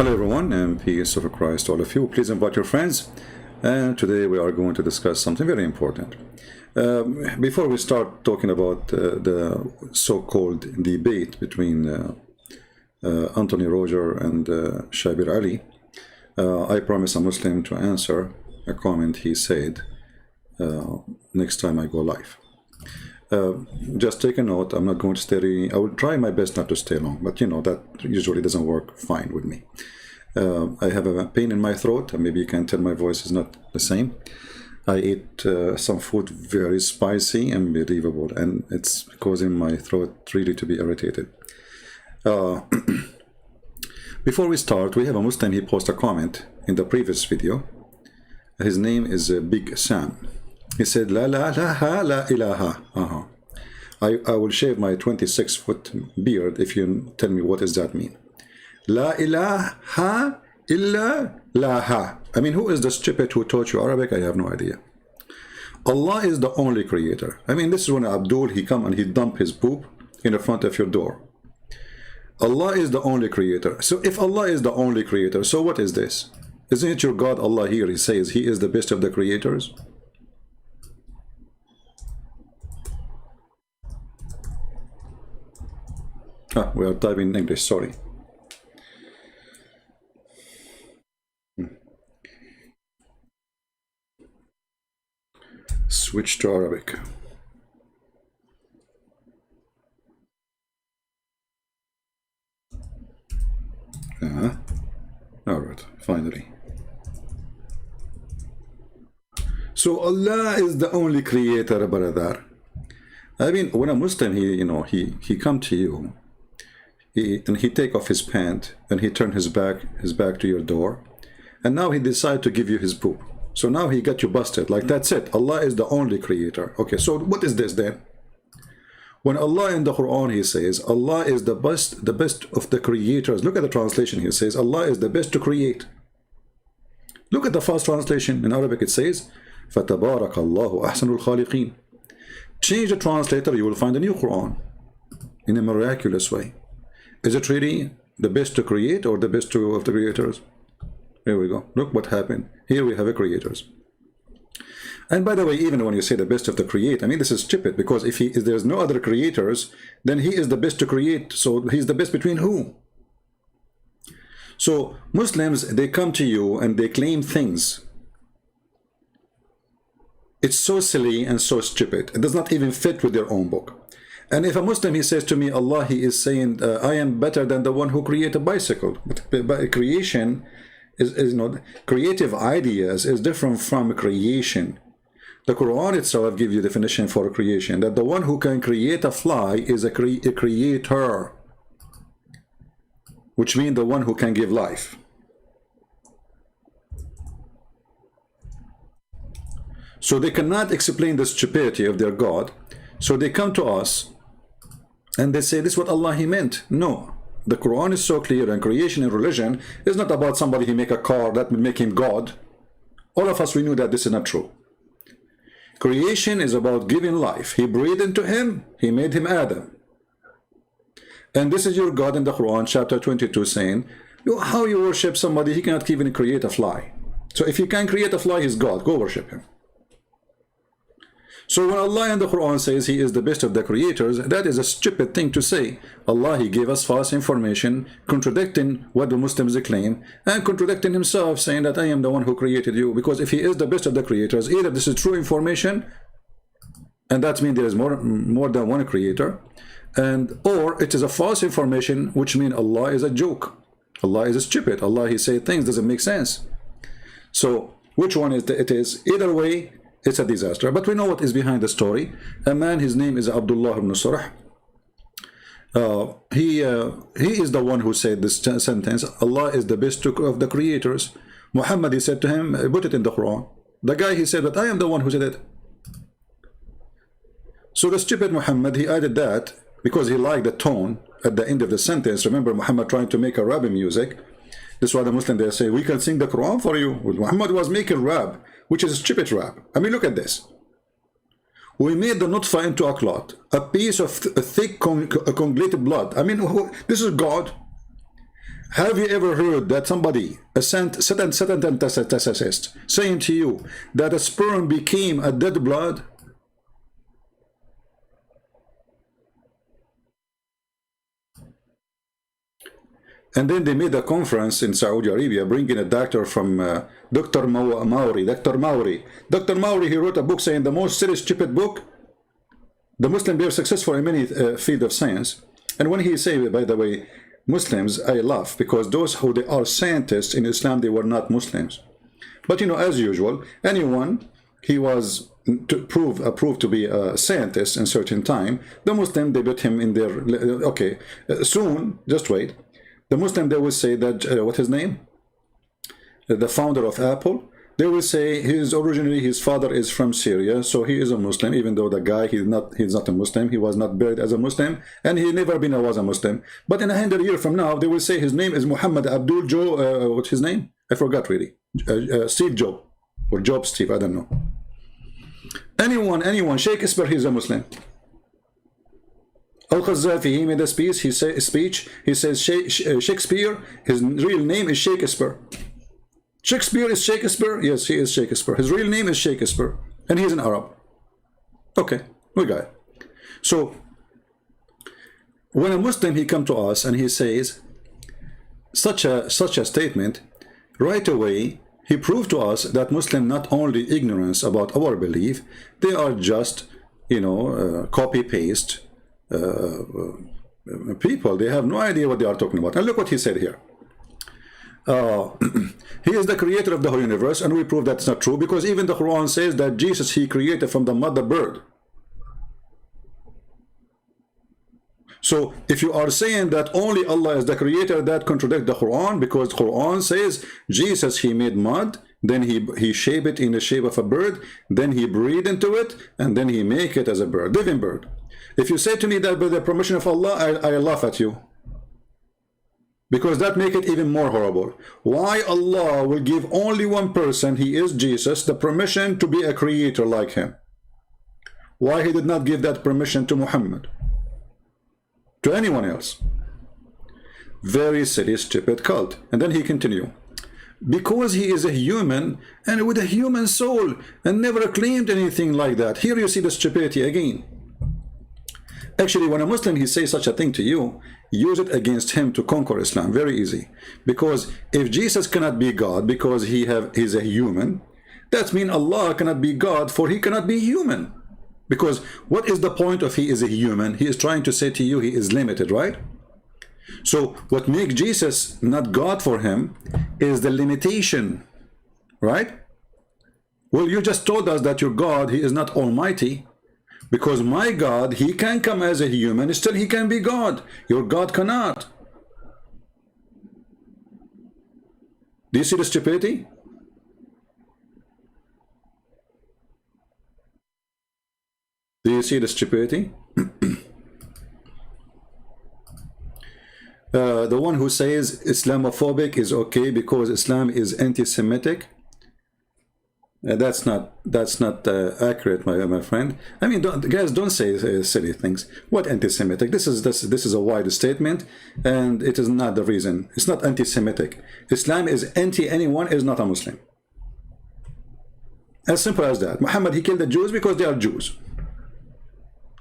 Hello everyone, and peace of Christ to all of you. Please invite your friends. And today we are going to discuss something very important. Before we start talking about the so-called debate between Anthony Roger and Shabir Ally, I promise a Muslim to answer a comment he said next time I go live. Just take a note. I'm not going to stay. I will try my best not to stay long, but you know that usually doesn't work fine with me. I have a pain in my throat, and maybe you can tell my voice is not the same. I ate some food very spicy, unbelievable, and it's causing my throat really to be irritated. Before we start, we have a Muslim. He posted a comment in the previous video. His name is Big Sam. He said, La la la ha la ilaha. I will shave my 26-foot beard if you tell me what does that mean. La ilaha illa laha. I mean, who is the stupid who taught you Arabic? I have no idea. Allah is the only creator. I mean, this is when Abdul, he come and he dump his poop in the front of your door. Allah is the only creator. So if Allah is the only creator, so what is this? Isn't it your God Allah here? He says he is the best of the creators. We are typing in English, sorry. Switch to Arabic. All right, finally. So Allah is the only creator, brother. I mean, when a Muslim, he come to you, and he take off his pant, and he turn his back to your door, and now he decide to give you his poop. So now he got you busted. Like, that's it. Allah is the only creator. Okay, so what is this then? When Allah in the Quran, he says, Allah is the best of the creators. Look at the translation. He says, Allah is the best to create. Look at the first translation. In Arabic, it says, فَتَبَارَكَ اللَّهُ أَحْسَنُ الْخَالِقِينَ. Change the translator, you will find a new Quran in a miraculous way. Is it really the best to create or the best of the creators? Here we go. Look what happened. Here we have a creators. And by the way, even when you say the best of the create, I mean, this is stupid, because if there's no other creators, then he is the best to create. So he's the best between who? So Muslims, they come to you and they claim things. It's so silly and so stupid. It does not even fit with their own book. And if a Muslim, he says to me, Allah, he is saying, I am better than the one who created a bicycle. But creation is not, creative ideas is different from creation. The Quran itself gives you definition for creation, that the one who can create a fly is a creator, which means the one who can give life. So they cannot explain the stupidity of their God. So they come to us and they say, this is what Allah he meant. No, the Quran is so clear, and creation and religion is not about somebody he make a car that will make him God. All of us, we knew that this is not true. Creation is about giving life. He breathed into him, he made him Adam. And this is your God in the Quran, chapter 22, saying, how you worship somebody, he cannot even create a fly. So if he can create a fly, he's God. Go worship him. So when Allah in the Quran says he is the best of the creators, that is a stupid thing to say. Allah, he gave us false information, contradicting what the Muslims claim, and contradicting himself, saying that I am the one who created you. Because if he is the best of the creators, either this is true information, and that means there is more than one creator, or it is a false information, which means Allah is a joke. Allah is stupid. Allah, he say things doesn't make sense. So which one it is? Either way, it's a disaster. But we know what is behind the story. A man, his name is Abdullah ibn Surah. He is the one who said this sentence, Allah is the best of the creators. Muhammad, he said to him, put it in the Quran. The guy, he said that I am the one who said it. So the stupid Muhammad, he added that because he liked the tone at the end of the sentence. Remember Muhammad trying to make a rap music. That's why the Muslims, they say, we can sing the Quran for you. Muhammad was making rap, which is a stupid rap. I mean, look at this. We made the nutfa into a clot, a piece of thick coagulated blood. I mean, this is God. Have you ever heard that somebody, a scientist, saying to you that a sperm became a dead blood? And then they made a conference in Saudi Arabia, bringing a doctor from Dr. Mauri. Dr. Mauri, he wrote a book saying the most silly, stupid book. The Muslims are successful in many fields of science. And when he say, by the way, Muslims, I laugh, because those who they are scientists in Islam, they were not Muslims. But you know, as usual, anyone he was approved to be a scientist in certain time, the Muslim, they put him in their, okay, soon, just wait. The Muslim, they will say that, what his name? The founder of Apple, they will say originally his father is from Syria, so he is a Muslim, even though the guy, he's not a Muslim, he was not buried as a Muslim, and he never was a Muslim. But in 100 years from now, they will say his name is Muhammad Abdul Joe, what's his name? I forgot really. Steve Job, or Job Steve, I don't know. Anyone, Shakespeare, he's a Muslim. Al-Qazafi, he made a speech, he says Shakespeare, his real name is Shakespeare. Shakespeare is Shakespeare? Yes, he is Shakespeare. His real name is Shakespeare, and he's an Arab. Okay, we got it. So, when a Muslim, he come to us and he says such a statement, right away, he proved to us that Muslim not only ignorance about our belief, they are just, you know, copy-paste people. They have no idea what they are talking about. And look what he said here. He is the creator of the whole universe, and we prove that's not true, because even the Quran says that Jesus, he created from the mother bird. So if you are saying that only Allah is the creator, that contradicts the Quran, because Quran says Jesus, he made mud, then he shaped it in the shape of a bird, then he breathed into it, and then he make it as a bird, living bird. If you say to me that by the permission of Allah, I laugh at you, because that make it even more horrible. Why Allah will give only one person, he is Jesus, the permission to be a creator like him? Why he did not give that permission to Muhammad, to anyone else? Very silly, stupid cult. And then he continue, because he is a human and with a human soul and never claimed anything like that. Here you see the stupidity again. Actually, when a Muslim, he says such a thing to you, use it against him to conquer Islam. Very easy. Because if Jesus cannot be God because he's a human, that means Allah cannot be God, for he cannot be human. Because what is the point of he is a human? He is trying to say to you he is limited, right? So what makes Jesus not God for him is the limitation, right? Well, you just told us that your God, he is not almighty. Because my God, he can come as a human, still he can be God. Your God cannot. Do you see the stupidity? Do you see the stupidity? The one who says Islamophobic is okay because Islam is anti-Semitic. That's not accurate, my friend. I mean, guys, don't say silly things. What anti-Semitic? This is a wide statement, and it is not the reason. It's not anti-Semitic. Islam is anti anyone is not a Muslim. As simple as that. Muhammad, he killed the Jews because they are Jews,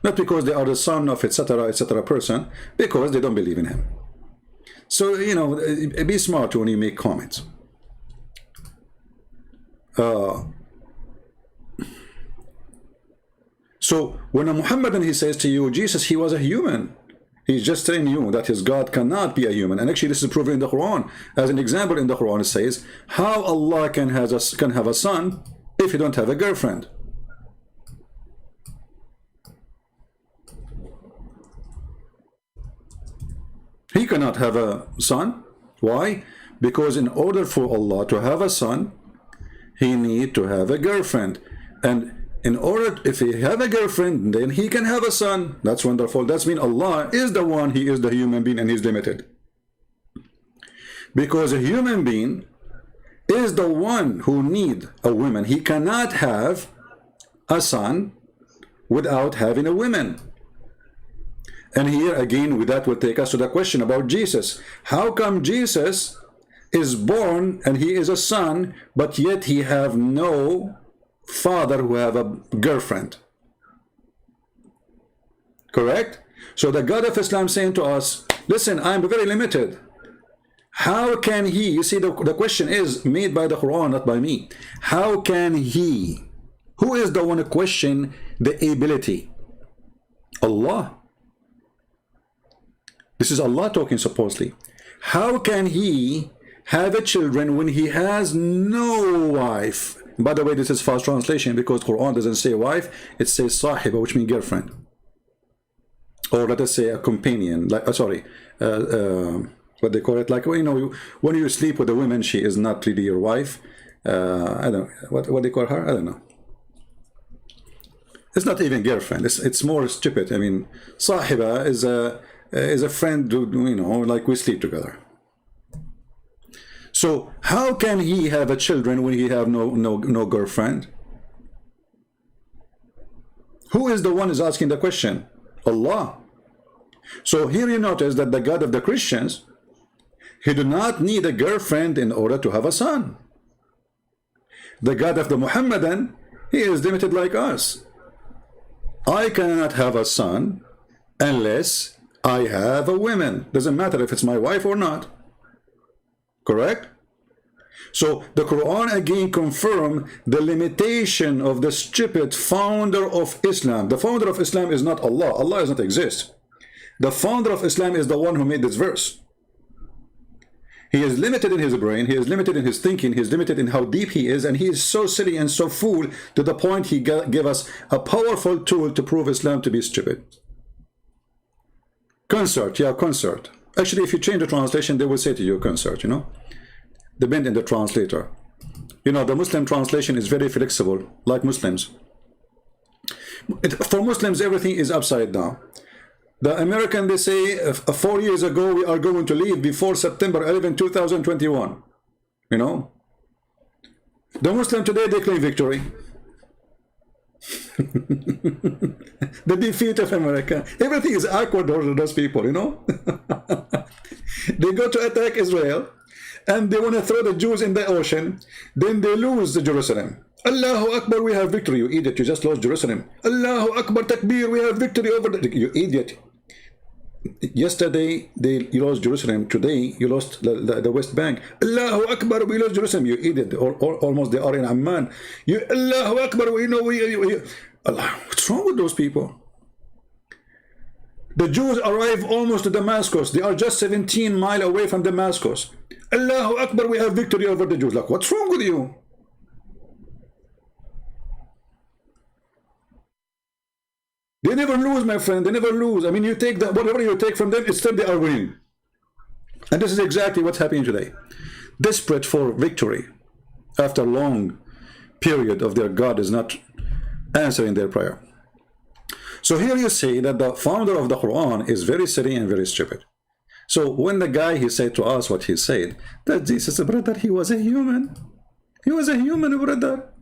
not because they are the son of etc. person, because they don't believe in him. So you know, be smart when you make comments. So when a Muhammadan, he says to you, Jesus, he was a human, he's just telling you that his God cannot be a human. And actually this is proven in the Quran. As an example, in the Quran it says how Allah can have a son if you don't have a girlfriend. He cannot have a son. Why? Because in order for Allah to have a son, he need to have a girlfriend, and in order, if he have a girlfriend, then he can have a son. That's wonderful. That's mean Allah is the one, he is the human being, and he's limited. Because a human being is the one who need a woman. He cannot have a son without having a woman. And here again, with that will take us to the question about Jesus. How come Jesus is born and he is a son, but yet he have no father who have a girlfriend? Correct? So the God of Islam saying to us, listen, I'm very limited. How can he, you see, the question is made by the Quran, not by me. How can he, who is the one to question the ability? Allah. This is Allah talking supposedly. How can he have a children when he has no wife? By the way, this is false translation because Quran doesn't say wife, it says sahiba, which means girlfriend. Or let us say a companion, like what they call it, like, you know, when you sleep with a woman, she is not really your wife. I don't what they call her, I don't know. It's not even girlfriend, it's more stupid. I mean, sahiba is a friend who, you know, like we sleep together. So how can he have a children when he have no girlfriend? Who is the one who's asking the question? Allah. So here you notice that the God of the Christians, he do not need a girlfriend in order to have a son. The God of the Muhammadan, he is limited like us. I cannot have a son unless I have a woman. Doesn't matter if it's my wife or not. Correct? So the Quran again confirm the limitation of the stupid founder of Islam. The founder of Islam is not Allah. Allah does not exist. The founder of Islam is the one who made this verse. He is limited in his brain, he is limited in his thinking, he is limited in how deep he is, and he is so silly and so fool to the point he gave us a powerful tool to prove Islam to be stupid. Concert, yeah, concert. Actually, if you change the translation, they will say to you concert, you know. Depend on the translator. You know, the Muslim translation is very flexible, like Muslims. For Muslims, everything is upside down. The American, they say 4 years ago, we are going to leave before September 11, 2021. You know? The Muslim today, they claim victory. The defeat of America. Everything is awkward for those people, you know? They go to attack Israel, and they want to throw the Jews in the ocean. Then they lose Jerusalem. Allahu Akbar, we have victory. You idiot, you just lost Jerusalem. Allahu Akbar, takbir, we have victory over the... You idiot. Yesterday, you lost Jerusalem. Today, you lost the West Bank. Allahu Akbar, we lost Jerusalem. You idiot. Or almost they are in Amman. You, Allahu Akbar, we know Allah, what's wrong with those people? The Jews arrive almost to Damascus. They are just 17 miles away from Damascus. Allahu Akbar, we have victory over the Jews. Like, what's wrong with you? They never lose, my friend. They never lose. I mean, you take that, whatever you take from them, it's still they are winning. And this is exactly what's happening today. Desperate for victory after a long period of their God is not answering their prayer. So here you see that the founder of the Quran is very silly and very stupid. So when the guy, he said to us what he said, that Jesus, brother, he was a human. He was a human, brother.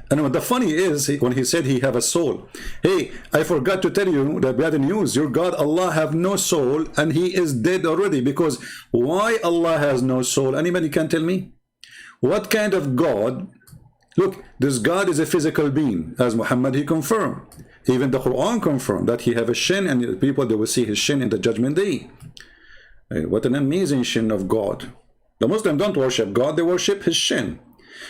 And what the funny is, when he said he have a soul, hey, I forgot to tell you the bad news. Your God, Allah, have no soul, and he is dead already. Because why Allah has no soul? Anybody can tell me? What kind of God? Look, this God is a physical being, as Muhammad, he confirmed. Even the Quran confirmed that he have a shin, and the people, they will see his shin in the judgment day. What an amazing shin of God. The Muslims don't worship God, they worship his shin.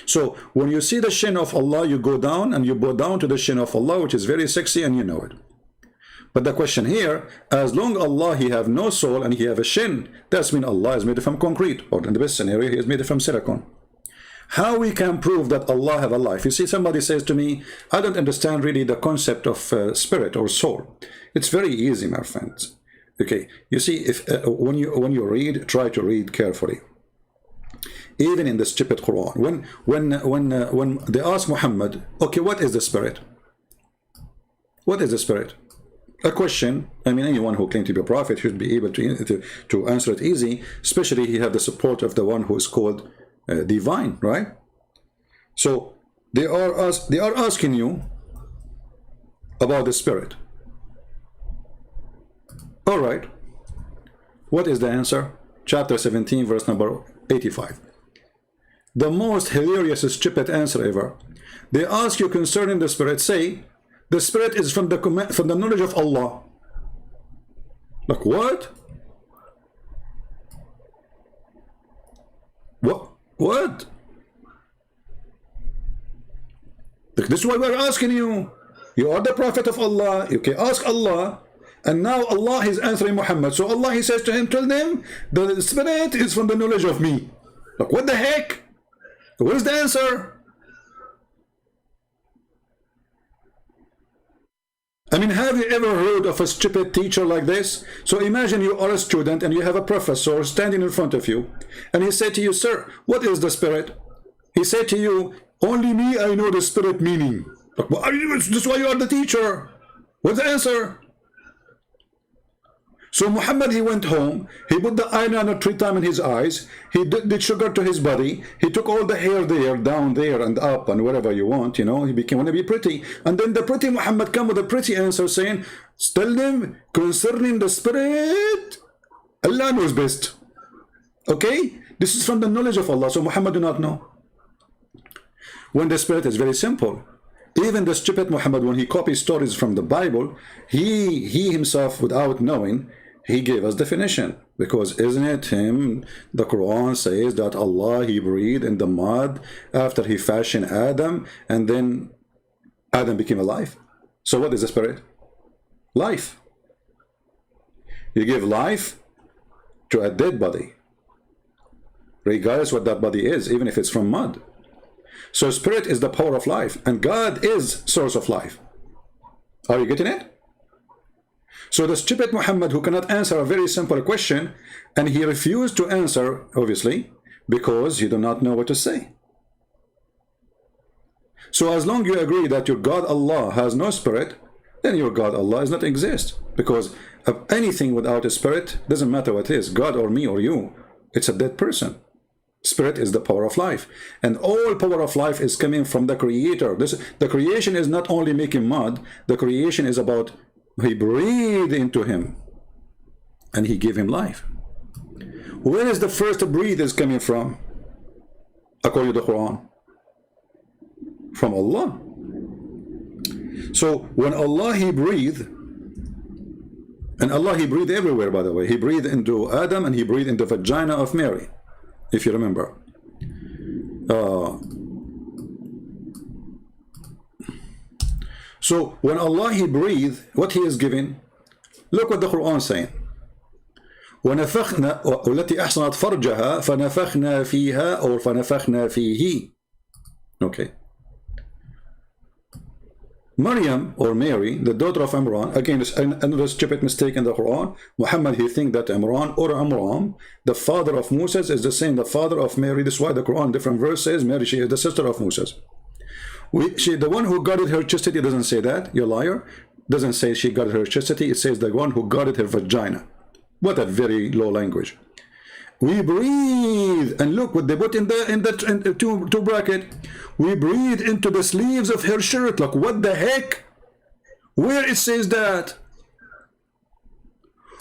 So when you see the shin of Allah, you go down and you bow down to the shin of Allah, which is very sexy, and you know it. But the question here, as long Allah, he have no soul and he have a shin, that's mean Allah is made from concrete, or in the best scenario, he is made from silicon. How we can prove that Allah have a life? You see, somebody says to me, I don't understand really the concept of spirit or soul. It's very easy, my friends. Okay, you see, if when you read, try to read carefully. Even in the stupid Quran, when they ask Muhammad, okay, what is the spirit? What is the spirit? A question. I mean, anyone who claims to be a prophet should be able to answer it easy. Especially he have the support of the one who is called divine, right? So they are asking you about the spirit. All right. What is the answer? Chapter 17, verse number 85. The most hilarious, stupid answer ever. They ask you concerning the Spirit. Say, the Spirit is from the knowledge of Allah. Like what? What? This is why we're asking you. You are the Prophet of Allah. You can ask Allah. And now Allah is answering Muhammad. So Allah, he says to him, tell them, the Spirit is from the knowledge of me. Like what the heck? What is the answer? I mean, have you ever heard of a stupid teacher like this? So imagine you are a student and you have a professor standing in front of you. And he said to you, sir, what is the Spirit? He said to you, only me, I know the Spirit meaning. Like, well, this is why you are the teacher. What's the answer? So Muhammad, he went home, he put the eyeliner 3 times in his eyes, he did sugar to his body, he took all the hair there, down there and up and whatever you want, you know, he became want to be pretty. And then the pretty Muhammad come with a pretty answer saying, tell them concerning the Spirit, Allah knows best. Okay? This is from the knowledge of Allah, so Muhammad do not know. When the Spirit is very simple. Even the stupid Muhammad, when he copies stories from the Bible, he himself, without knowing, he gave us definition. Because isn't it him, the Quran says that Allah, he breathed in the mud after he fashioned Adam, and then Adam became alive. So what is the Spirit? Life. You give life to a dead body, regardless what that body is, even if it's from mud. So Spirit is the power of life, and God is source of life. Are you getting it? So the stupid Muhammad, who cannot answer a very simple question, and he refused to answer, obviously, because he do not know what to say. So as long as you agree that your God Allah has no Spirit, then your God Allah does not exist. Because of anything without a Spirit, doesn't matter what it is, God or me or you, it's a dead person. Spirit is the power of life, and all power of life is coming from the Creator. The creation is not only making mud, the creation is about he breathed into him and he gave him life. Where is the first breathe is coming from? According to the Quran, from Allah. So when Allah, he breathed, and Allah, he breathed everywhere, by the way. He breathed into Adam and he breathed in the vagina of Mary, if you remember. So when Allah, he breathed, what he is giving, look what the Quran is saying. وَنَفَخْنَا وَالَّتِي أَحْصَنَتْ فَرْجَهَا فَنَفَخْنَا فِيهَا or فَنَفَخْنَا فِيهِ. Okay. Maryam, or Mary, the daughter of Imran, again, it's another stupid mistake in the Quran. Muhammad, he thinks that Imran or Amram, the father of Moses, is the same, the father of Mary. This is why the Quran, different verse says, Mary, she is the sister of Moses. The one who guarded her chastity doesn't say that, you liar. Doesn't say she guarded her chastity, it says the one who guarded her vagina. What a very low language. We breathe, and look what they put in the two bracket. We breathe into the sleeves of her shirt. Like what the heck? Where it says that?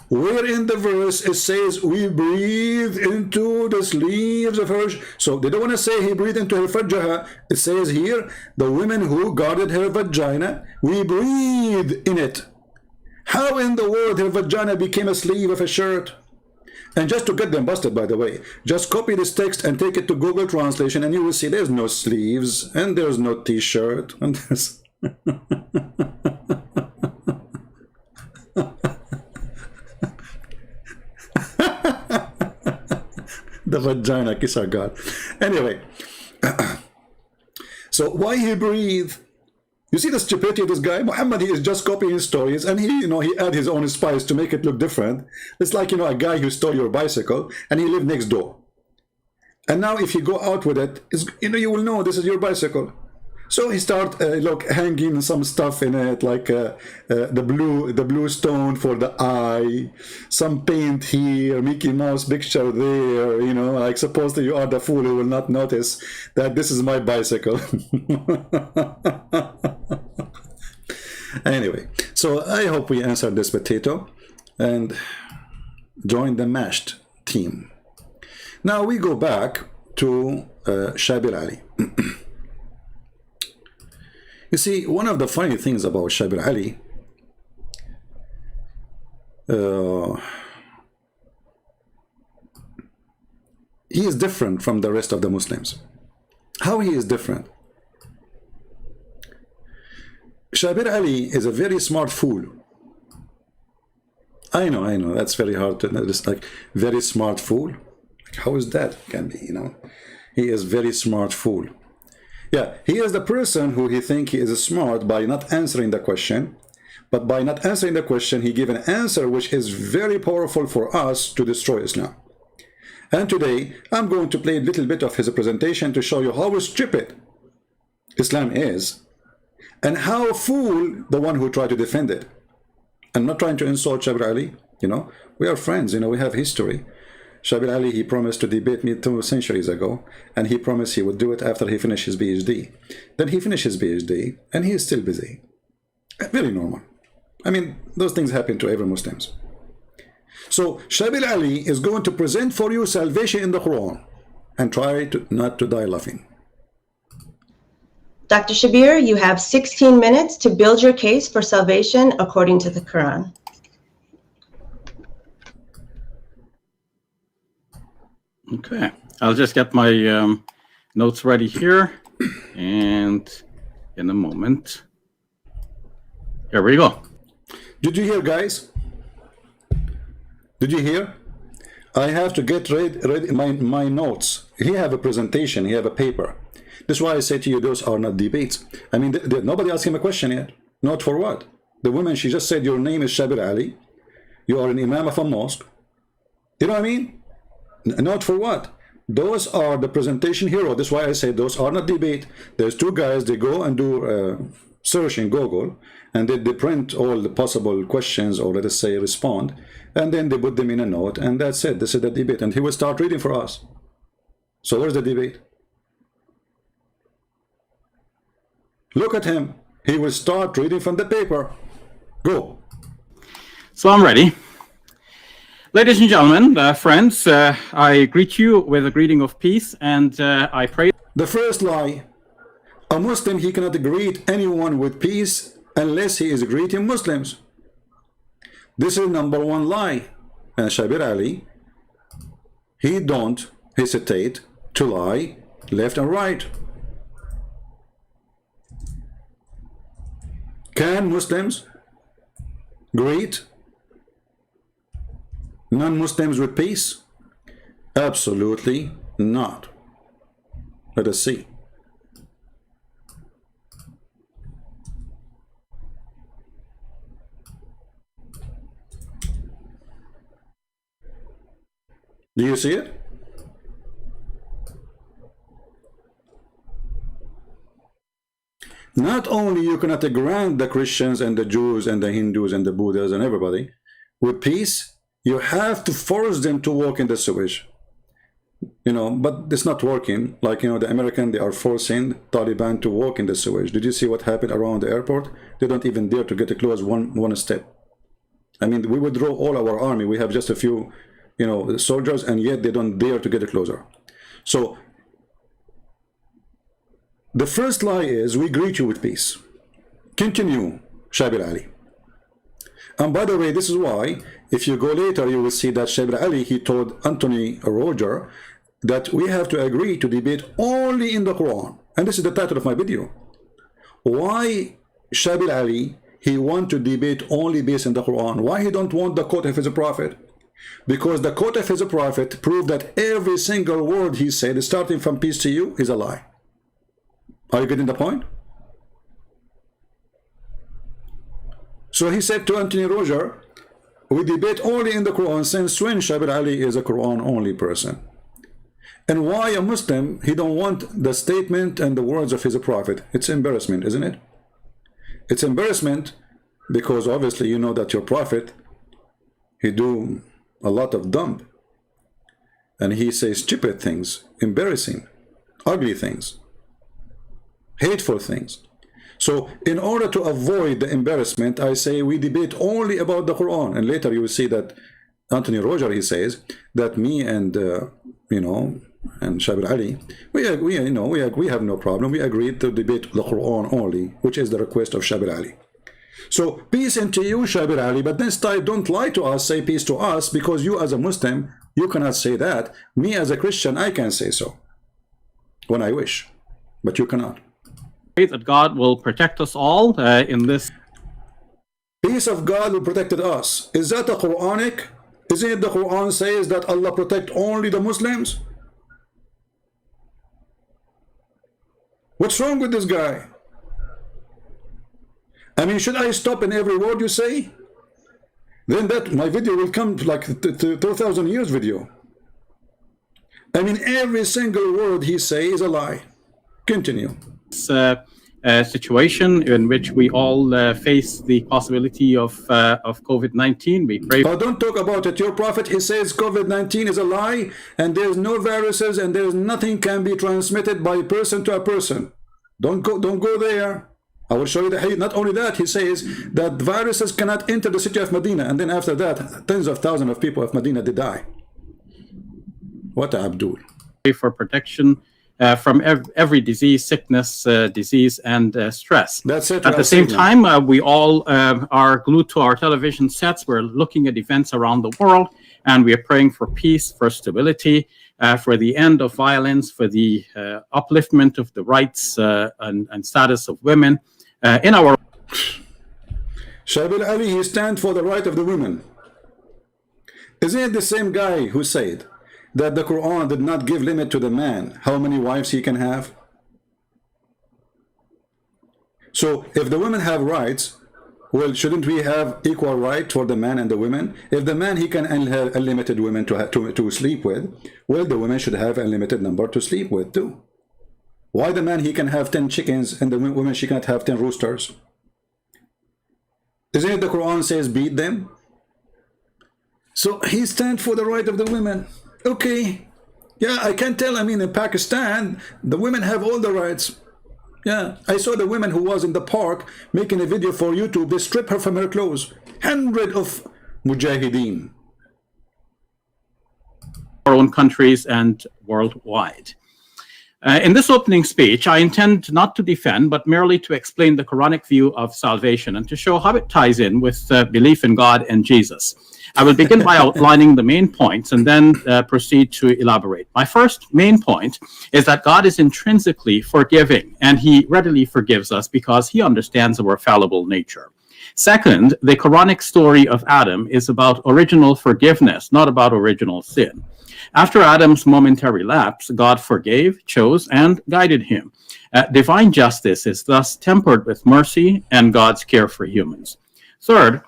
Where in the verse it says we breathe into the sleeves of her? So they don't want to say he breathed into her vagina. It says here, the women who guarded her vagina, we breathe in it. How in the world her vagina became a sleeve of a shirt? And just to get them busted, by the way, just copy this text and take it to Google Translation, and you will see there's no sleeves, and there's no t-shirt, and there's... The vagina, kiss our God. Anyway, so why he breathe? You see the stupidity of this guy? Muhammad, he is just copying his stories, and he, he add his own spice to make it look different. It's like, a guy who stole your bicycle, and he lived next door. And now if you go out with it, you will know this is your bicycle. So he start hanging some stuff in it, like the blue stone for the eye, some paint here, Mickey Mouse picture there, like supposed you are the fool who will not notice that this is my bicycle. Anyway, so I hope we answered this potato. and joined the mashed team. Now we go back to Shabir Ally. You see, one of the funny things about Shabir Ally, he is different from the rest of the Muslims. How he is different? Shabir Ally is a very smart fool. I know, that's very hard to notice, like, very smart fool. Like, how is that can be, you know? He is very smart fool. Yeah, he is the person who he think he is smart by not answering the question, but by not answering the question, he give an answer which is very powerful for us to destroy Islam. And today, I'm going to play a little bit of his presentation to show you how stupid Islam is, and how fool the one who tried to defend it. I'm not trying to insult Shabir Ally, you know, we are friends, you know, we have history. Shabir Ally, he promised to debate me 2 centuries ago, and he promised he would do it after he finished his PhD. Then he finished his PhD, and he is still busy. Very normal. I mean, those things happen to every Muslim. So Shabir Ally is going to present for you salvation in the Quran, and try to not to die laughing. Dr. Shabir, you have 16 minutes to build your case for salvation according to the Quran. Okay, I'll just get my notes ready here, and in a moment. Here we go. Did you hear, guys? Did you hear? I have to get ready my notes. He have a presentation, he have a paper. That's why I say to you, those are not debates. I mean, nobody asked him a question yet. Not for what? The woman, she just said, your name is Shabir Ally. You are an imam of a mosque. You know what I mean? Not for what? Those are the presentation hero. That's why I say those are not debate. There's 2 guys, they go and do search in Google, and they print all the possible questions, or let us say respond, and then they put them in a note, and that's it. This is the debate, and he will start reading for us. So where's the debate? Look at him. He will start reading from the paper. Go. So I'm ready. Ladies and gentlemen, friends, I greet you with a greeting of peace, and I pray. The first lie. A Muslim, he cannot greet anyone with peace unless he is greeting Muslims. This is #1 lie. And Shabir Ally, he don't hesitate to lie left and right. Can Muslims greet non-Muslims with peace? Absolutely not. Let us see. Do you see it? Not only you cannot grant the Christians and the Jews and the Hindus and the Buddhas and everybody with peace, you have to force them to walk in the sewage. You know, but it's not working. Like, you know, the American, they are forcing Taliban to walk in the sewage. Did you see what happened around the airport? They don't even dare to get close one step. I mean, we withdraw all our army. We have just a few, you know, soldiers, and yet they don't dare to get closer. So the first lie is, we greet you with peace. Continue, Shabir Ally. And by the way, this is why, if you go later, you will see that Shabir Ally, he told Anthony Roger that we have to agree to debate only in the Quran. And this is the title of my video. Why Shabir Ally, he want to debate only based in the Quran? Why he don't want the quote of his prophet? Because the quote of his prophet proved that every single word he said, starting from peace to you, is a lie. Are you getting the point? So he said to Anthony Roger, we debate only in the Quran, since when Shabir Ally is a Quran only person. And why a Muslim, he don't want the statement and the words of his prophet? It's embarrassment, isn't it? It's embarrassment because obviously you know that your prophet, he do a lot of dumb, and he says stupid things, embarrassing, ugly things, hateful things. So in order to avoid the embarrassment, I say we debate only about the Quran. And later you will see that Anthony Roger, he says that me and you know, and Shabir Ally, we have no problem. We agreed to debate the Quran only, which is the request of Shabir Ally. So peace into you, Shabir Ally, but this time don't lie to us, say peace to us, because you as a Muslim, you cannot say that. Me as a Christian, I can say so when I wish, but you cannot. That God will protect us all in this. Peace of God will protect us. Is that a Quranic? Isn't it the Quran says that Allah protect only the Muslims? What's wrong with this guy? I mean, should I stop in every word you say? Then that my video will come like 2,000 years video. I mean, every single word he say is a lie. Continue. Situation in which we all face the possibility of COVID-19. We pray. Oh, don't talk about it. Your prophet, he says COVID-19 is a lie, and there's no viruses, and there's nothing can be transmitted by person to a person. Don't go there. I will show you the hadith. Not only that, he says that viruses cannot enter the city of Medina, and then after that, tens of thousands of people of Medina, they die. What a Abdul. For protection from every disease, sickness, disease, and stress. That's it. At the same time, we all are glued to our television sets. We're looking at events around the world, and we are praying for peace, for stability, for the end of violence, for the upliftment of the rights and status of women in our. Shabir Ally, he stands for the right of the women. Isn't it the same guy who said that the Quran did not give limit to the man how many wives he can have? So if the women have rights, well, shouldn't we have equal right for the man and the women? If the man, he can have unlimited women to sleep with, well, the women should have a limited number to sleep with too. Why the man, he can have 10 chickens and the woman, she cannot have 10 roosters? Isn't it the Quran says beat them? So he stands for the right of the women. Okay, yeah, I can tell. I mean, in Pakistan, the women have all the rights. Yeah, I saw the woman who was in the park making a video for YouTube. They strip her from her clothes. Hundred of mujahideen. Our own countries and worldwide. In this opening speech, I intend not to defend, but merely to explain the Quranic view of salvation and to show how it ties in with belief in God and Jesus. I will begin by outlining the main points and then proceed to elaborate. My first main point is that God is intrinsically forgiving, and he readily forgives us because he understands our fallible nature. Second, the Quranic story of Adam is about original forgiveness, not about original sin. After Adam's momentary lapse, God forgave, chose, and guided him. Divine justice is thus tempered with mercy and God's care for humans. Third,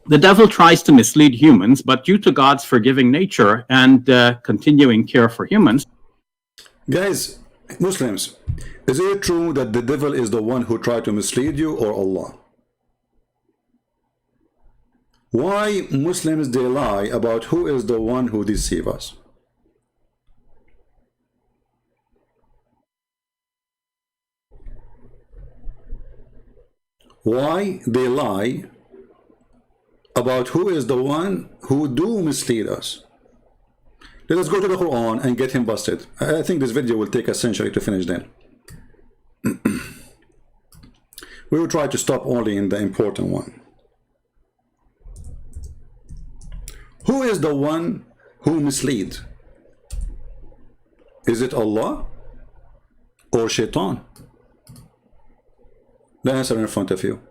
the devil tries to mislead humans, but due to God's forgiving nature and continuing care for humans. Guys, Muslims, is it true that the devil is the one who tried to mislead you, or Allah? Why Muslims, they lie about who is the one who deceives us? Why they lie about who is the one who do mislead us? Let us go to the Quran and get him busted. I think this video will take a century to finish then. We will try to stop only in the important one. Who is the one who mislead? Is it Allah or Shaitan? The answer in front of you.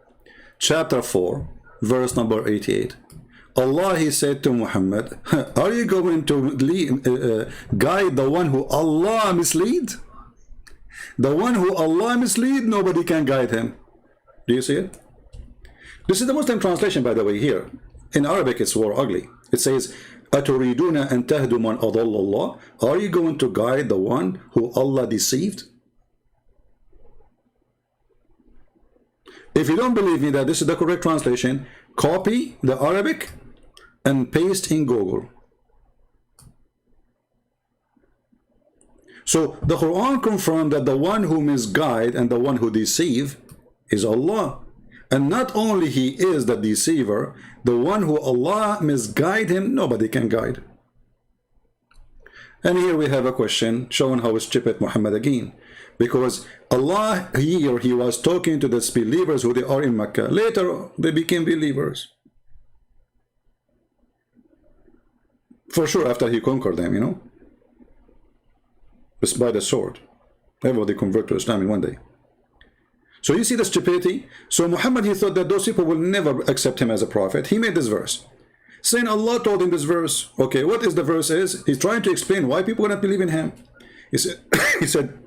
Chapter 4, verse number 88. Allah, he said to Muhammad, are you going to guide the one who Allah mislead? The one who Allah mislead, nobody can guide him. Do you see it? This is the Muslim translation, by the way, here. In Arabic, it's more ugly. It says, أَتُرِيدُونَ أَن تَهْدُوا مَنْ أَضَلَّ اللَّهِ. Are you going to guide the one who Allah deceived? If you don't believe me that this is the correct translation, copy the Arabic and paste in Google. So the Quran confirmed that the one who misguide and the one who deceive is Allah. And not only he is the deceiver, the one who Allah misguide him, nobody can guide. And here we have a question showing how stupid Muhammad again. Because Allah here, he was talking to the disbelievers who they are in Mecca. Later, they became believers. For sure, after he conquered them, you know. Just by the sword. Everybody convert to Islam in one day. So you see the stupidity? So Muhammad, he thought that those people will never accept him as a prophet. He made this verse. Saying Allah told him this verse. Okay, what is the verse is? He's trying to explain why people cannot believe in him. He said, he said,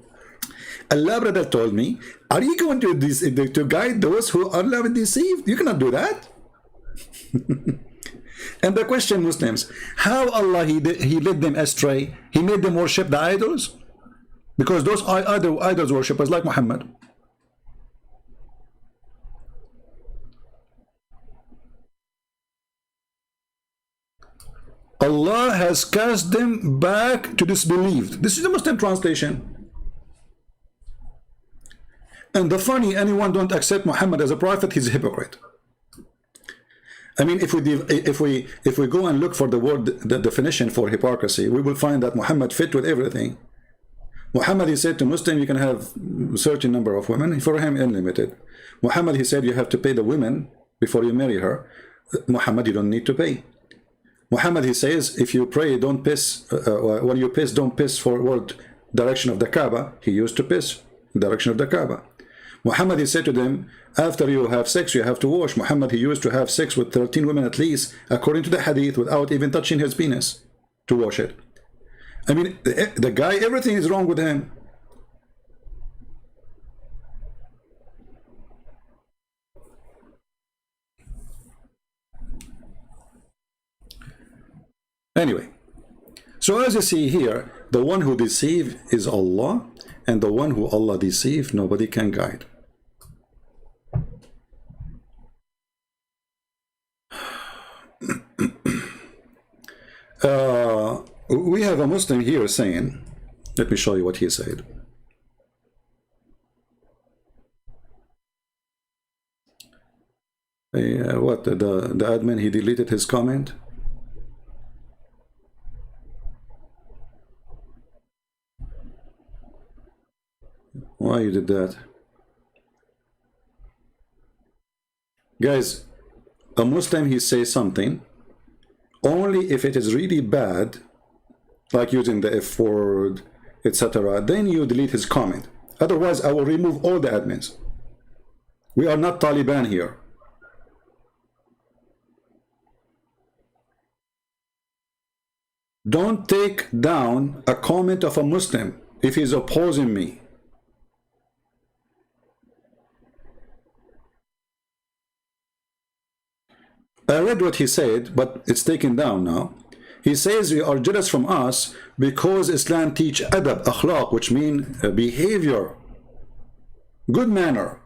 Allah brother told me, are you going to guide those who are Allah deceived? You cannot do that. And the question, Muslims, how Allah he led them astray? He made them worship the idols? Because those are idols worshippers like Muhammad. Allah has cast them back to disbelief. This is the Muslim translation. And the funny, anyone don't accept Muhammad as a prophet, he's a hypocrite. I mean, if we go and look for the word, the definition for hypocrisy, we will find that Muhammad fit with everything. Muhammad, he said to Muslim, you can have a certain number of women. For him, unlimited. Muhammad, he said, you have to pay the women before you marry her. Muhammad, you don't need to pay. Muhammad, he says, if you pray, don't piss. When you piss, don't piss forward direction of the Kaaba. He used to piss direction of the Kaaba. Muhammad, he said to them, after you have sex, you have to wash. Muhammad, he used to have sex with 13 women at least, according to the hadith, without even touching his penis to wash it. I mean, the guy, everything is wrong with him. Anyway, so as you see here, the one who deceives is Allah, and the one who Allah deceives, nobody can guide. We have a Muslim here saying, let me show you what he said. What, the admin, he deleted his comment? Why you did that? Guys, a Muslim, he says something only if it is really bad, like using the F word, etc. Then you delete his comment. Otherwise, I will remove all the admins. We are not Taliban here. Don't take down a comment of a Muslim if he's opposing me. I read what he said, but it's taken down now. He says you are jealous from us because Islam teach adab, akhlaq, which mean behavior, good manner.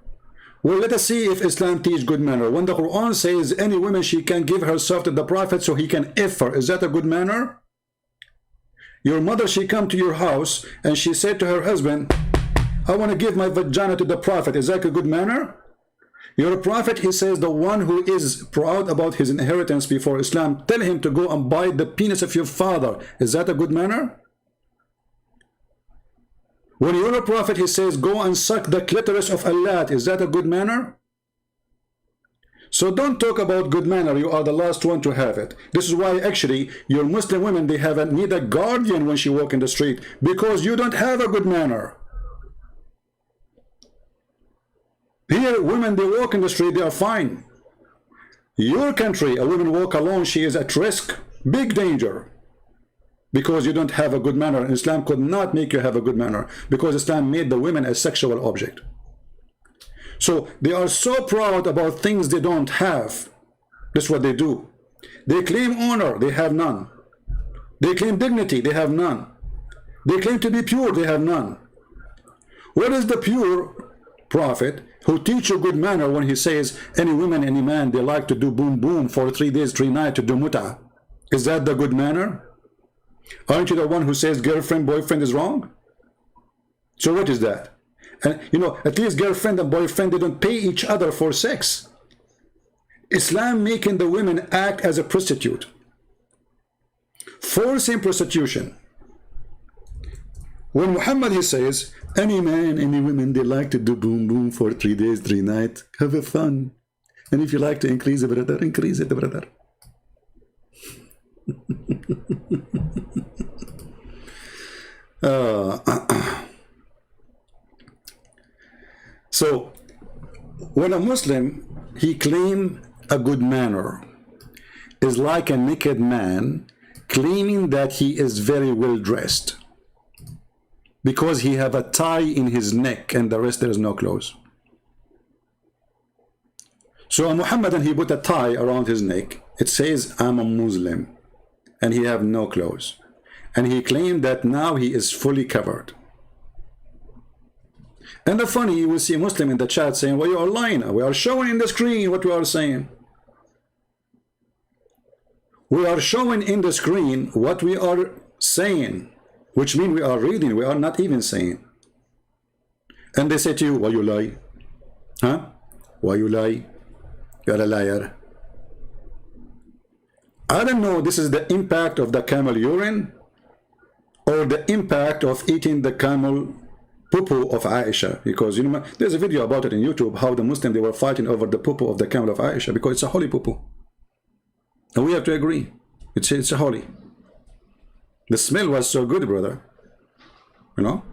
Well, let us see if Islam teach good manner. When the Quran says any woman, she can give herself to the Prophet so he can F her, is that a good manner? Your mother, she come to your house and she said to her husband, I want to give my vagina to the Prophet, is that a good manner? Your prophet, he says, the one who is proud about his inheritance before Islam, tell him to go and bite the penis of your father. Is that a good manner? When your prophet, he says, go and suck the clitoris of Allah, is that a good manner? So don't talk about good manner. You are the last one to have it. This is why actually your Muslim women, they need a guardian when she walk in the street, because you don't have a good manner. Here, women, they walk in the street, they are fine. Your country, a woman walk alone, she is at risk, big danger. Because you don't have a good manner. Islam could not make you have a good manner, because Islam made the women a sexual object. So they are so proud about things they don't have. That's what they do. They claim honor, they have none. They claim dignity, they have none. They claim to be pure, they have none. What is the pure prophet who teach you good manner when he says any woman, any man, they like to do boom boom for 3 days, 3 nights to do muta? Is that the good manner? Aren't you the one who says girlfriend, boyfriend is wrong? So what is that? And you know, at least girlfriend and boyfriend, they don't pay each other for sex. Islam making the women act as a prostitute, forcing prostitution. When Muhammad, he says, any man, any women, they like to do boom boom for 3 days, 3 nights, have a fun. And if you like to increase it, brother, increase it, brother. So, when a Muslim, he claim a good manner, is like a naked man claiming that he is very well dressed because he have a tie in his neck and the rest there is no clothes. So a Muhammadan, he put a tie around his neck. It says, I'm a Muslim, and he have no clothes. And he claimed that now he is fully covered. And the funny, you will see a Muslim in the chat saying, well, you are lying. We are showing in the screen what we are saying. We are showing in the screen what we are saying, which means we are reading, we are not even saying. And they say to you, why you lie? Huh? Why you lie? You're a liar. I don't know, this is the impact of the camel urine or the impact of eating the camel poo-poo of Aisha, because you know there's a video about it in YouTube how the Muslims, they were fighting over the poo-poo of the camel of Aisha because it's a holy poo-poo. And we have to agree, it's a holy. The smell was so good, brother. You know?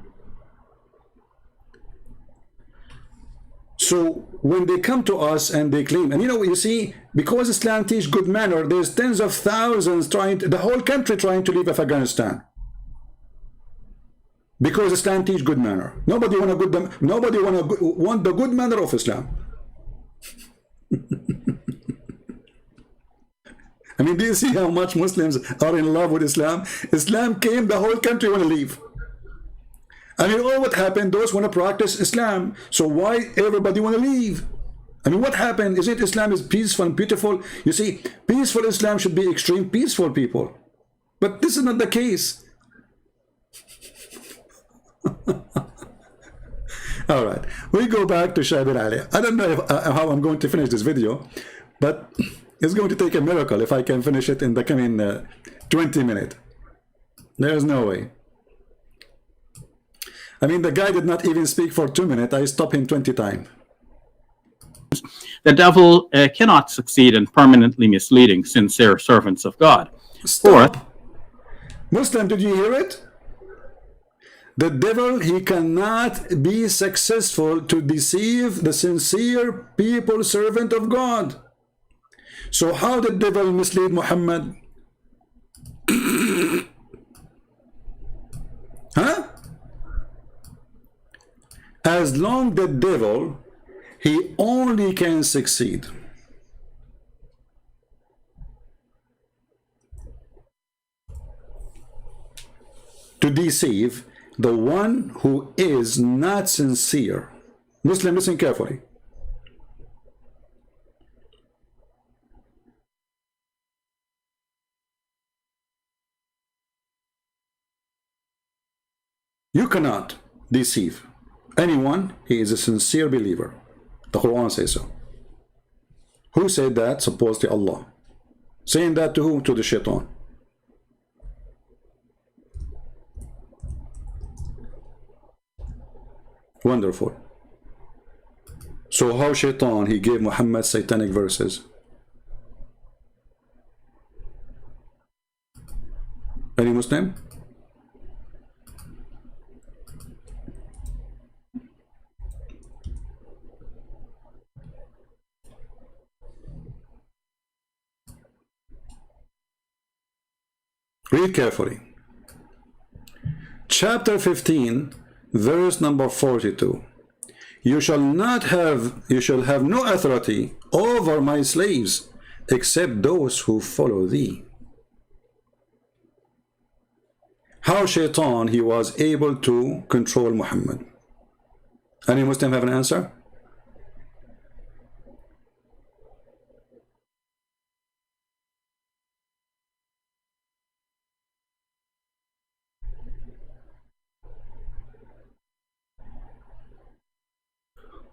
So when they come to us and they claim, and you know, you see, because Islam teach good manner, there's tens of thousands trying to, the whole country trying to leave Afghanistan. Because Islam teach good manner. Nobody want the good manner of Islam. I mean, do you see how much Muslims are in love with Islam? Islam came, the whole country want to leave. I mean, all what happened, those want to practice Islam. So why everybody want to leave? I mean, what happened? Isn't Islam is peaceful and beautiful? You see, peaceful Islam should be extreme peaceful people. But this is not the case. All right, we go back to Shabir Ally. I don't know how I'm going to finish this video, but it's going to take a miracle if I can finish it in the coming 20 minutes. There's no way. I mean, the guy did not even speak for 2 minutes. I stopped him 20 times. The devil cannot succeed in permanently misleading sincere servants of God. Stop. Fourth, Muslim, did you hear it? The devil, he cannot be successful to deceive the sincere people, servant of God. So how did the devil mislead Muhammad? Huh? As long the devil, he only can succeed to deceive the one who is not sincere. Muslim, listen carefully. You cannot deceive anyone. He is a sincere believer. The Quran says so. Who said that? Supposedly Allah. Saying that to who? To the shaitan. Wonderful. So how shaitan, he gave Muhammad satanic verses? Any Muslim? Read carefully. Chapter 15, verse number 42. You shall have no authority over my slaves except those who follow thee. How shaitan, he was able to control Muhammad? Any Muslim have an answer?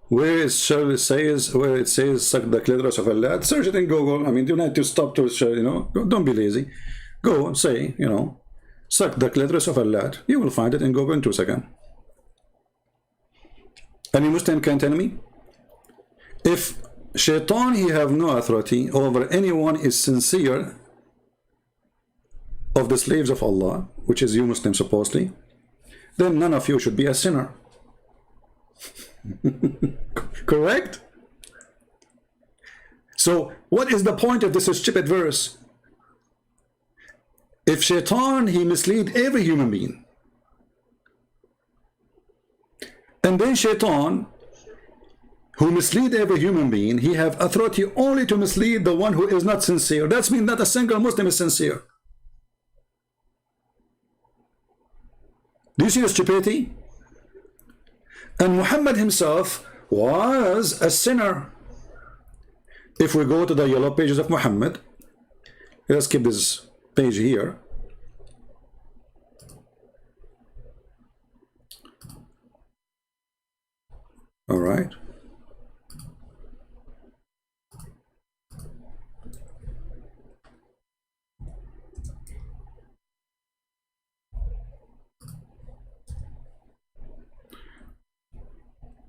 where it says suck the clitoris of Allah. Search it in Google. I mean, you don't have to stop to, you know, don't be lazy. Go say, you know, suck the clitoris of Allah. You will find it in Google in 2 seconds. Any Muslim can tell me if shaitan, he have no authority over anyone is sincere of the slaves of Allah, which is you Muslims supposedly, then none of you should be a sinner. Correct? So what is the point of this stupid verse? If shaitan, he mislead every human being, and then shaitan, who mislead every human being, he have authority only to mislead the one who is not sincere. That means not a single Muslim is sincere. Do you see the stupidity? And Muhammad himself was a sinner. If we go to the yellow pages of Muhammad, let's keep this page here. All right.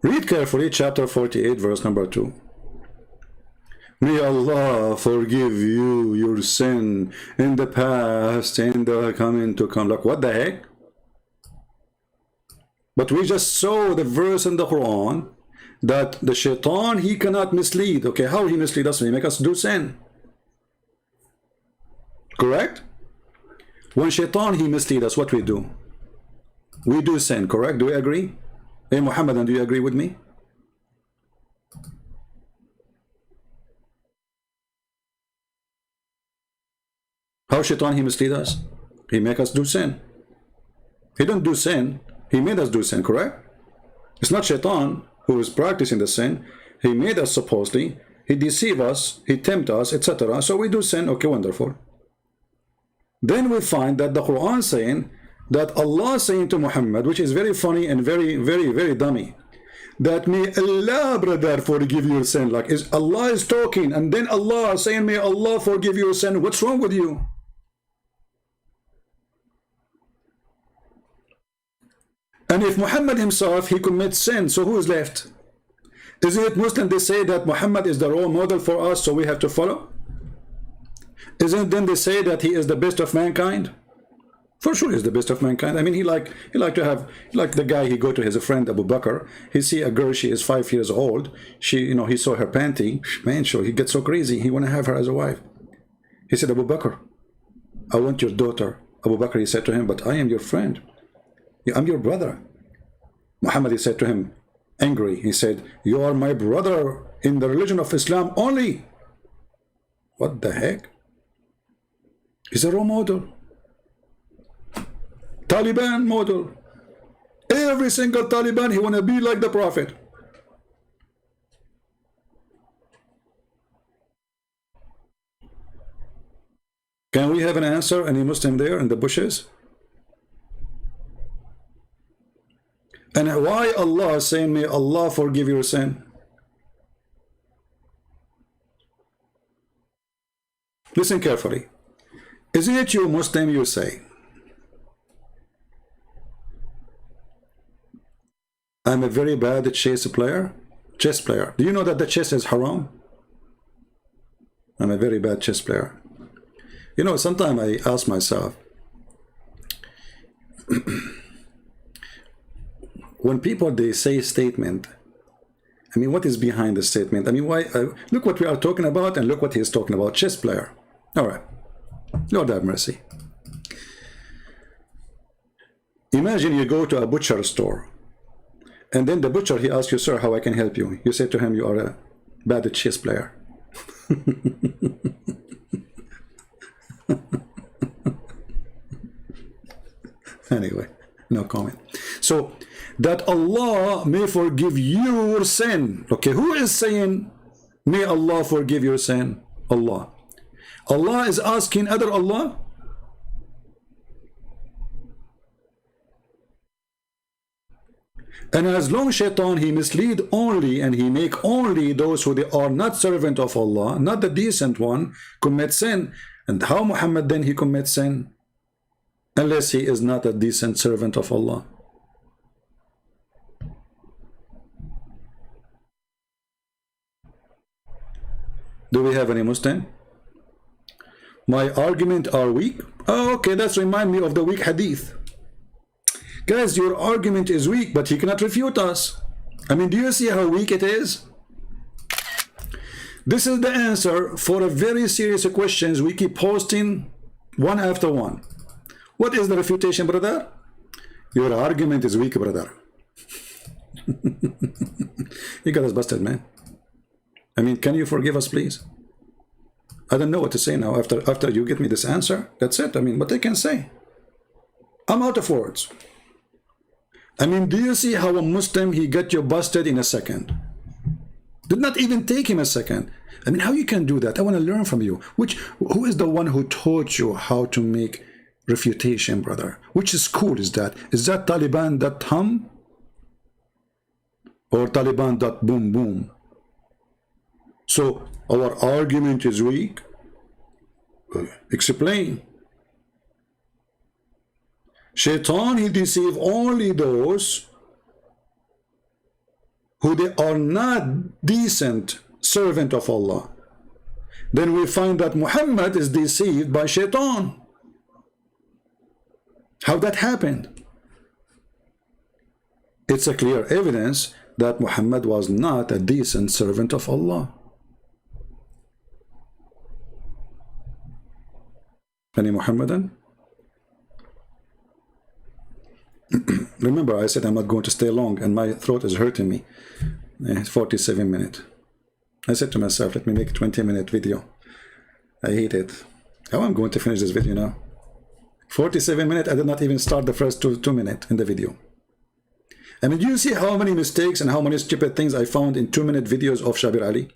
Read carefully chapter 48, verse number 2. May Allah forgive you your sin in the past and the coming to come. Like, what the heck? But we just saw the verse in the Quran that the shaitan, he cannot mislead. Okay, how he mislead us? He make us do sin. Correct? When shaitan, he mislead us, what we do? We do sin, correct? Do we agree? Hey Muhammadan, do you agree with me? How shaitan he mislead us? He make us do sin. He don't do sin, he made us do sin, correct? It's not shaitan who is practicing the sin. He made us supposedly, he deceive us, he tempt us, etc. So we do sin. Okay, wonderful. Then we find that the Quran saying that Allah saying to Muhammad, which is very funny and very dummy, that may Allah, brother, forgive your sin. Like, is Allah is talking, and then Allah saying, may Allah forgive your sin. What's wrong with you? And if Muhammad himself, he commits sin, so who is left? Isn't it Muslim they say that Muhammad is the role model for us, so we have to follow? Isn't it then they say that he is the best of mankind? For sure he's the best of mankind. I mean, he like the guy, he go to his friend Abu Bakr, he see a girl, she is 5 years old, she, you know, he saw her panty, man, sure, he gets so crazy, he want to have her as a wife. He said, Abu Bakr, I want your daughter. Abu Bakr, he said to him, but I am your friend, I'm your brother. Muhammad, he said to him, angry, he said, you are my brother in the religion of Islam only. What the heck? He's a role model. Taliban model. Every single Taliban, he want to be like the Prophet. Can we have an answer? Any Muslim there in the bushes? And why Allah is saying, may Allah forgive your sin? Listen carefully. Isn't it you Muslim, you say, I'm a very bad chess player. Do you know that the chess is haram? I'm a very bad chess player. You know, sometimes I ask myself, when people, they say statement, I mean, what is behind the statement? I mean, why? Look what we are talking about and look what he's talking about, chess player. All right, Lord have mercy. Imagine you go to a butcher store, and then the butcher, he asks you, sir, how I can help you? You say to him, you are a bad chess player. Anyway, no comment. So, that Allah may forgive your sin. Okay, who is saying, may Allah forgive your sin? Allah. Allah is asking other Allah? And as long shaitan, he mislead only and he make only those who they are not servant of Allah, not the decent one, commit sin. And how Muhammad then he commits sin? Unless he is not a decent servant of Allah. Do we have any Muslim? My argument are weak? Oh, okay, that's remind me of the weak hadith. Guys, your argument is weak, but he cannot refute us. I mean, do you see how weak it is? This is the answer for a very serious questions we keep posting one after one. What is the refutation, brother? Your argument is weak, brother. You got us busted, man. I mean, can you forgive us, please? I don't know what to say now. After you get me this answer, that's it. I mean, what I can say? I'm out of words. I mean, do you see how a Muslim, he got you busted in a second? Did not even take him a second. I mean, how you can do that? I want to learn from you. Who is the one who taught you how to make refutation, brother? Which school is that? Is that Taliban.hum? Or Taliban.boom boom? So, our argument is weak? Explain. Shaitan, he deceive only those who they are not decent servant of Allah. Then we find that Muhammad is deceived by Shaitan. How that happened? It's a clear evidence that Muhammad was not a decent servant of Allah. Any Muhammadan? Remember, I said I'm not going to stay long, and my throat is hurting me. 47 minutes. I said to myself, let me make a 20-minute video. I hate it. How am I going to finish this video now? 47 minutes, I did not even start the first two minutes in the video. I mean, do you see how many mistakes and how many stupid things I found in 2-minute videos of Shabir Ally?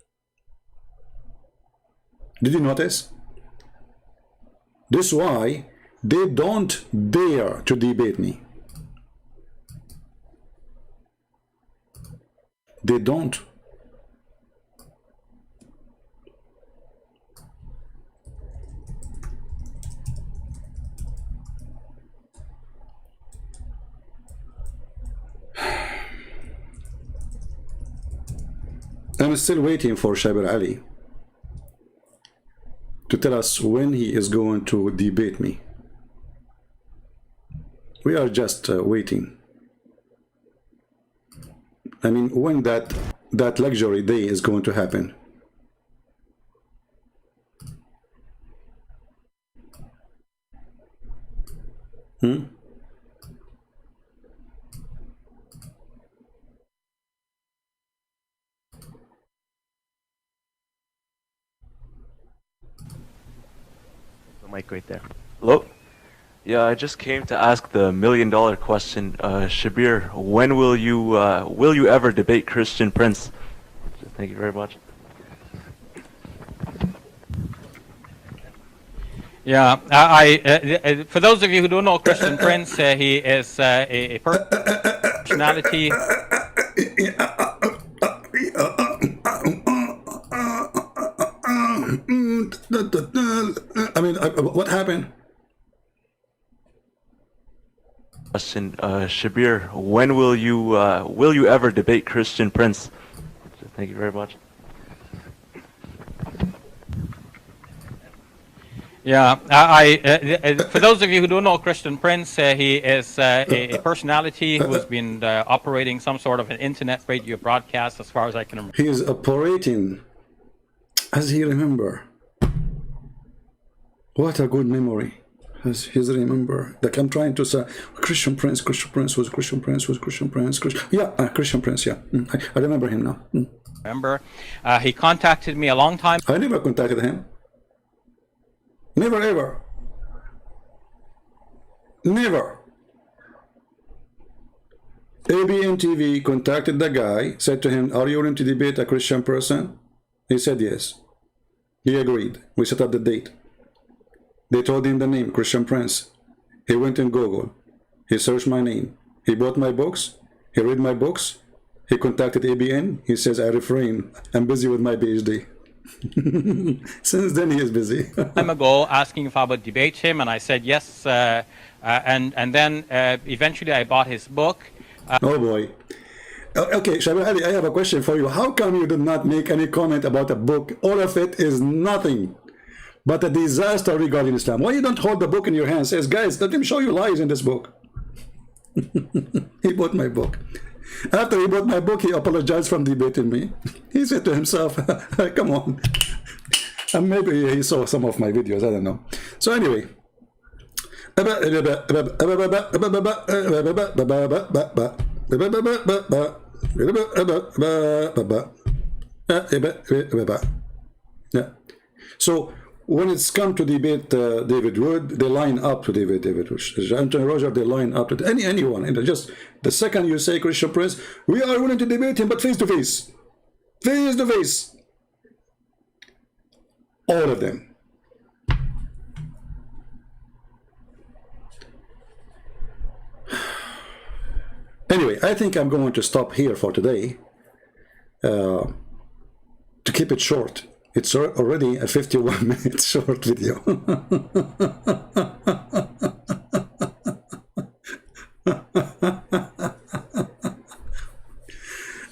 Did you notice? This is why they don't dare to debate me. They don't. I'm still waiting for Shabir Ally to tell us when he is going to debate me. We are just waiting. I mean, when that luxury day is going to happen. Mic right there. Hello? Yeah, I just came to ask the $1 million question. Shabir, when will you ever debate Christian Prince? Thank you very much. Yeah, for those of you who don't know Christian Prince, he is a personality. I mean, what happened? Question, Shabir, when will you ever debate Christian Prince? Thank you very much. Yeah, for those of you who don't know Christian Prince, he is a personality who has been operating some sort of an internet radio broadcast, as far as I can remember. He is operating, as he remember. What a good memory. As he remember. Like I'm trying to say, Christian Prince, Christian Prince. Christian Prince, yeah, Christian Prince, yeah. I remember him now. Remember, he contacted me a long time. I never contacted him. Never ever. Never. ABN TV contacted the guy, said to him, are you willing to debate a Christian person? He said yes. He agreed. We set up the date. They told him the name, Christian Prince. He went in Google. He searched my name. He bought my books. He read my books. He contacted ABN. He says, I refrain. I'm busy with my PhD. Since then, he is busy. Time ago, asking if I would debate him, and I said yes. And then eventually, I bought his book. Oh boy. Okay, Shabir Ally, I have a question for you. How come you did not make any comment about a book? All of it is nothing but a disaster regarding Islam. Why you don't hold the book in your hand and says, guys, let him show you lies in this book? He bought my book. After he bought my book, he apologized for debating me. He said to himself, come on. And maybe he saw some of my videos, I don't know. So anyway. Yeah. So when it's come to debate David Wood, they line up to debate David Wood. Anthony Roger, they line up to anyone. And just the second you say Christian Prince, we are willing to debate him, but face to face. Face to face. All of them. Anyway, I think I'm going to stop here for today to keep it short. It's already a 51-minute short video.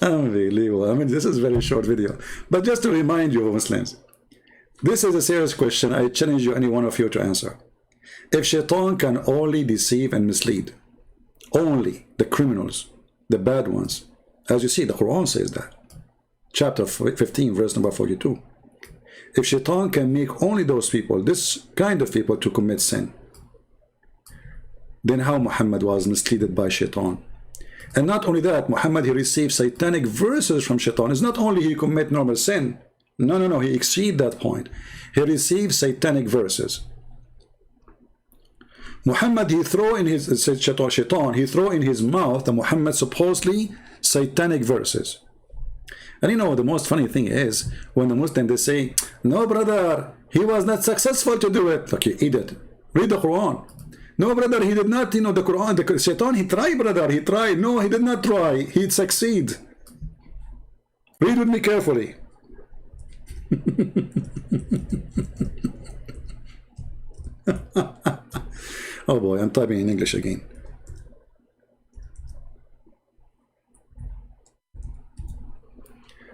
Unbelievable. I mean, this is a very short video. But just to remind you, Muslims, this is a serious question. I challenge you, any one of you, to answer. If Shaitan can only deceive and mislead, only the criminals, the bad ones, as you see, the Quran says that. Chapter 15, verse number 42. If Shaitan can make only those people, this kind of people, to commit sin, then how Muhammad was misled by Shaitan? And not only that, Muhammad, he received satanic verses from Shaitan. It's not only he commit normal sin. No, he exceed that point. He received satanic verses. Muhammad, he throw in his Shaitan, he throw in his mouth the Muhammad supposedly satanic verses. And you know, the most funny thing is when the Muslim, they say, no brother, he was not successful to do it. Okay, idiot, read the Quran. No brother, he did not, you know, the Quran, the Shaitan, he tried, brother, he tried. No, he did not try, he'd succeed. Read with me carefully. Oh boy, I'm typing in English again.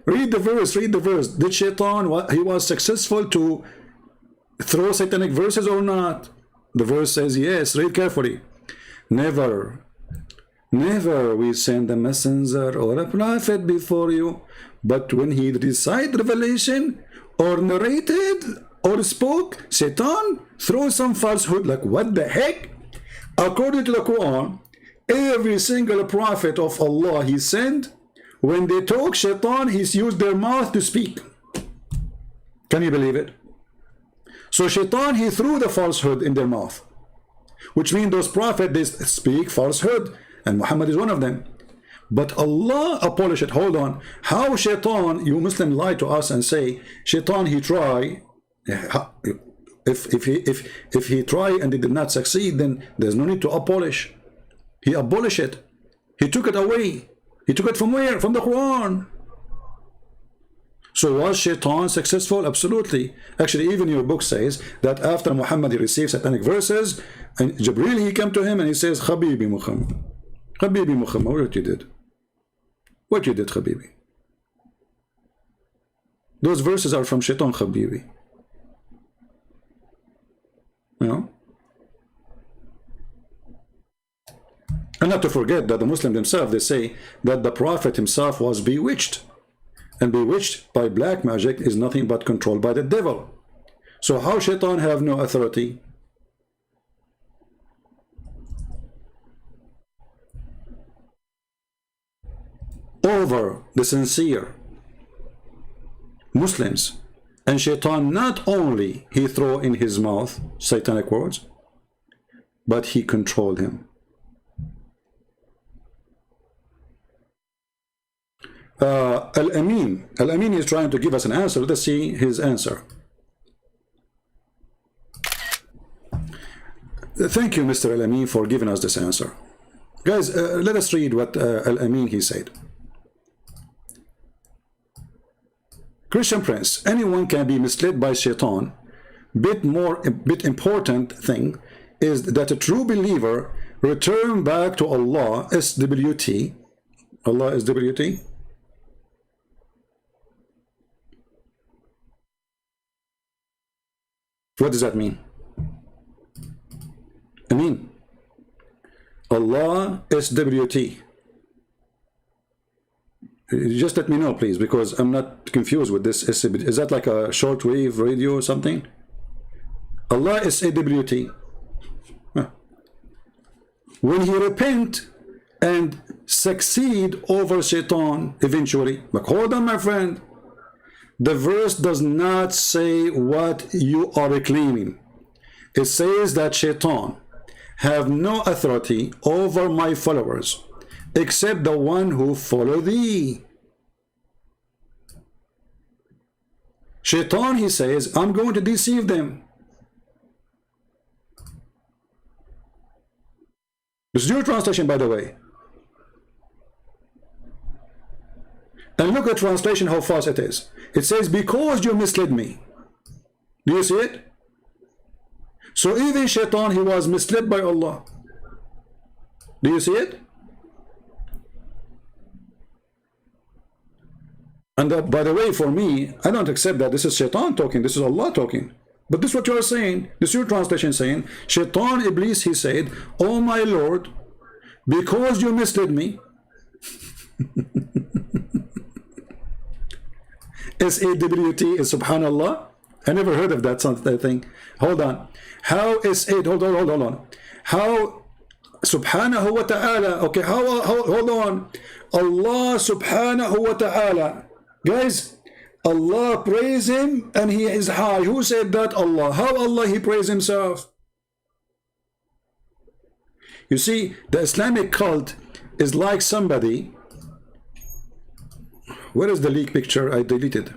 Read the verse, read the verse. Did Shaitan, he was successful to throw satanic verses or not? The verse says yes. Read carefully. Never we send a messenger or a prophet before you, but when he recited revelation or narrated or spoke, Satan threw some falsehood. Like, what the heck? According to the Quran, every single prophet of Allah he sent, when they talk, Shaitan, he's used their mouth to speak. Can you believe it? So Shaitan, he threw the falsehood in their mouth, which means those prophets, they speak falsehood, and Muhammad is one of them. But Allah abolished it. Hold on. How Shaitan, you Muslim lie to us and say, Shaitan, he try. If he try and he did not succeed, then there's no need to abolish. He abolished it. He took it away. He took it from where? From the Quran. So was Shaitan successful? Absolutely. Actually, even your book says that after Muhammad he received satanic verses, and Jibreel he came to him and he says, Habibi Muhammad. Habibi Muhammad, what you did? What you did, Habibi? Those verses are from Shaitan, Habibi. You know? And not to forget that the Muslims themselves, they say that the Prophet himself was bewitched. And bewitched by black magic is nothing but controlled by the devil. So how Shaitan have no authority? Over the sincere Muslims. And Shaitan not only he throw in his mouth satanic words, but he controlled him. Al-Amin is trying to give us an answer. Let us see his answer. Thank you, Mr. Al-Amin, for giving us this answer. Guys, let us read what Al-Amin he said. Christian Prince, anyone can be misled by shaitan. Bit important thing is that a true believer return back to Allah, SWT. Allah is SWT. What does that mean? I mean, Allah SWT. Just let me know, please, because I'm not confused with this. Is that like a shortwave radio or something? Allah is SWT. Huh. When he repent and succeed over shaitan eventually. But hold on, my friend. The verse does not say what you are claiming. It says that shaitan have no authority over my followers except the one who follow thee. Shaitan, he says, I'm going to deceive them. This is your translation, by the way. And look at translation, how fast it is. It says, because you misled me. Do you see it? So even shaitan, he was misled by Allah. Do you see it? And by the way, for me, I don't accept that this is shaitan talking, this is Allah talking. But this is what you are saying, this is your translation saying, shaitan, Iblis, he said, oh my Lord, because you misled me, S-A-W-T is subhanallah. I never heard of that thing. Hold on. How is it? Hold on. How subhanahu wa ta'ala. Okay, how hold on. Allah subhanahu wa ta'ala. Guys, Allah praise him and he is high. Who said that? Allah. How Allah he praise himself? You see, the Islamic cult is like somebody. Where is the leak picture? I deleted.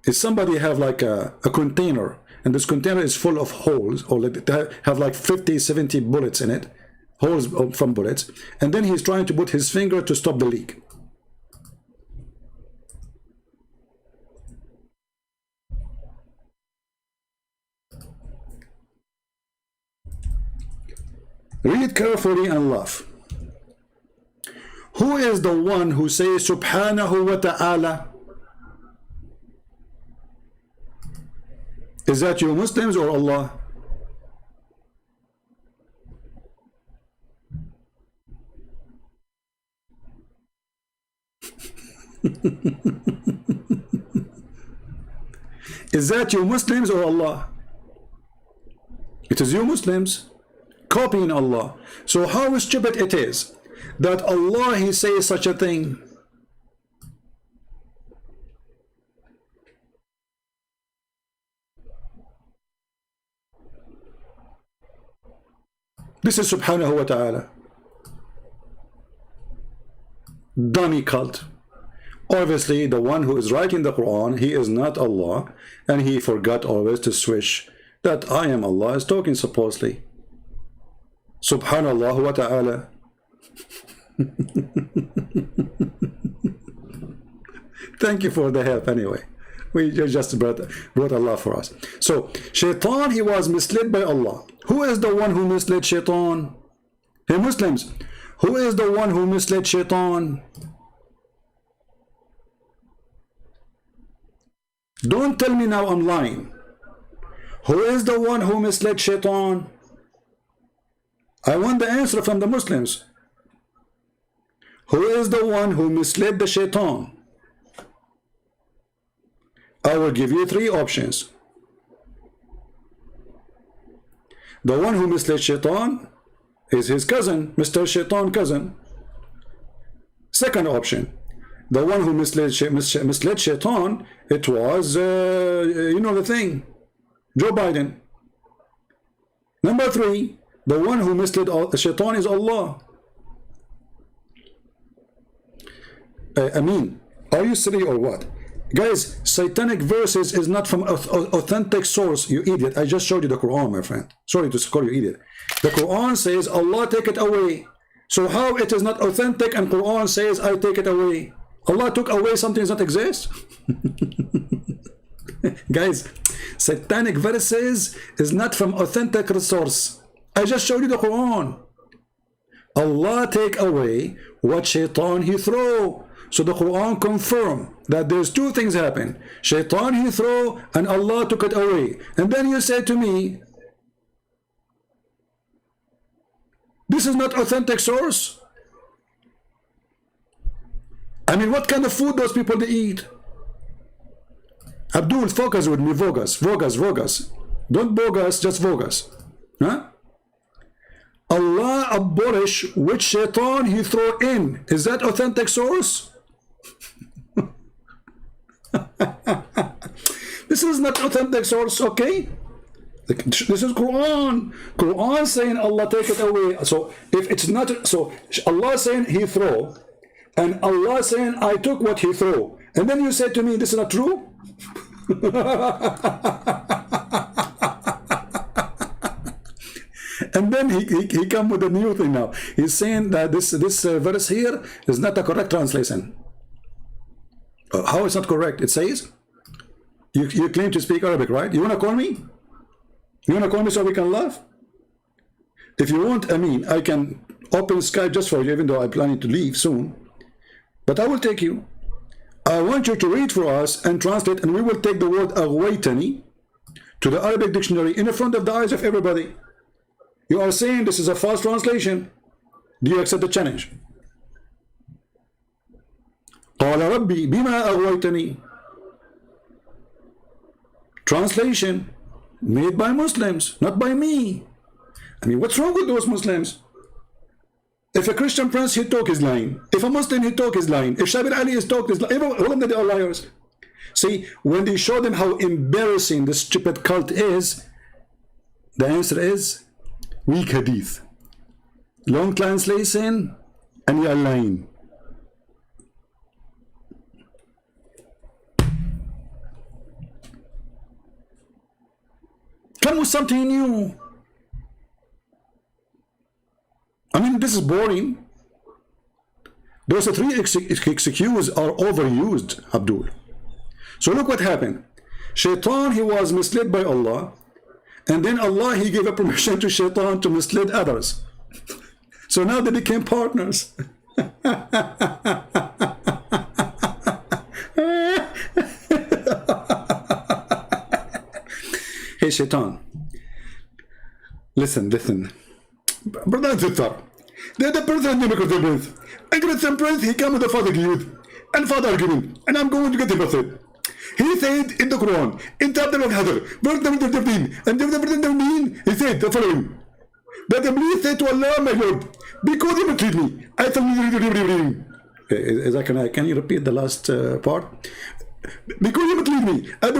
Is somebody have like a container, and this container is full of holes, or like have like 50, 70 bullets in it, holes from bullets, and then he's trying to put his finger to stop the leak. Read carefully and laugh. Who is the one who says subhanahu wa ta'ala? Is that you Muslims or Allah? Is that you Muslims or Allah? It is you Muslims copying Allah. So how stupid it is that Allah he says such a thing. This is subhanahu wa ta'ala. Dummy cult. Obviously the one who is writing the Quran, he is not Allah, and he forgot always to switch that I am Allah is talking supposedly. Subhanallah wa ta'ala. Thank you for the help anyway. We just brought Allah for us. So shaitan, he was misled by Allah. Who is the one who misled shaitan? Hey Muslims, who is the one who misled shaitan? Don't tell me now I'm lying. Who is the one who misled shaitan? I want the answer from the Muslims. Who is the one who misled the shaitan? I will give you three options. The one who misled shaitan is his cousin, Mr. Shaitan cousin. Second option, the one who misled shaitan, it was, you know the thing, Joe Biden. Number three, the one who misled shaitan is Allah. I mean, are you silly or what? Guys, satanic verses is not from authentic source, you idiot. I just showed you the Quran, my friend. Sorry to call you idiot. The Quran says, Allah take it away. So how it is not authentic and Quran says I take it away? Allah took away something that does not exist. Guys, satanic verses is not from authentic resource. I just showed you the Quran. Allah take away what shaitan he throw. So the Quran confirm that there's two things happen. Shaitan he throw and Allah took it away. And then you say to me, this is not authentic source. I mean, what kind of food those people they eat? Abdul, focus with me, focus. Don't bogus, just focus. Huh? Allah abolish which shaitan he throw in. Is that authentic source? This is not authentic source, okay? This is Quran. Quran saying Allah take it away. So if it's not, so Allah saying he throw, and Allah saying I took what he throw, and then you say to me this is not true? And then he come with a new thing now. He's saying that this verse here is not a correct translation. How is not correct? It says, you claim to speak Arabic, right? You want to call me? You want to call me so we can laugh? If you want, I mean, I can open Skype just for you, even though I'm planning to leave soon. But I will take you. I want you to read for us and translate, and we will take the word aghwaytani to the Arabic dictionary in front of the eyes of everybody. You are saying this is a false translation. Do you accept the challenge? قال ربي بما أغويتني. Translation made by Muslims, not by me. I mean, what's wrong with those Muslims? If a Christian prince he talk is lying. If a Muslim he talk is lying. If Shabir Ally is talk is lying. All of them, they are liars. See, when they show them how embarrassing the stupid cult is, the answer is weak hadith, long translation, and you are lying. Come with something new. I mean, this is boring. Those three excuses are overused, Abdul. So look what happened. Shaitan, he was misled by Allah, and then Allah, he gave a permission to Shaitan to mislead others. So now they became partners. Hey Shaitan, listen. Brother and sister, they're the person and the prince. And Christian prince, he came with the father youth and father argument, and I'm going to get him busted. He said in the Quran, in chapter of Hadr, verse number 15, and verse number 17, he said the following: that the priest said to Allah, my Lord, because you mistreat me, I shall can you repeat the last part? Because you mistreat me, I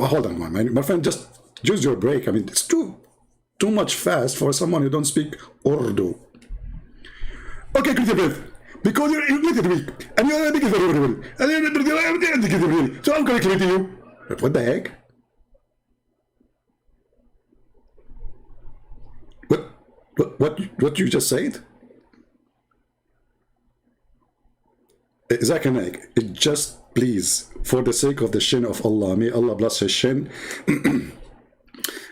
hold on, my friend, just use your break. I mean, it's too much fast for someone who don't speak Urdu. Okay, Christian prince, because you're little weak, and you're Arabic is very well, and you're so I'm going to to you. But what the heck? What you just said? Zakir Naik, it just please, for the sake of the shin of Allah, may Allah bless his shin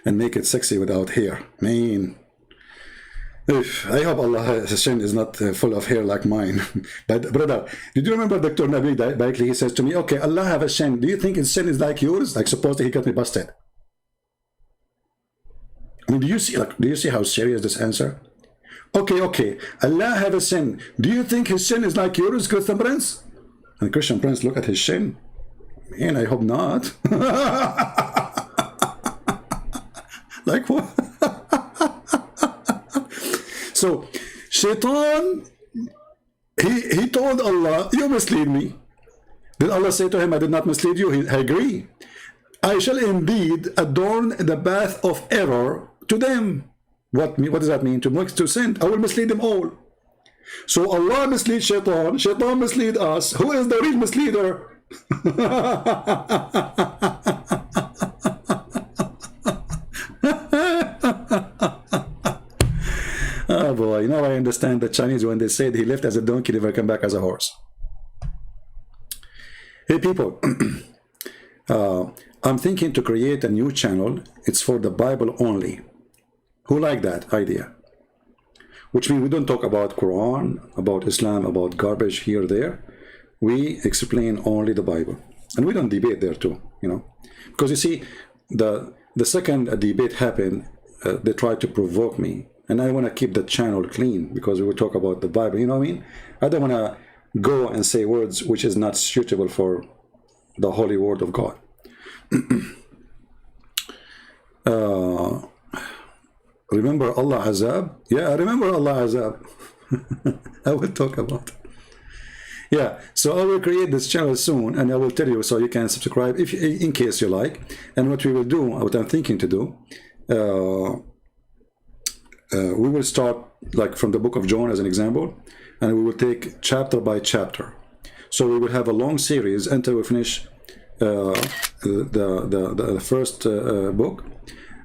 and make it sexy without hair. Man, I hope Allah's shin is not full of hair like mine. But brother, did you remember Dr. Nabi Baikli? He says to me, okay, Allah have a shin. Do you think his shin is like yours? Like supposedly he got me busted. I mean, do you see how serious this answer? Okay, Allah have a sin. Do you think his sin is like yours, Christian prince? And Christian prince look at his sin. Man, I hope not. Like what? So, Shaitan, he told Allah, you mislead me. Did Allah say to him, I did not mislead you? I agree. I shall indeed adorn the path of error to them. What does that mean? To sin. I will mislead them all. So Allah mislead Shaitan. Shaitan mislead us. Who is the real misleader? Oh boy. you know, I understand the Chinese when they said he left as a donkey, never come back as a horse. Hey people, I'm thinking to create a new channel. It's for the Bible only. Who like that idea? Which means we don't talk about Quran, about Islam, about garbage here or there. We explain only the Bible. And we don't debate there too, you know. Because you see, the second a debate happened, they tried to provoke me. And I want to keep the channel clean because we will talk about the Bible, you know what I mean? I don't want to go and say words which is not suitable for the holy word of God. Remember Allah Azab? Yeah, I remember Allah Azab. I will talk about it. Yeah, so I will create this channel soon, and I will tell you so you can subscribe if in case you like. And what we will do, what I'm thinking to do, we will start like from the book of John as an example, and we will take chapter by chapter. So we will have a long series until we finish the first book,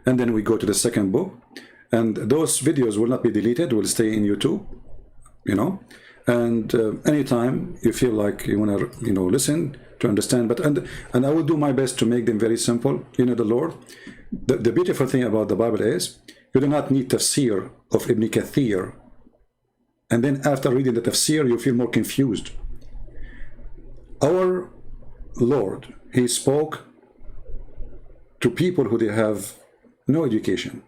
and then we go to the second book. And those videos will not be deleted, will stay in YouTube, you know. And anytime you feel like you want to, you know, listen to understand, but and I will do my best to make them very simple. You know, the Lord, the beautiful thing about the Bible is you do not need tafsir of Ibn Kathir, and then after reading the tafsir you feel more confused. Our Lord, he spoke to people who they have no education.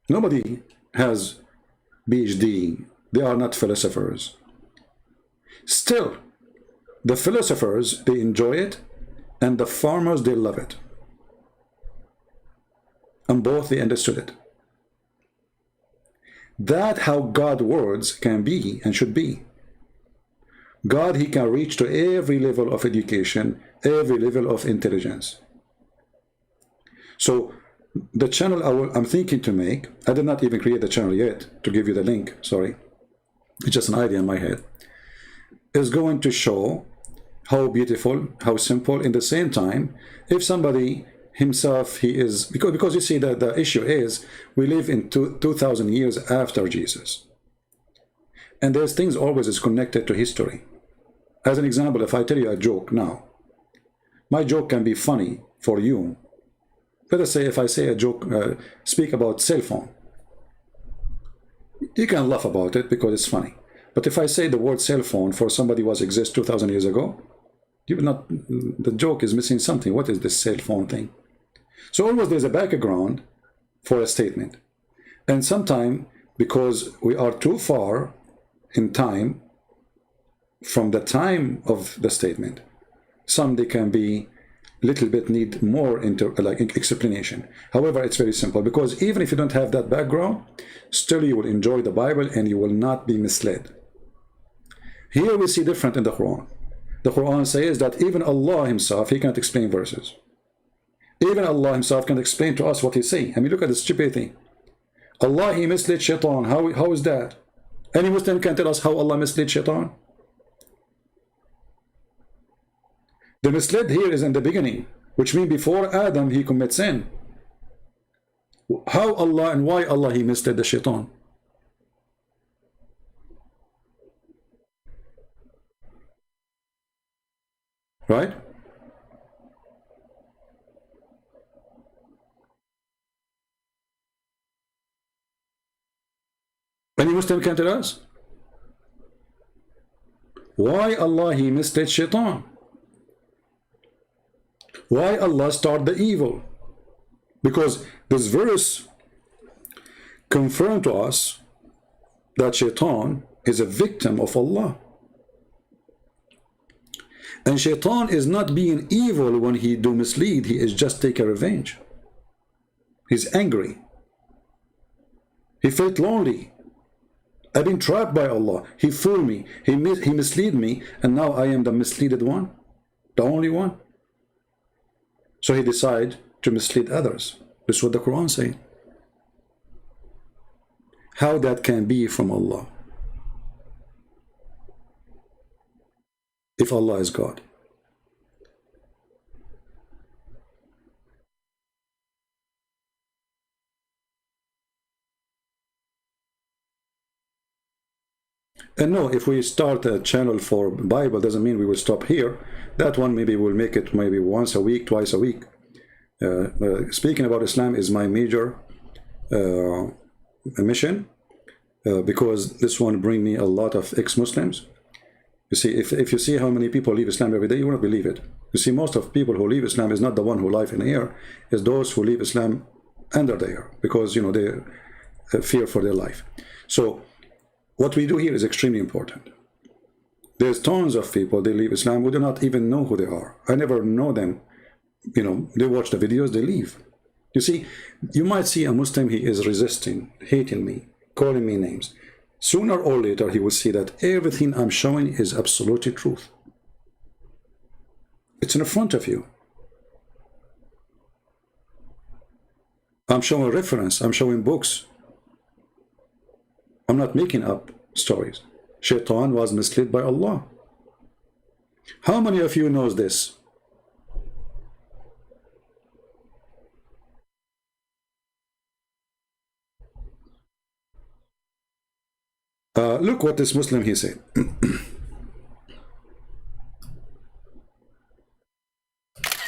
Nobody has PhD. They are not philosophers. Still, the philosophers, they enjoy it, and the farmers, they love it. And both, they understood it. That's how God's words can be and should be. God, he can reach to every level of education, every level of intelligence. So, the channel I'm thinking to make, I did not even create the channel yet, to give you the link, sorry. It's just an idea in my head, is going to show how beautiful, how simple, in the same time, if somebody himself, he is, because you see that the issue is, we live in 2,000 years after Jesus. And there's things always is connected to history. As an example, if I tell you a joke now, my joke can be funny for you. Let us say if I say a joke, speak about cell phone, you can laugh about it because it's funny. But if I say the word cell phone for somebody was exist 2,000 years ago, you will not, the joke is missing something. What is this cell phone thing? So always there's a background for a statement. And sometimes, because we are too far in time from the time of the statement, some they can be little bit need more into like explanation. However, it's very simple, because even if you don't have that background, still you will enjoy the Bible and you will not be misled. Here we see different in the Quran. The Quran says that even Allah himself, he can't explain verses. Even Allah himself can explain to us what he's saying. I mean, look at this stupid thing. Allah, he misled shaitan. How is that? Any Muslim can tell us how Allah misled shaitan? The misled here is in the beginning, which means before Adam he commits sin. How Allah and why Allah he misled the shaitan? Right? Any Muslim can tell us why Allah he misled shaitan? Why Allah start the evil? Because this verse confirmed to us that shaitan is a victim of Allah. And shaitan is not being evil when he do mislead, he is just take a revenge. He's angry. He felt lonely. I've been trapped by Allah. He fooled me. He misled me, and now I am the misleaded one, the only one. So he decided to mislead others. This is what the Quran says. How that can be from Allah? If Allah is God. And no, if we start a channel for Bible, doesn't mean we will stop here. That one maybe we'll make it maybe once a week, twice a week. Speaking about Islam is my major mission, because this one bring me a lot of ex-Muslims. You see, if you see how many people leave Islam every day, you won't believe it. You see, most of people who leave Islam is not the one who live in the air, is those who leave Islam under the air, because, you know, they fear for their life. So what we do here is extremely important. There's tons of people, they leave Islam, we do not even know who they are. I never know them. You know, they watch the videos, they leave. You see, you might see a Muslim, he is resisting, hating me, calling me names. Sooner or later, he will see that everything I'm showing is absolutely truth. It's in front of you. I'm showing reference, I'm showing books. I'm not making up stories. Shaitan was misled by Allah. How many of you knows this? Look what this Muslim he said.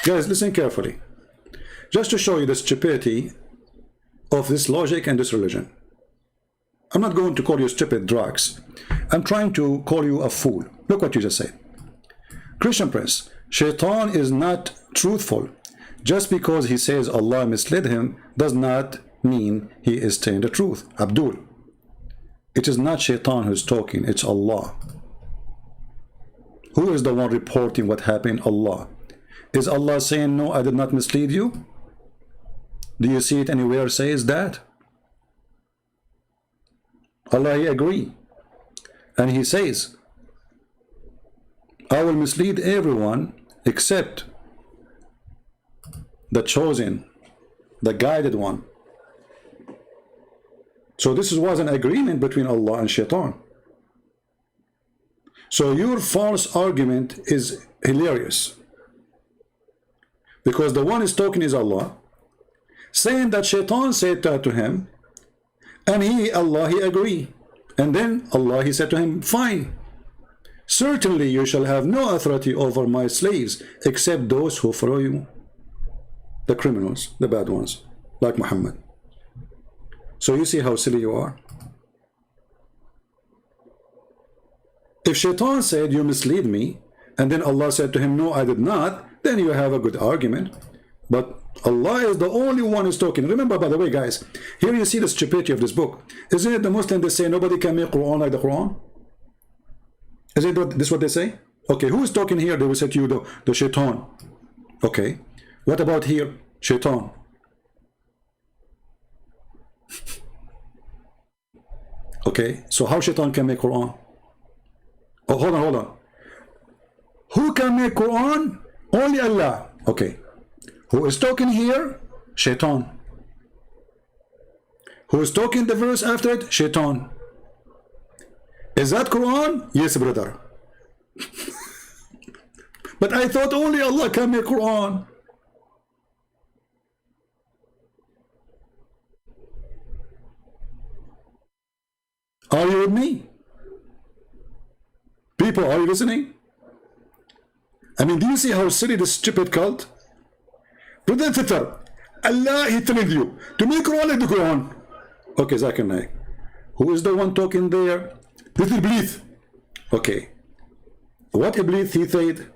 Guys, listen carefully. Just to show you the stupidity of this logic and this religion. I'm not going to call you stupid drugs. I'm trying to call you a fool. Look what you just said. Christian Prince, Shaitan is not truthful. Just because he says Allah misled him does not mean he is telling the truth. Abdul, it is not Shaitan who's talking, it's Allah. Who is the one reporting what happened? Allah. Is Allah saying, no, I did not mislead you? Do you see it anywhere says that? Allah, he agree. And he says, I will mislead everyone except the chosen, the guided one. So this was an agreement between Allah and Shaitan. So your false argument is hilarious. Because the one is talking is Allah, saying that Shaitan said that to him, and he, Allah, he agree. And then Allah, he said to him, fine. Certainly you shall have no authority over my slaves except those who follow you. The criminals, the bad ones, like Muhammad. So you see how silly you are. If Shaitan said, you mislead me, and then Allah said to him, no, I did not, then you have a good argument. But Allah is the only one who's talking. Remember, by the way, guys, here you see the stupidity of this book. Isn't it the Muslims that say nobody can make Quran like the Quran? Isn't this what they say? Okay, who is talking here? They will say to you, the Shaitan. Okay, what about here? Shaitan. Okay, so how Shaitan can make Quran? Oh, hold on. Who can make Quran? Only Allah. Okay. Who is talking here? Shaitan. Who is talking the verse after it? Shaitan. Is that Quran? Yes, brother. But I thought only Allah can make Quran. Are you with me? People, are you listening? I mean, do you see how silly this stupid cult? Brother and sister, Allah is telling you to make Quran like the Quran. Okay, Zakir Naik. Who is the one talking there? This is Iblis. Okay. What Iblis he said?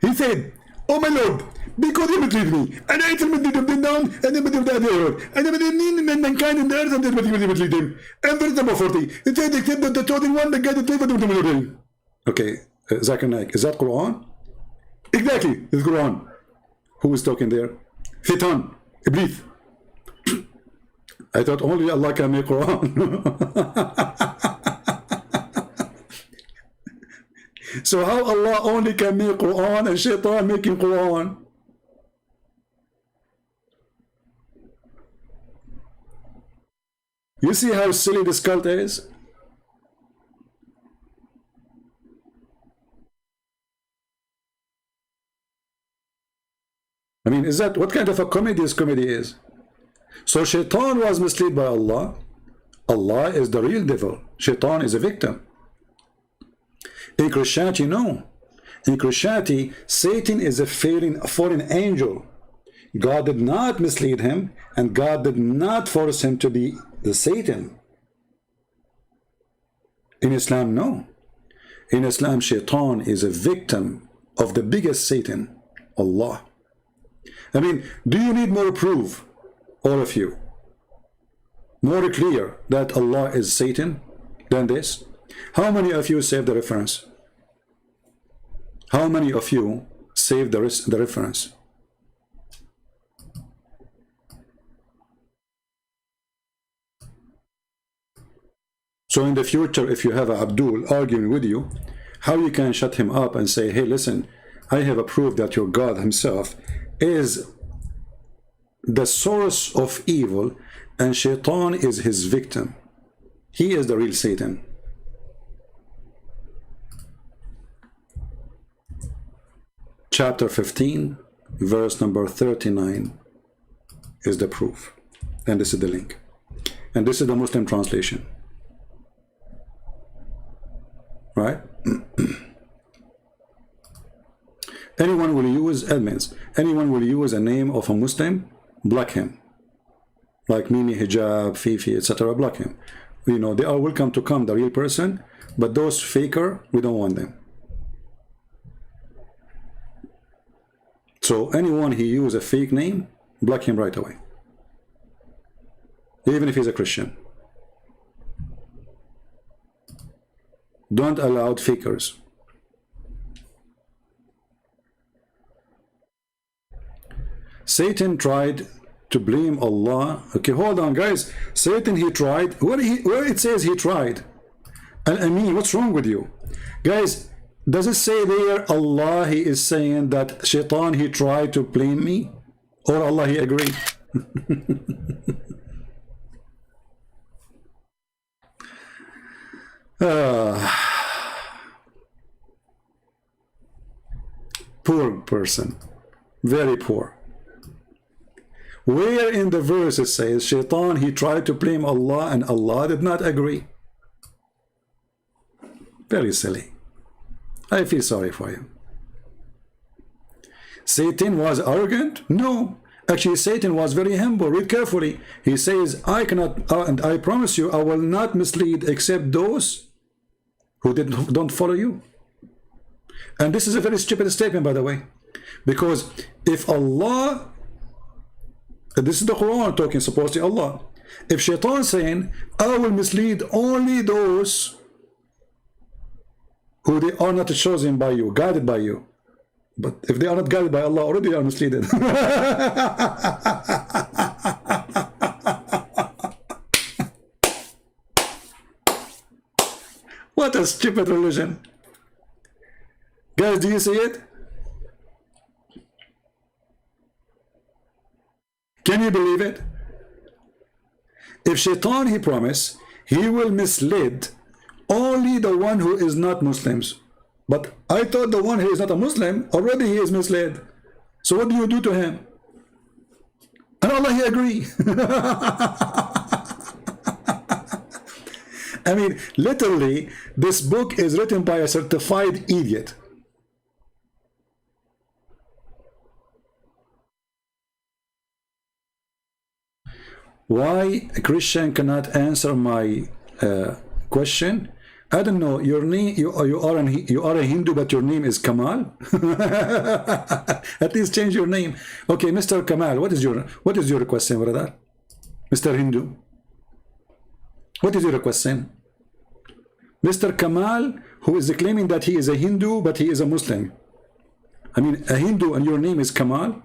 He said, oh my Lord, because you mislead me, and I ultimately them down, and then the other, and then they mean mankind in the earth, and then mislead them. And verse number 40, it said, except that the chosen one, the guy that lives with them. Okay, Zakir Naik, is that Quran? Exactly, it's Quran. Who is talking there? Shaitan, Iblis. I thought only Allah can make Quran. So how Allah only can make Quran and Shaitan making Quran? You see how silly this cult is? I mean, is that what kind of a comedy this comedy is? So Shaitan was misled by Allah. Allah is the real devil. Shaitan is a victim. In Christianity, no. In Christianity, Satan is a fallen angel. God did not mislead him, and God did not force him to be the Satan. In Islam, no. In Islam, Shaitan is a victim of the biggest Satan, Allah. I mean, do you need more proof, all of you? More clear that Allah is Satan than this? How many of you save the reference? How many of you save the reference? So in the future, if you have a Abdul arguing with you, how you can shut him up and say, hey, listen, I have a proof that your God himself is the source of evil and Shaitan is his victim. He is the real Satan. Chapter 15, verse number 39 is the proof. And this is the link. And this is the Muslim translation. Right? Anyone will use admins. Anyone will use a name of a Muslim, block him. Like Mimi, Hijab, Fifi, etc. Block him. You know, they are welcome to come, the real person, but those faker, we don't want them. So anyone he use a fake name, block him right away. Even if he's a Christian. Don't allow fakers. Satan tried to blame Allah. Okay, hold on, guys. Satan, he tried. Where it says he tried? And I mean, what's wrong with you? Guys, does it say there Allah, he is saying that Shaitan, he tried to blame me? Or Allah, he agreed? Poor person. Very poor. Where in the verse it says Shaitan, he tried to blame Allah and Allah did not agree? Very silly. I feel sorry for you. Satan was arrogant? No. Actually, Satan was very humble. Read carefully. He says, I cannot, and I promise you, I will not mislead except those who don't follow you. And this is a very stupid statement, by the way. Because if Allah, this is the Quran talking, supposedly Allah. If Shaitan saying, I will mislead only those who they are not chosen by you, guided by you. But if they are not guided by Allah, already they are misled. What a stupid religion. Guys, do you see it? Can you believe it? If Shaitan, he promised, he will mislead only the one who is not Muslims. But I thought the one who is not a Muslim, already he is misled. So what do you do to him? And Allah, he agree. I mean, literally, this book is written by a certified idiot. Why a Christian cannot answer my question? I don't know. Your name, you are a Hindu, but your name is Kamal. At least change your name. Okay, Mr. Kamal, what is your question, brother? Mr. Hindu, what is your question? Mr. Kamal, who is claiming that he is a Hindu, but he is a Muslim. I mean, a Hindu and your name is Kamal?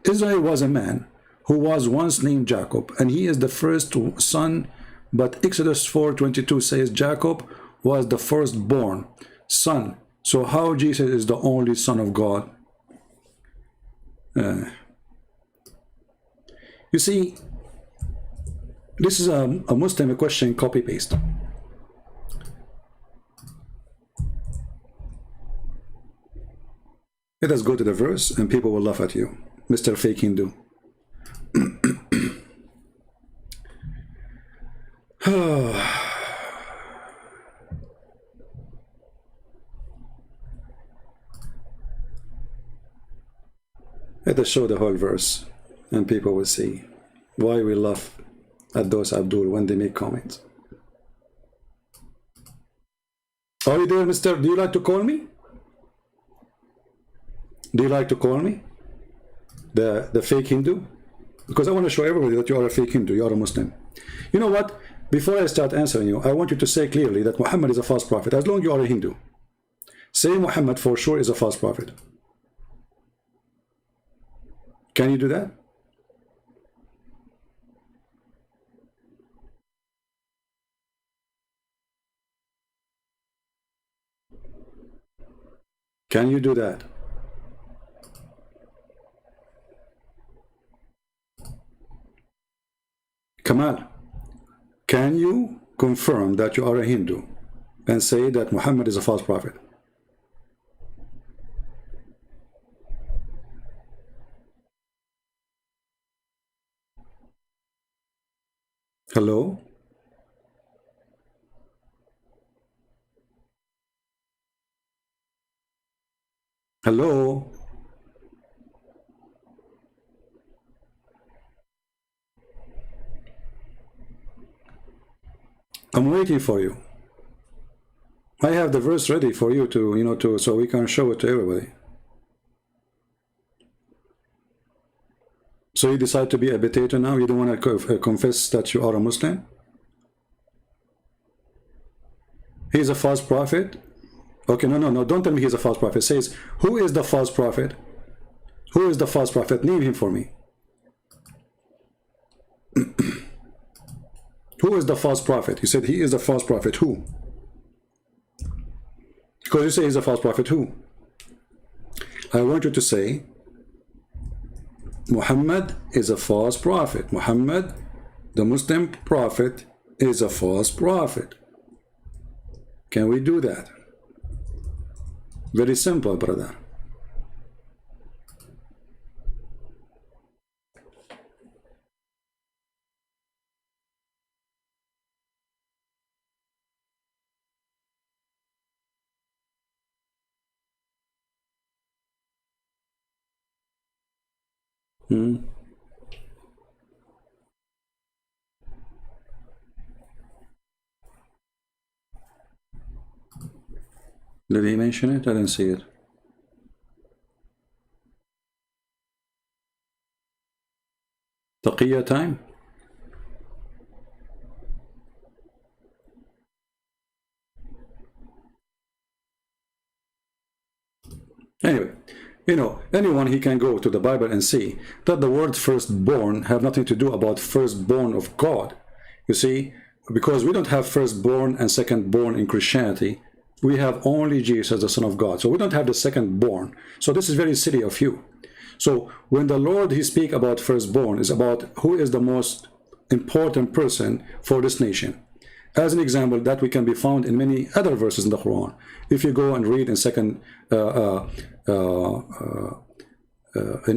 Israel was a man who was once named Jacob, and he is the first son, but Exodus 4:22 says Jacob was the firstborn son. So how Jesus is the only son of God? You see, this is a Muslim question copy-paste. Let us go to the verse and people will laugh at you, Mr. Fake Hindu. Let us show the whole verse, and people will see why we laugh at those Abdul when they make comments. Are you there, mister? Do you like to call me? Do you like to call me? The fake Hindu? Because I want to show everybody that you are a fake Hindu, you are a Muslim. You know what? Before I start answering you, I want you to say clearly that Muhammad is a false prophet, as long as you are a Hindu. Say Muhammad for sure is a false prophet. Can you do that? Can you do that? Kamal, can you confirm that you are a Hindu and say that Muhammad is a false prophet? Hello? Hello? I'm waiting for you. I have the verse ready for you to, so we can show it to everybody. So you decide to be a potato now? You don't want to confess that you are a Muslim? He's a false prophet? Okay, no, don't tell me he's a false prophet. It says, who is the false prophet? Who is the false prophet? Name him for me. Who is the false prophet? You said he is the false prophet. Who? Because you say he's a false prophet. Who? I want you to say, Muhammad is a false prophet. Muhammad, the Muslim prophet, is a false prophet. Can we do that? Very simple, brother. Did he mention it? I didn't see it. Taqiyya time? Anyway, anyone, he can go to the Bible and see that the word firstborn have nothing to do about firstborn of God. You see, because we don't have firstborn and secondborn in Christianity. We have only Jesus, the Son of God. So we don't have the secondborn. So this is very silly of you. So when the Lord, he speak about firstborn, is about who is the most important person for this nation. As an example, that we can be found in many other verses in the Quran. If you go and read in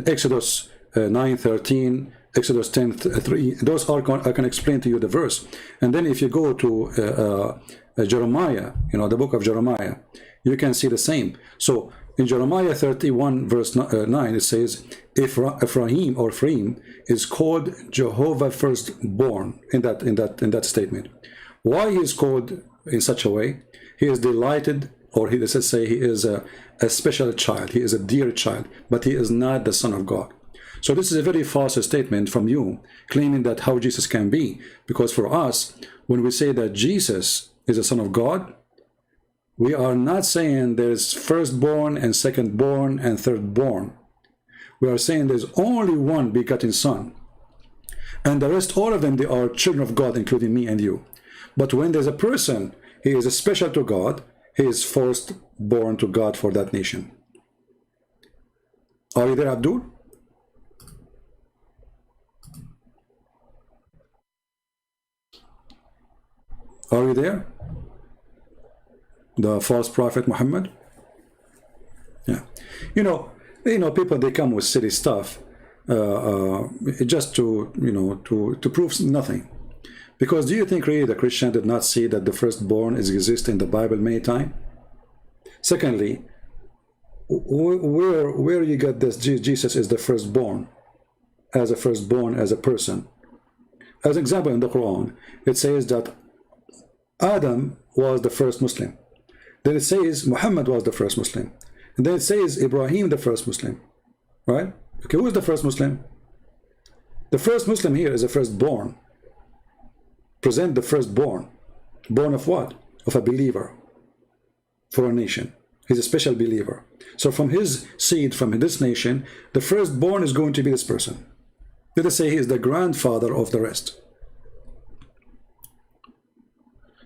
Exodus 9:13, Exodus 10:3, those are I can explain to you the verse. And then if you go to Jeremiah, the book of Jeremiah, you can see the same. So in Jeremiah 31 verse 9, it says, Ephraim is called Jehovah firstborn in that statement. Why he is called in such a way? He is delighted, or let's say he is a special child. He is a dear child, but he is not the Son of God. So this is a very false statement from you, claiming that how Jesus can be. Because for us, when we say that Jesus is the Son of God, we are not saying there's firstborn and secondborn and thirdborn. We are saying there's only one begotten Son. And the rest, all of them, they are children of God, including me and you. But when there's a person, he is special to God, he is firstborn to God for that nation. Are you there, Abdul? Are you there? The false prophet Muhammad? Yeah. People, they come with silly stuff just to prove nothing. Because do you think really the Christian did not see that the firstborn exists in the Bible many times? Secondly, where you get this Jesus is the firstborn, as a person? As an example, in the Quran, it says that Adam was the first Muslim. Then it says Muhammad was the first Muslim. And then it says Ibrahim the first Muslim. Right? Okay, who is the first Muslim? The first Muslim here is the firstborn. Present the firstborn. Born of what? Of a believer for a nation. He's a special believer. So from his seed, from this nation, the firstborn is going to be this person. Let us say he is the grandfather of the rest.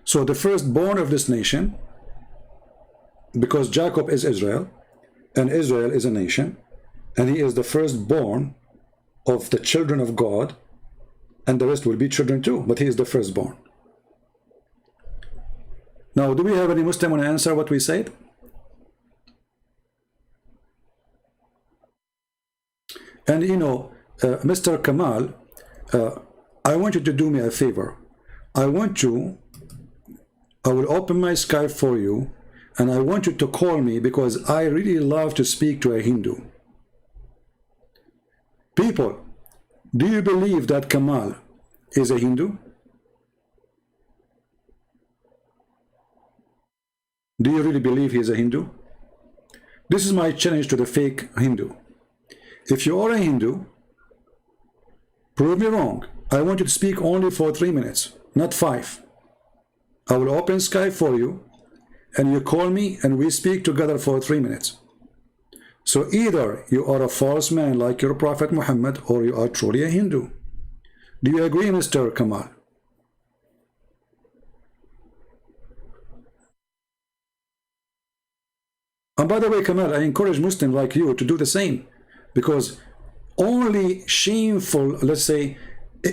So the firstborn of this nation, because Jacob is Israel, and Israel is a nation, and he is the firstborn of the children of God, and the rest will be children too, but he is the firstborn. Now, do we have any Muslim want to answer what we said? And you know, Mr. Kamal, I want you to do me a favor. I will open my Skype for you, and I want you to call me because I really love to speak to a Hindu. People, do you believe that Kamal is a Hindu? Do you really believe he is a Hindu? This is my challenge to the fake Hindu. If you are a Hindu, prove me wrong. I want you to speak only for 3 minutes, not 5. I will open Skype for you, and you call me, and we speak together for 3 minutes. So either you are a false man like your Prophet Muhammad, or you are truly a Hindu. Do you agree, Mr. Kamal? And by the way, Kamal, I encourage Muslims like you to do the same, because only shameful, let's say,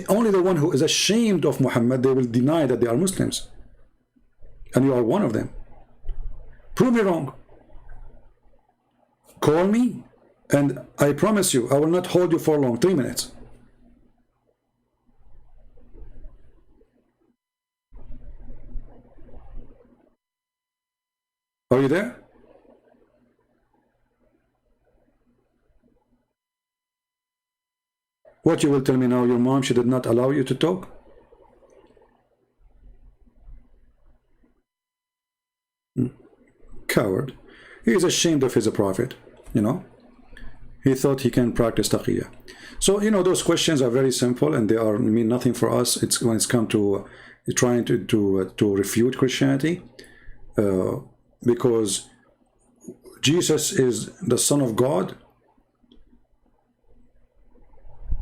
only the one who is ashamed of Muhammad, they will deny that they are Muslims. And you are one of them. Prove me wrong. Call me, and I promise you, I will not hold you for long. 3 minutes. Are you there? What you will tell me now? Your mom, she did not allow you to talk? Coward. He is ashamed of his prophet, you know. He thought he can practice taqiyya. So, you know, those questions are very simple, and they are mean nothing for us. It's when it's come to trying to refute Christianity, because Jesus is the Son of God,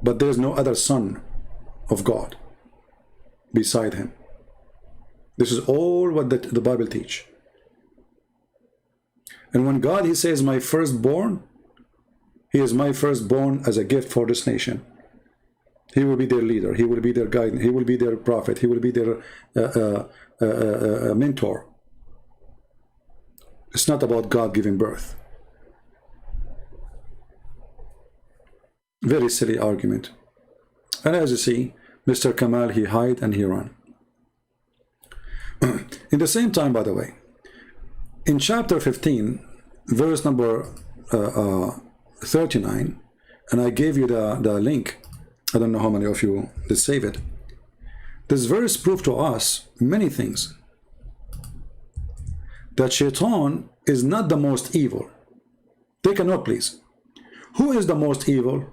but there is no other Son of God beside him. This is all what the Bible teach. And when God, he says, my firstborn, he is my firstborn as a gift for this nation. He will be their leader. He will be their guide. He will be their prophet. He will be their mentor. It's not about God giving birth. Very silly argument. And as you see, Mr. Kamal, he hide and he run. In the same time, by the way, in chapter 15, verse number 39, and I gave you the link. I don't know how many of you did save it. This verse proved to us many things. That Shaitan is not the most evil. Take a note, please. Who is the most evil?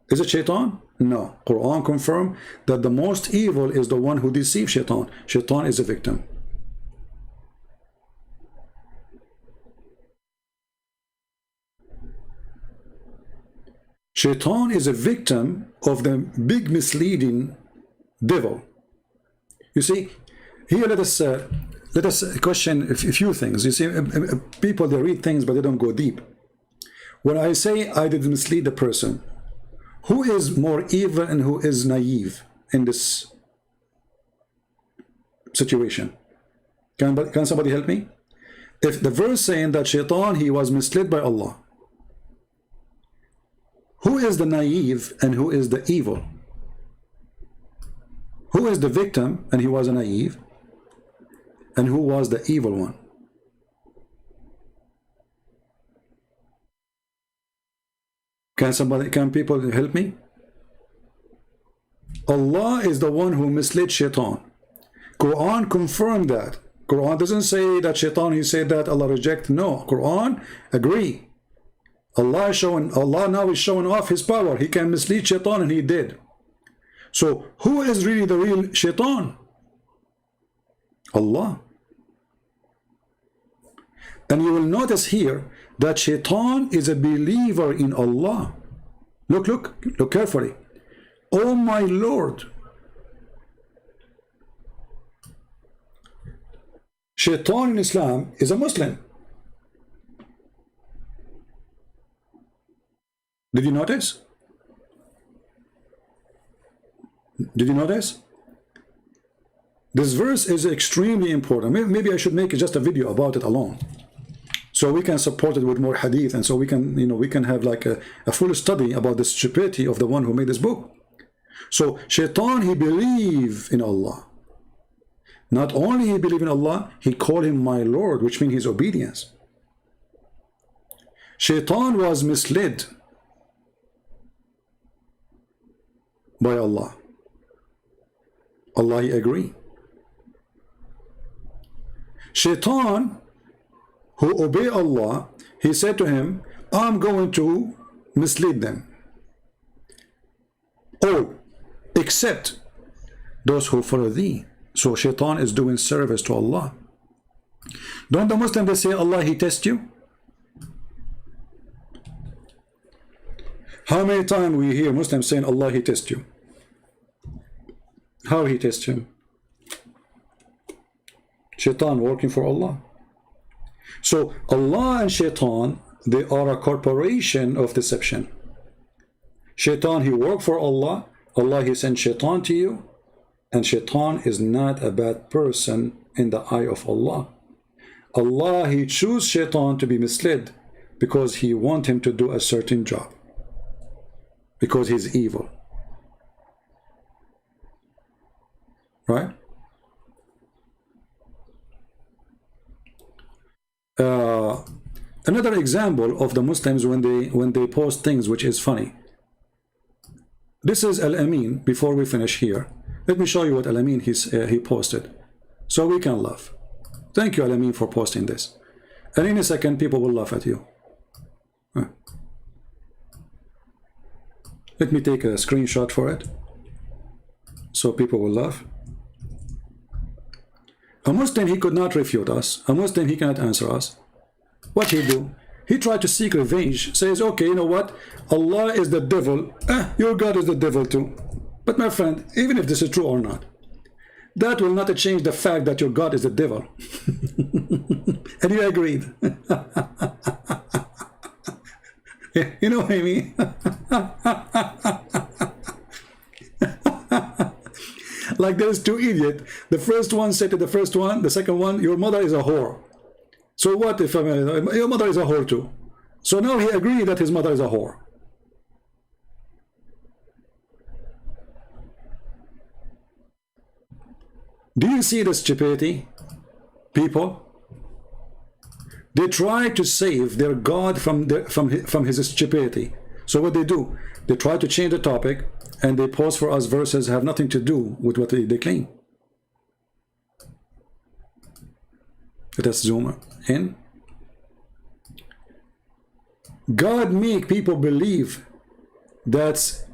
Is it Shaitan? No. Quran confirm that the most evil is the one who deceives Shaitan. Shaitan is a victim. Shaitan is a victim of the big misleading devil. You see, here let us question a few things. You see, people, they read things but they don't go deep. When I say I did mislead the person, who is more evil and who is naive in this situation? Can somebody help me? If the verse saying that Shaitan, he was misled by Allah, who is the naive and who is the evil? Who is the victim and he was a naive? And who was the evil one? Can people help me? Allah is the one who misled shaitan. Quran confirmed that. Quran doesn't say that shaitan, he said that Allah reject. No, Quran agree. Allah now is showing off his power. He can mislead shaitan, and he did. So who is really the real shaitan? Allah. And you will notice here that shaitan is a believer in Allah. Look carefully. Oh my Lord. Shaitan in Islam is a Muslim. Did you notice? Did you notice? This verse is extremely important. Maybe I should make just a video about it alone, so we can support it with more hadith, and so we can, we can have like a full study about the stupidity of the one who made this book. So shaitan, he believed in Allah. Not only he believed in Allah, he called him my Lord, which means his obedience. Shaitan was misled by Allah. Allah, he agreed. Shaitan, who obey Allah, he said to him, I'm going to mislead them. All except those who follow thee. So shaitan is doing service to Allah. Don't the Muslims, they say Allah, he tests you? How many times we hear Muslims saying Allah, he tests you? How he tests him? Shaitan working for Allah. So Allah and shaitan, they are a corporation of deception. Shaitan, he worked for Allah. Allah, he sent shaitan to you. And shaitan is not a bad person in the eye of Allah. Allah, he chooses shaitan to be misled because he wants him to do a certain job, because he's evil. Right? Another example of the Muslims when they post things which is funny. This is Al-Amin. Before we finish here, let me show you what Al-Amin he posted, so we can laugh. Thank you, Al-Amin, for posting this. And in a second, people will laugh at you. Let me take a screenshot for it, so people will laugh. A Muslim, he could not refute us. A Muslim, he cannot answer us. What he do? He tried to seek revenge. Says, okay, you know what? Allah is the devil. Your God is the devil too. But my friend, even if this is true or not, that will not change the fact that your God is the devil. And you agreed. You know what I mean? Like there's two idiots. The first one said to the first one, the second one, your mother is a whore. So what if your mother is a whore too? So now he agreed that his mother is a whore. Do you see the stupidity? People, they try to save their God from his stupidity. So what they do, they try to change the topic, and they post for us verses have nothing to do with what they claim. Let us zoom in. God make people believe that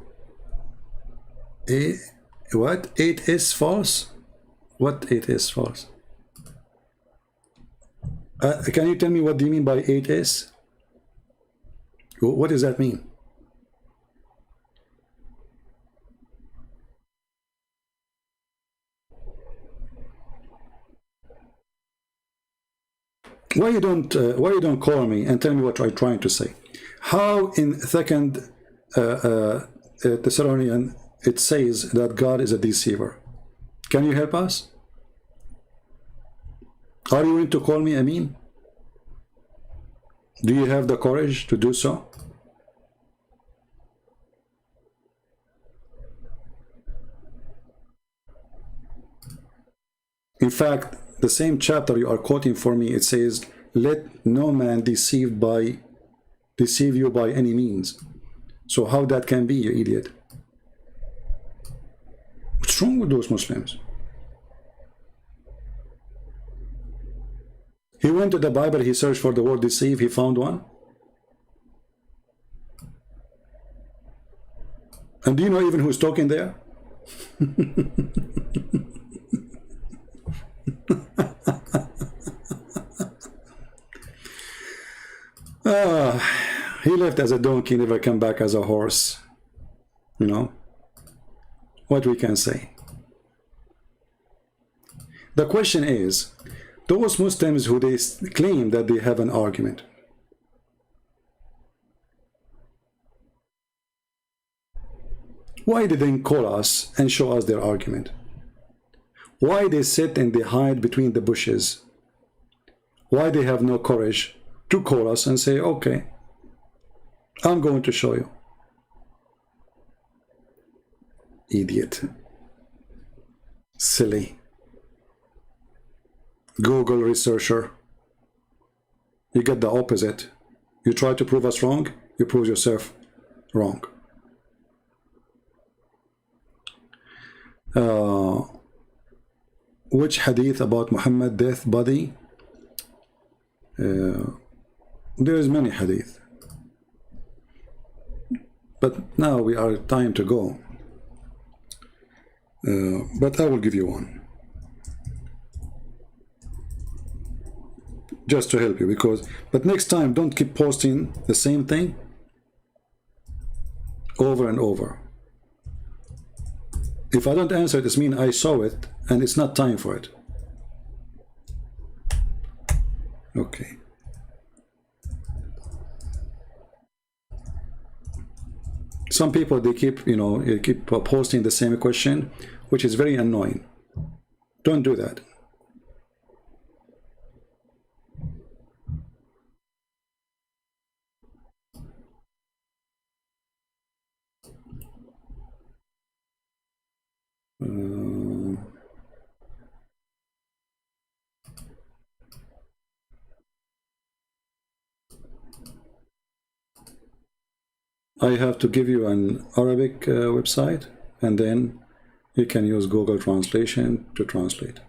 what? It is false. What it is false? Can you tell me what do you mean by it is? What does that mean? Why you don't call me and tell me what I'm trying to say? How in Second Thessalonians it says that God is a deceiver? Can you help us? Are you going to call me Amin? Do you have the courage to do so? In fact, the same chapter you are quoting for me, it says, let no man deceive you by any means. So how that can be, you idiot? What's wrong with those Muslims? He went to the Bible, he searched for the word deceive, he found one. And do you know even who's talking there? He left as a donkey, never come back as a horse. You know what we can say. The question is, those Muslims who they claim that they have an argument, why did they call us and show us their argument? Why they sit and they hide between the bushes? Why they have no courage to call us and say, okay, I'm going to show you. Idiot. Silly. Google researcher. You get the opposite. You try to prove us wrong, you prove yourself wrong. Which hadith about Muhammad death body? There is many hadith, but now we are time to go. But I will give you one, just to help you, but next time don't keep posting the same thing over and over. If I don't answer it, it means I saw it and it's not time for it. Okay. Some people, they keep, keep posting the same question, which is very annoying. Don't do that. I have to give you an Arabic website, and then you can use Google Translation to translate.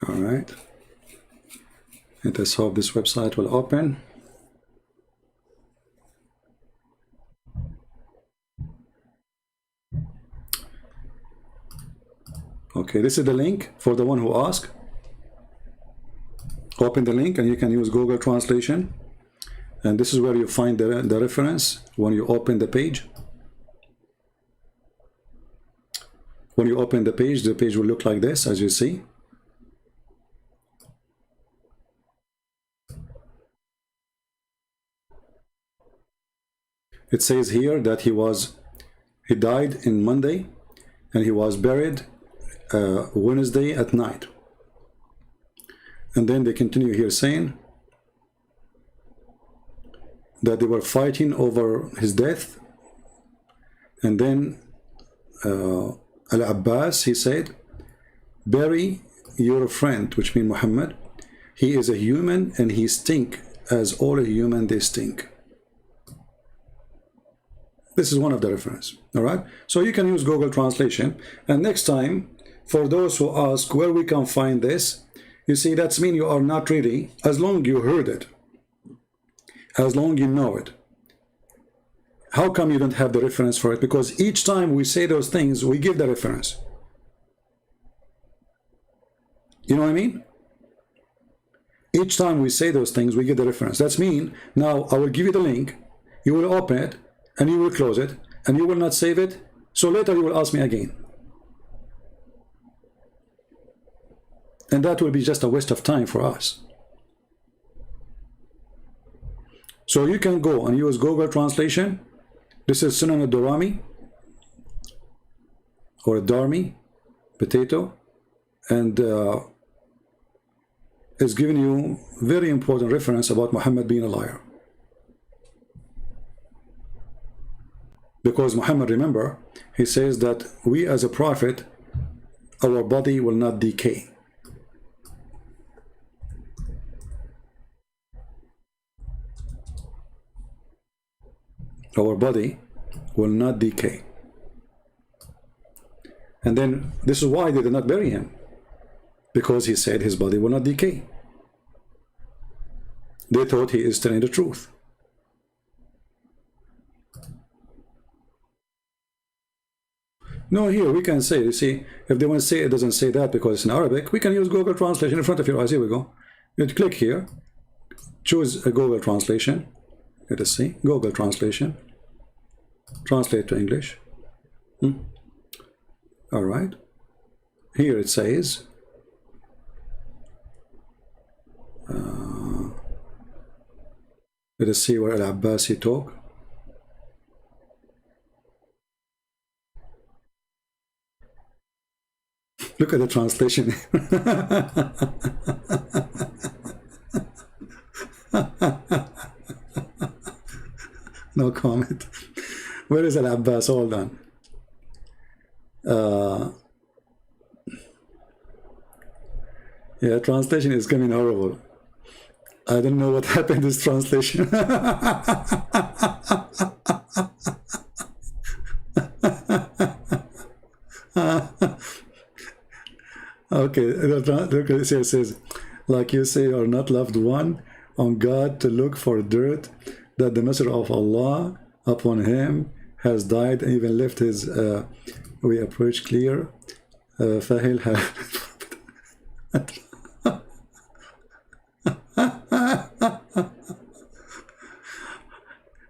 All right, let us hope this website will open. Okay, this is the link for the one who asked. Open the link and you can use Google Translation, and this is where you find the reference when you open the page. When you open the page will look like this, as you see. It says here that he died in Monday and he was buried Wednesday at night. And then they continue here saying that they were fighting over his death. And then Al-Abbas, he said, bury your friend, which means Muhammad. He is a human and he stink as all human they stink. This is one of the reference. All right, so you can use Google Translation, and next time, for those who ask where we can find this, you see, that's mean you are not ready. As long you heard it, as long you know it. How come you don't have the reference for it? Because each time we say those things, we give the reference. You know what I mean? Each time we say those things, we give the reference. That's mean, now I will give you the link, you will open it, and you will close it, and you will not save it, so later you will ask me again. And that will be just a waste of time for us. So you can go and use Google Translation. This is Sunan al-Darimi, or Darmi, potato, and is giving you very important reference about Muhammad being a liar. Because Muhammad, remember, he says that we as a prophet, our body will not decay. Our body will not decay. And then this is why they did not bury him, because he said his body will not decay. They thought he is telling the truth. No, here we can say, you see, if they want to say it doesn't say that because it's in Arabic, we can use Google Translation in front of your eyes. Here we go. You click here, choose a Google Translation. Let us see, Google Translation. Translate to English. All right. Here it says, let us see where Al-Abbasi talk. Look at the translation. No comment. Where is Al-Abbas? Hold on. Yeah, translation is coming horrible. I don't know what happened to this translation. Okay, look at this here. It says, like you say, are not loved one on God to look for dirt, that the messenger of Allah upon him has died and even left his we approach clear. Fahil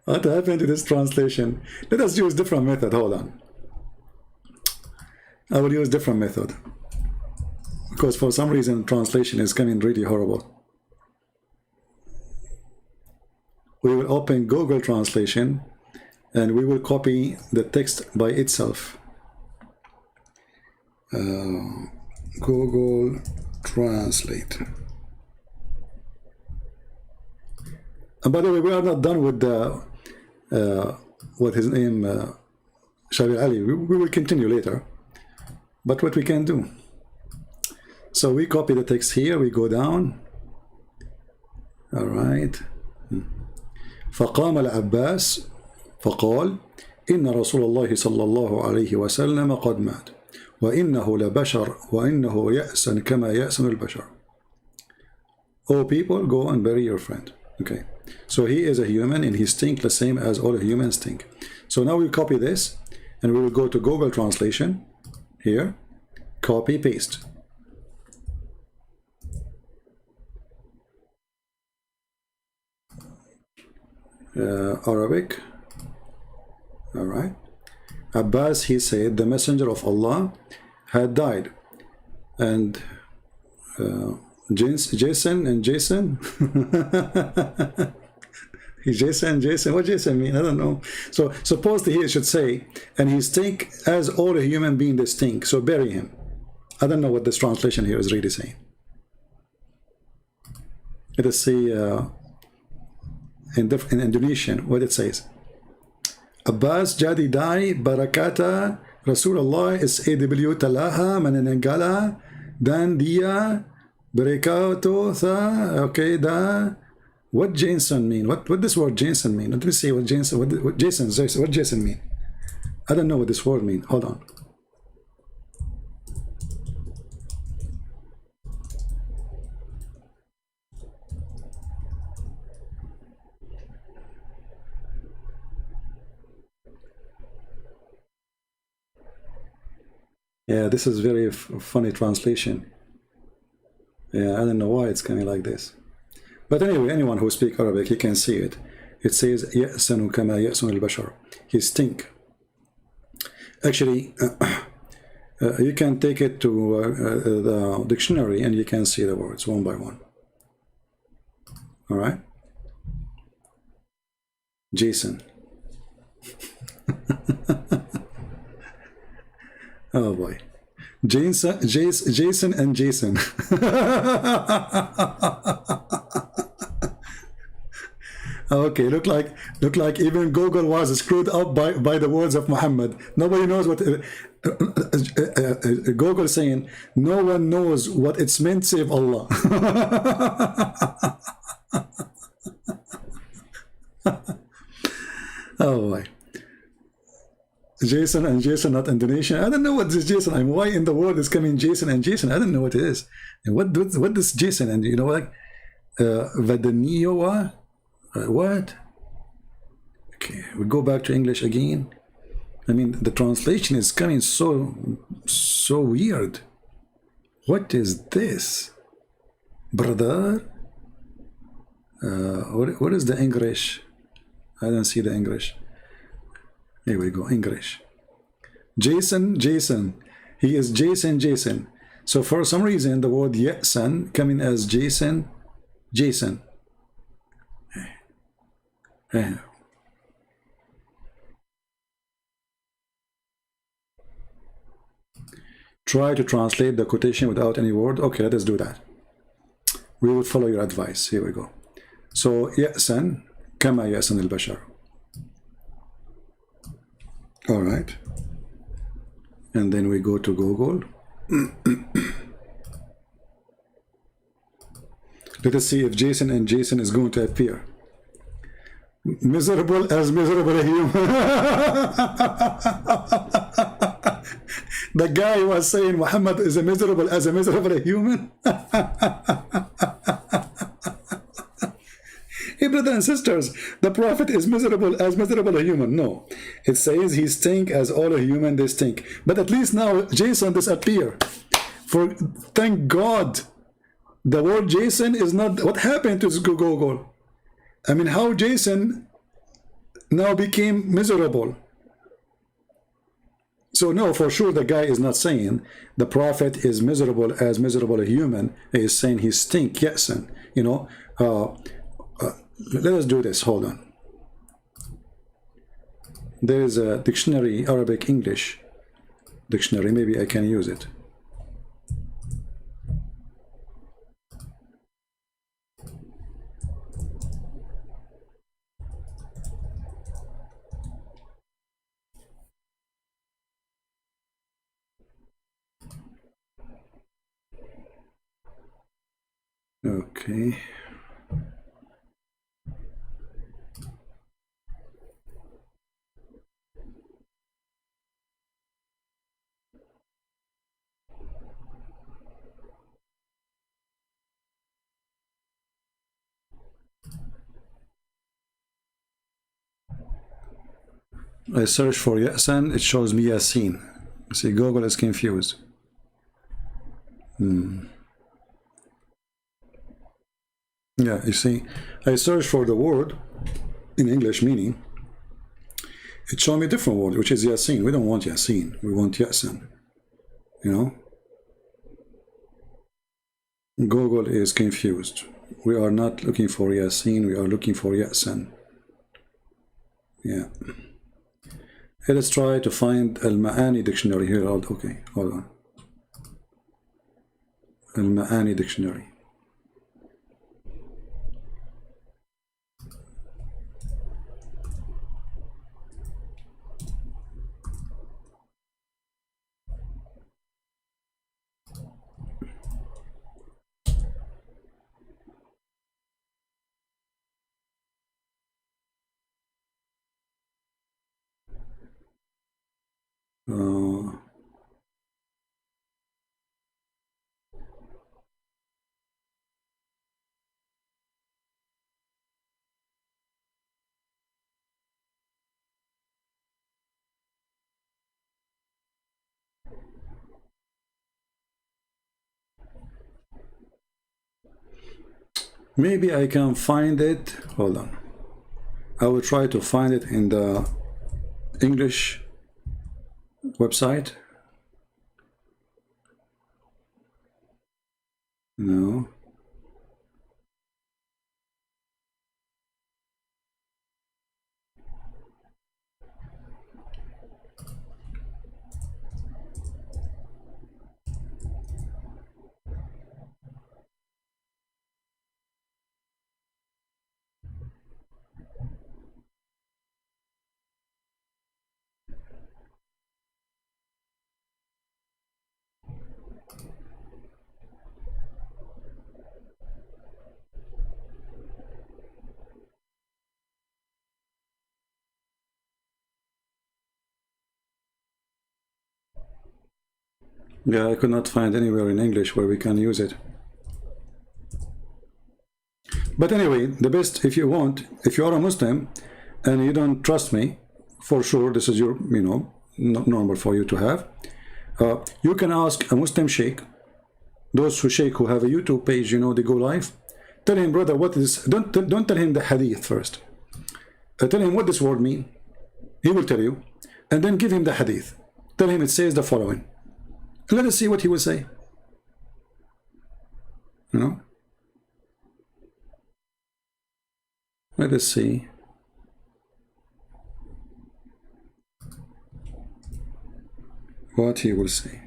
What happened to this translation? Let us use different method. Hold on. I will use different method, because for some reason translation is coming really horrible. We will open Google Translation and we will copy the text by itself. Google Translate. And by the way, we are not done with the what his name, Shabir Ally. We will continue later. But what we can do? So we copy the text here. We go down. All right. فقام العباس فقال إن رسول الله صلى الله عليه وسلم قد مات وإنه لبشر وإنه يأسن كما يأسن البشر. Oh people, go and bury your friend. Okay. So he is a human and he stinks the same as all humans stink. So now we copy this and we will go to Google Translation. Here, copy, paste. Arabic. All right. Abbas, he said, the messenger of Allah had died. And Jason and Jason. Jason, what Jason mean? I don't know. So supposedly he should say, and he stink as all a human being they stink, so bury him. I don't know what this translation here is really saying. Let us see in Indonesian what it says. Abbas jadi dai barakata Rasulullah SAW talaha mananangala dan dia berekato tha. Okay, da. What Jason mean? What this word Jason mean? Let me see what Jason. What Jason mean? I don't know what this word mean. Hold on. Yeah, this is very funny translation. Yeah, I don't know why it's coming like this. But anyway, anyone who speaks Arabic, he can see it. It says, يَأْسَنُ كَمَا يَأْسُنُ الْبَشَرُ. He stink. Actually, you can take it to the dictionary and you can see the words one by one. All right? Jason. Oh boy. Jason and Jason. Okay, look like even Google was screwed up by the words of Muhammad. Nobody knows what Google saying. No one knows what it's meant save Allah. Oh boy. Jason and Jason, not Indonesian. I don't know what this Jason. I mean, why in the world is coming Jason and Jason? I don't know what it is. And what this Jason and you know like Vadanioa? What? Okay, we go back to English again. I mean, the translation is coming so weird. What is this, brother? What is the English? I don't see the English. Here we go, English. Jason. He is Jason. So for some reason, the word Yasan coming as Jason. Try to translate the quotation without any word. Okay, let us do that. We will follow your advice. Here we go. So يأسن كما يأسن البشر. All right. And then we go to Google. Let us see if Jason and Jason is going to appear. Miserable as miserable a human. The guy was saying Muhammad is miserable as miserable a human. Hey, brothers and sisters, the Prophet is miserable as miserable a human. No, it says he stink as all a human they stink. But at least now Jason disappear. For thank God, the word Jason is not what happened to Google. I mean, how Jason now became miserable. So no, for sure the guy is not saying the Prophet is miserable as miserable a human. He is saying he stink. Yes, and you know. Let us do this. Hold on. There is a dictionary, Arabic English dictionary. Maybe I can use it. Okay. I search for Yasan, it shows me Yasin. See, Google is confused. Yeah, you see, I search for the word in English meaning. It showed me a different word, which is Yasin. We don't want Yasin, we want Yasan. You know? Google is confused. We are not looking for Yasin, we are looking for Yasan. Yeah. Let's try to find Al-Ma'ani dictionary here. Okay, hold on. Al-Ma'ani dictionary. Maybe I can find it. Hold on. I will try to find it in the English website. No. Yeah, I could not find anywhere in English where we can use it. But anyway, the best, if you want, if you are a Muslim and you don't trust me, for sure, this is your, you know, normal for you to have. You can ask a Muslim sheikh, those who have a YouTube page, you know, they go live. Tell him, brother, what is, don't tell him the hadith first. Tell him what this word mean. He will tell you. And then give him the hadith. Tell him it says the following. Let us see what he will say. You know? Let us see. What he will say.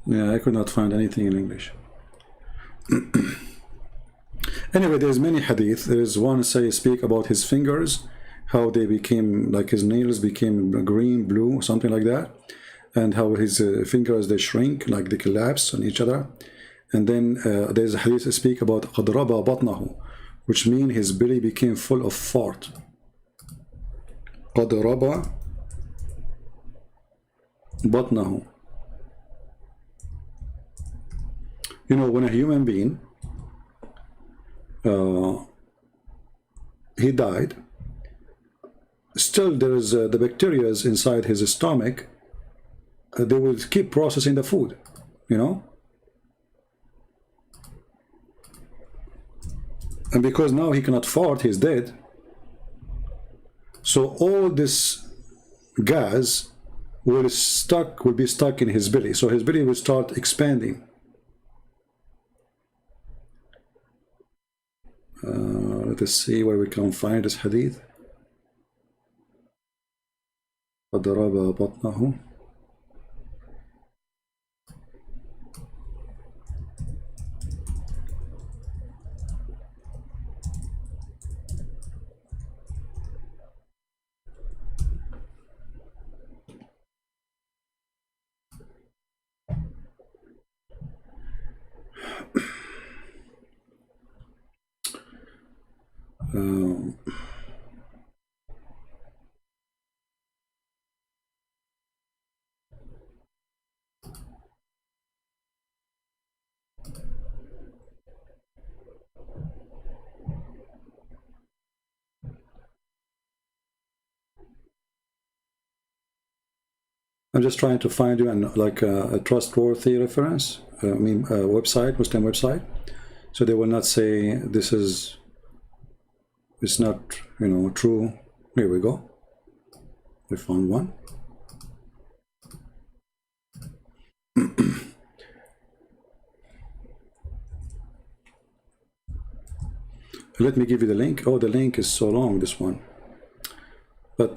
Yeah, I could not find anything in English. Anyway, there's many hadith. There's one speak about his fingers, how they became, like his nails became green, blue, something like that, and how his fingers, they shrink, like they collapse on each other. And then there's a hadith that speak about قَدْ رَبَى بَطْنَهُ, which means his belly became full of fart. قَدْ رَبَى بَطْنَهُ. You know, when a human being, he died, still there is the bacteria inside his stomach. They will keep processing the food, you know. And because now he cannot fart, he's dead. So all this gas will be stuck in his belly. So his belly will start expanding. Let us see where we can find this hadith. قَدْ رَبَى بَطْنَهُ. I'm just trying to find you a trustworthy reference, website, Muslim website, so they will not say this is, it's not, you know, true. Here we go. We found one. Let me give you the link. Oh, the link is so long, this one. But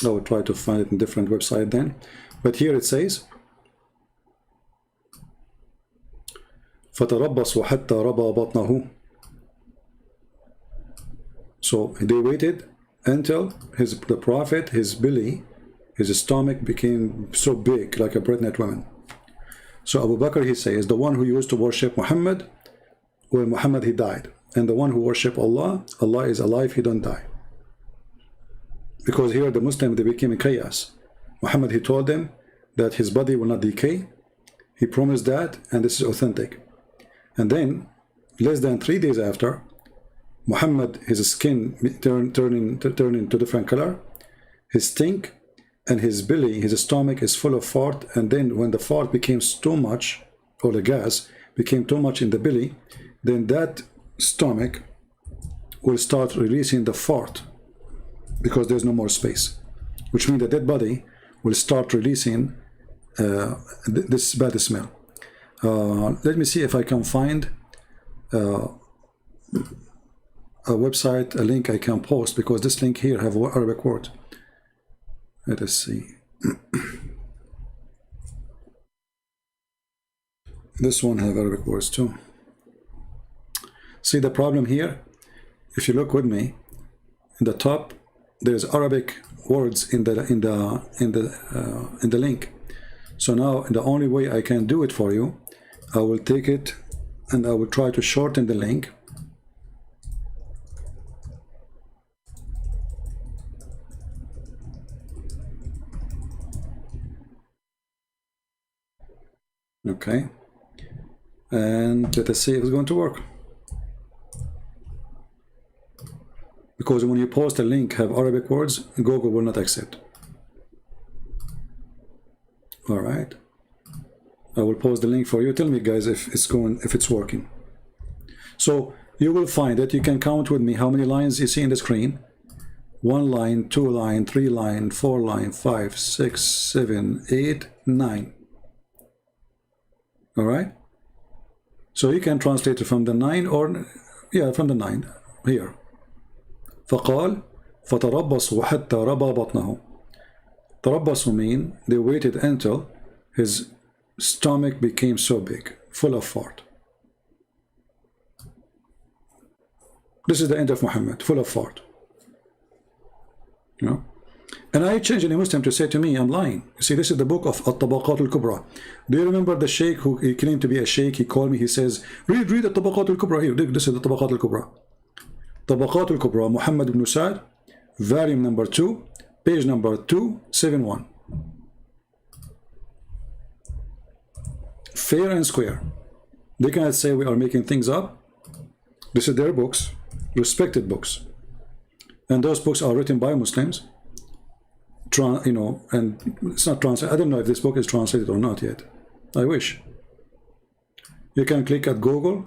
I will try to find it in different website then. But here it says, فَتَرَبَّصُوا حَتَّى رَبَى بَطْنَهُ. So they waited until the Prophet, his belly, his stomach became so big, like a pregnant woman. So Abu Bakr, he says, the one who used to worship Muhammad, when Muhammad, he died. And the one who worship Allah, Allah is alive, he don't die. Because here the Muslim, they became in chaos. Muhammad, he told them that his body will not decay. He promised that, and this is authentic. And then, less than 3 days after, Muhammad, his skin turned into different color, his stink, and his belly, his stomach is full of fart. And then when the fart became too much, or the gas became too much in the belly, then that stomach will start releasing the fart, because there's no more space, which means the dead body will start releasing this bad smell. Let me see if I can find a website, a link I can post, because this link here have Arabic word. Let us see. This one have Arabic words too. See the problem here? If you look with me, in the top, there's Arabic words in the link. So now the only way I can do it for you, I will take it and I will try to shorten the link. Okay, and let us see if it's going to work. Because when you post a link have Arabic words, Google will not accept. All right, I will post the link for you. Tell me, guys, if it's working. So you will find that you can count with me how many lines you see in the screen. 1 line, 2 line, 3 line, 4 line, 5, 6, 7, 8, 9. All right, so you can translate it from the 9 or from the 9 here. فقال فتربصوا حتى ربى بطنه. تربصوا mean they waited until his stomach became so big, full of fart. This is the end of Muhammad, full of fart. You know? And I changed any Muslim to say to me, I'm lying. You see, this is the book of At-Tabaqat al-Kubra. Do you remember the sheikh who he claimed to be a sheikh? He called me, he says, read At-Tabaqat al-Kubra here. This is the Tabaqat al-Kubra. Tabaqat al-Kubra, Muhammad ibn Sa'd, volume number 2, page number 271. Fair and square. They cannot say we are making things up. This is their books, respected books. And those books are written by Muslims. You know, and it's not translated. I don't know if this book is translated or not yet. I wish. You can click at Google.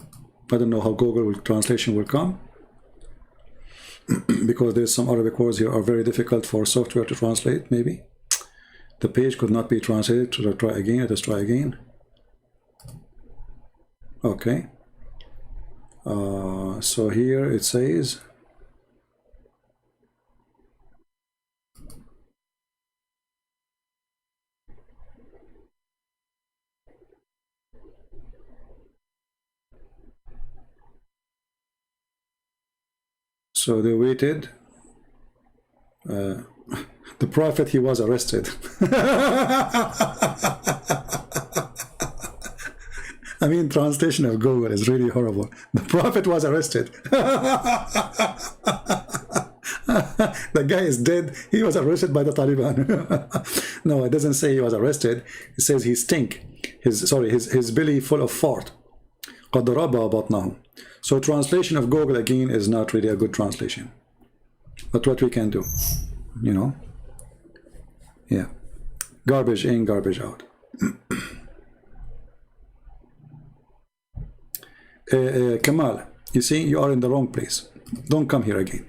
I don't know how Google translation will come. Because there's some Arabic words here are very difficult for software to translate, maybe. The page could not be translated. Should I try again? Let us try again. Okay. So here it says, so they waited. The Prophet, he was arrested. I mean, translation of Google is really horrible. The Prophet was arrested. The guy is dead. He was arrested by the Taliban. No, it doesn't say he was arrested. It says he stink. His belly full of fart. قَدْ رَبَى بَطْنَهُ. So translation of Google again is not really a good translation. But what we can do, you know? Yeah. Garbage in, garbage out. Kamal, you see, you are in the wrong place. Don't come here again.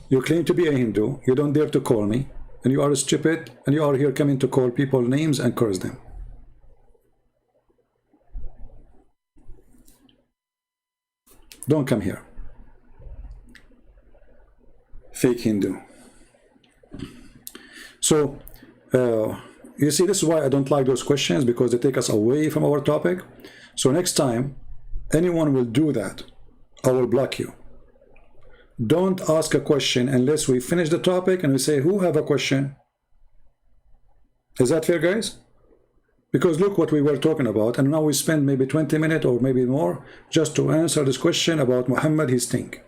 You claim to be a Hindu. You don't dare to call me. And you are stupid. And you are here coming to call people names and curse them. Don't come here. Fake Hindu. So, you see, this is why I don't like those questions, because they take us away from our topic. So next time, anyone will do that, I will block you. Don't ask a question unless we finish the topic and we say, who have a question? Is that fair, guys? Because look what we were talking about, and now we spend maybe 20 minutes or maybe more just to answer this question about Muhammad, his stink.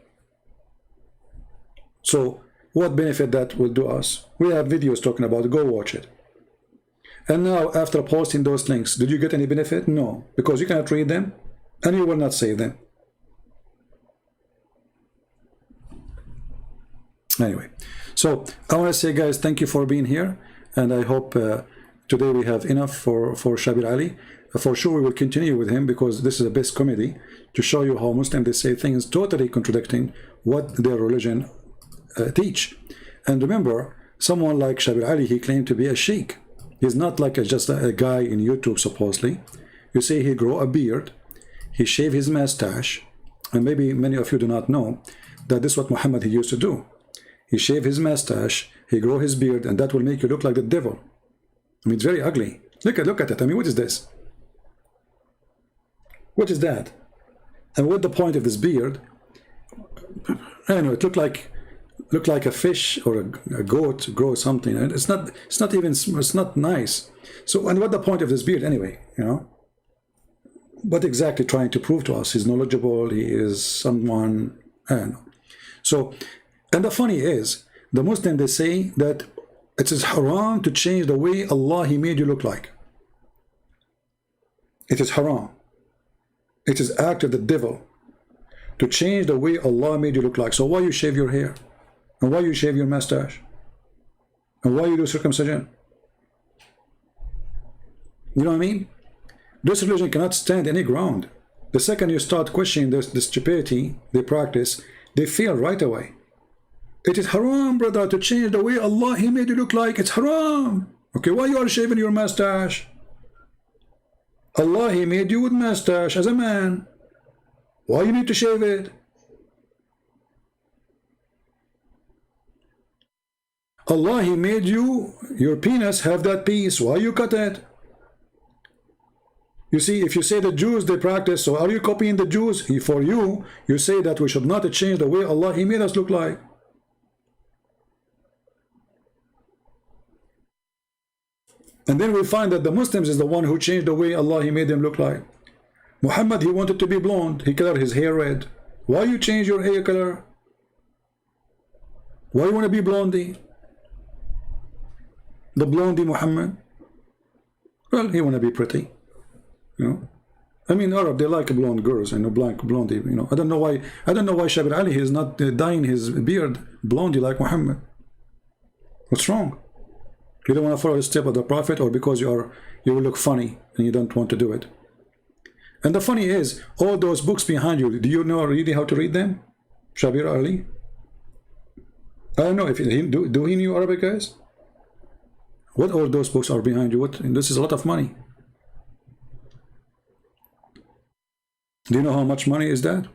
So what benefit that will do us? We have videos talking about it. Go watch it. And now after posting those links, did you get any benefit? No, because you cannot read them and you will not save them. Anyway, so I want to say, guys, thank you for being here, and I hope today we have enough for Shabir Ally. For sure we will continue with him, because this is the best comedy to show you how Muslims, they say things totally contradicting what their religion teach. And remember, someone like Shabir Ally, he claimed to be a sheikh. He's not like just a guy in YouTube, supposedly. You see, he grow a beard, he shave his mustache, and maybe many of you do not know that this is what Muhammad he used to do. He shave his mustache, he grow his beard, and that will make you look like the devil. I mean, it's very ugly. Look at it. I mean, what is this? What is that? And what the point of this beard? I don't know, it looked like look like a fish or a goat grow something. And it's not nice. So, and what the point of this beard anyway, you know? What exactly trying to prove to us? He's knowledgeable, he is someone, I don't know. So, and the funny is, the Muslim, they say that it is haram to change the way Allah, He made you look like. It is haram. It is act of the devil to change the way Allah made you look like. So why you shave your hair? And why you shave your mustache? And why you do circumcision? You know what I mean? This religion cannot stand any ground. The second you start questioning the stupidity they practice, they fail right away. It is haram, brother, to change the way Allah, He made you look like. It's haram. Okay, why you are shaving your mustache? Allah, He made you with mustache as a man. Why you need to shave it? Allah, He made you, your penis, have that piece. Why you cut it? You see, if you say the Jews, they practice, so are you copying the Jews? For you, you say that we should not change the way Allah, He made us look like. And then we find that the Muslims is the one who changed the way Allah, He made them look like. Muhammad, he wanted to be blonde. He colored his hair red. Why you change your hair color? Why you want to be blondie? The blondie Muhammad? Well, he want to be pretty. You know? I mean, Arab, they like blonde girls, you know, blondie, you know. I don't know why Shabir Ally is not dyeing his beard blondie like Muhammad. What's wrong? You don't want to follow the step of the Prophet, or because you will look funny and you don't want to do it. And the funny is, all those books behind you, do you know really how to read them? Shabir Ally? I don't know if do he knew Arabic, guys? What all those books are behind you? This is a lot of money. Do you know how much money is that?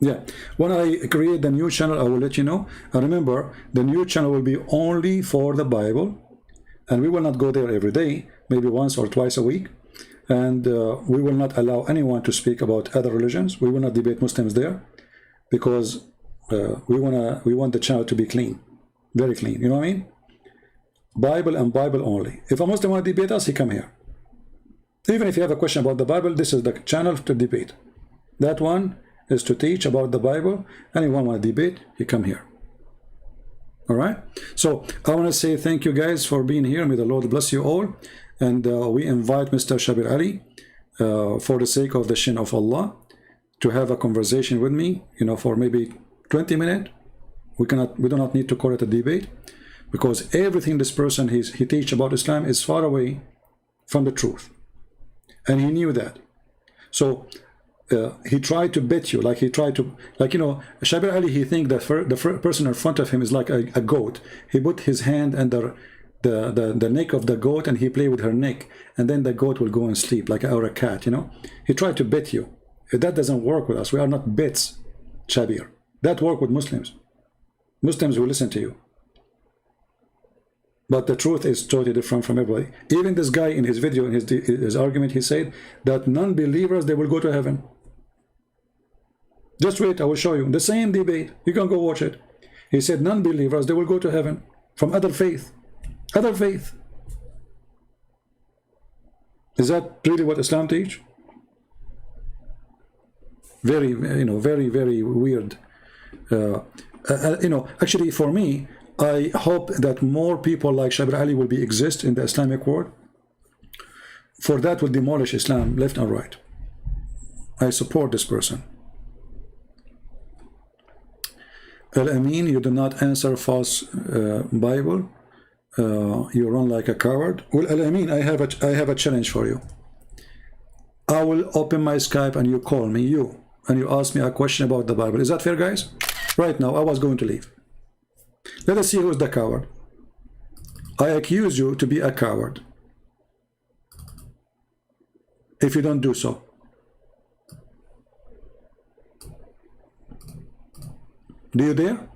Yeah, when I create the new channel, I will let you know. And remember, the new channel will be only for the Bible, and we will not go there every day, maybe once or twice a week. And we will not allow anyone to speak about other religions. We will not debate Muslims there, because we want the channel to be clean, very clean. You know what I mean? Bible and Bible only. If a Muslim want to debate us, he come here. Even if you have a question about the Bible, this is the channel to debate. That one is to teach about the Bible. Anyone want to debate, he come here. All right? So I want to say thank you guys for being here. May the Lord bless you all. And we invite Mr. Shabir Ally, for the sake of the shin of Allah, to have a conversation with me, you know, for maybe 20 minutes. We do not need to call it a debate, because everything this person he teach about Islam is far away from the truth. And he knew that. So he tried to bet you, like you know, Shabir Ally, he think that the person in front of him is like a goat. He put his hand under the neck of the goat, and he play with her neck, and then the goat will go and sleep, like or a cat, you know. He tried to bet you. That doesn't work with us. We are not bets, Shabir. That work with Muslims. Muslims will listen to you. But the truth is totally different from everybody. Even this guy in his video, in his argument, he said that non-believers, they will go to heaven. Just wait, I will show you. The same debate. You can go watch it. He said non-believers, they will go to heaven from other faith. Other faith. Is that really what Islam teach? Very, you know, very, very weird. You know, actually for me, I hope that more people like Shabir Ally will exist in the Islamic world. For that will demolish Islam left and right. I support this person. Al-Amin, you do not answer false Bible. You run like a coward. Well, Al-Amin, I have a challenge for you. I will open my Skype and you call me, and you ask me a question about the Bible. Is that fair, guys? Right now, I was going to leave. Let us see who's the coward. I accuse you to be a coward if you don't do so. Do you dare?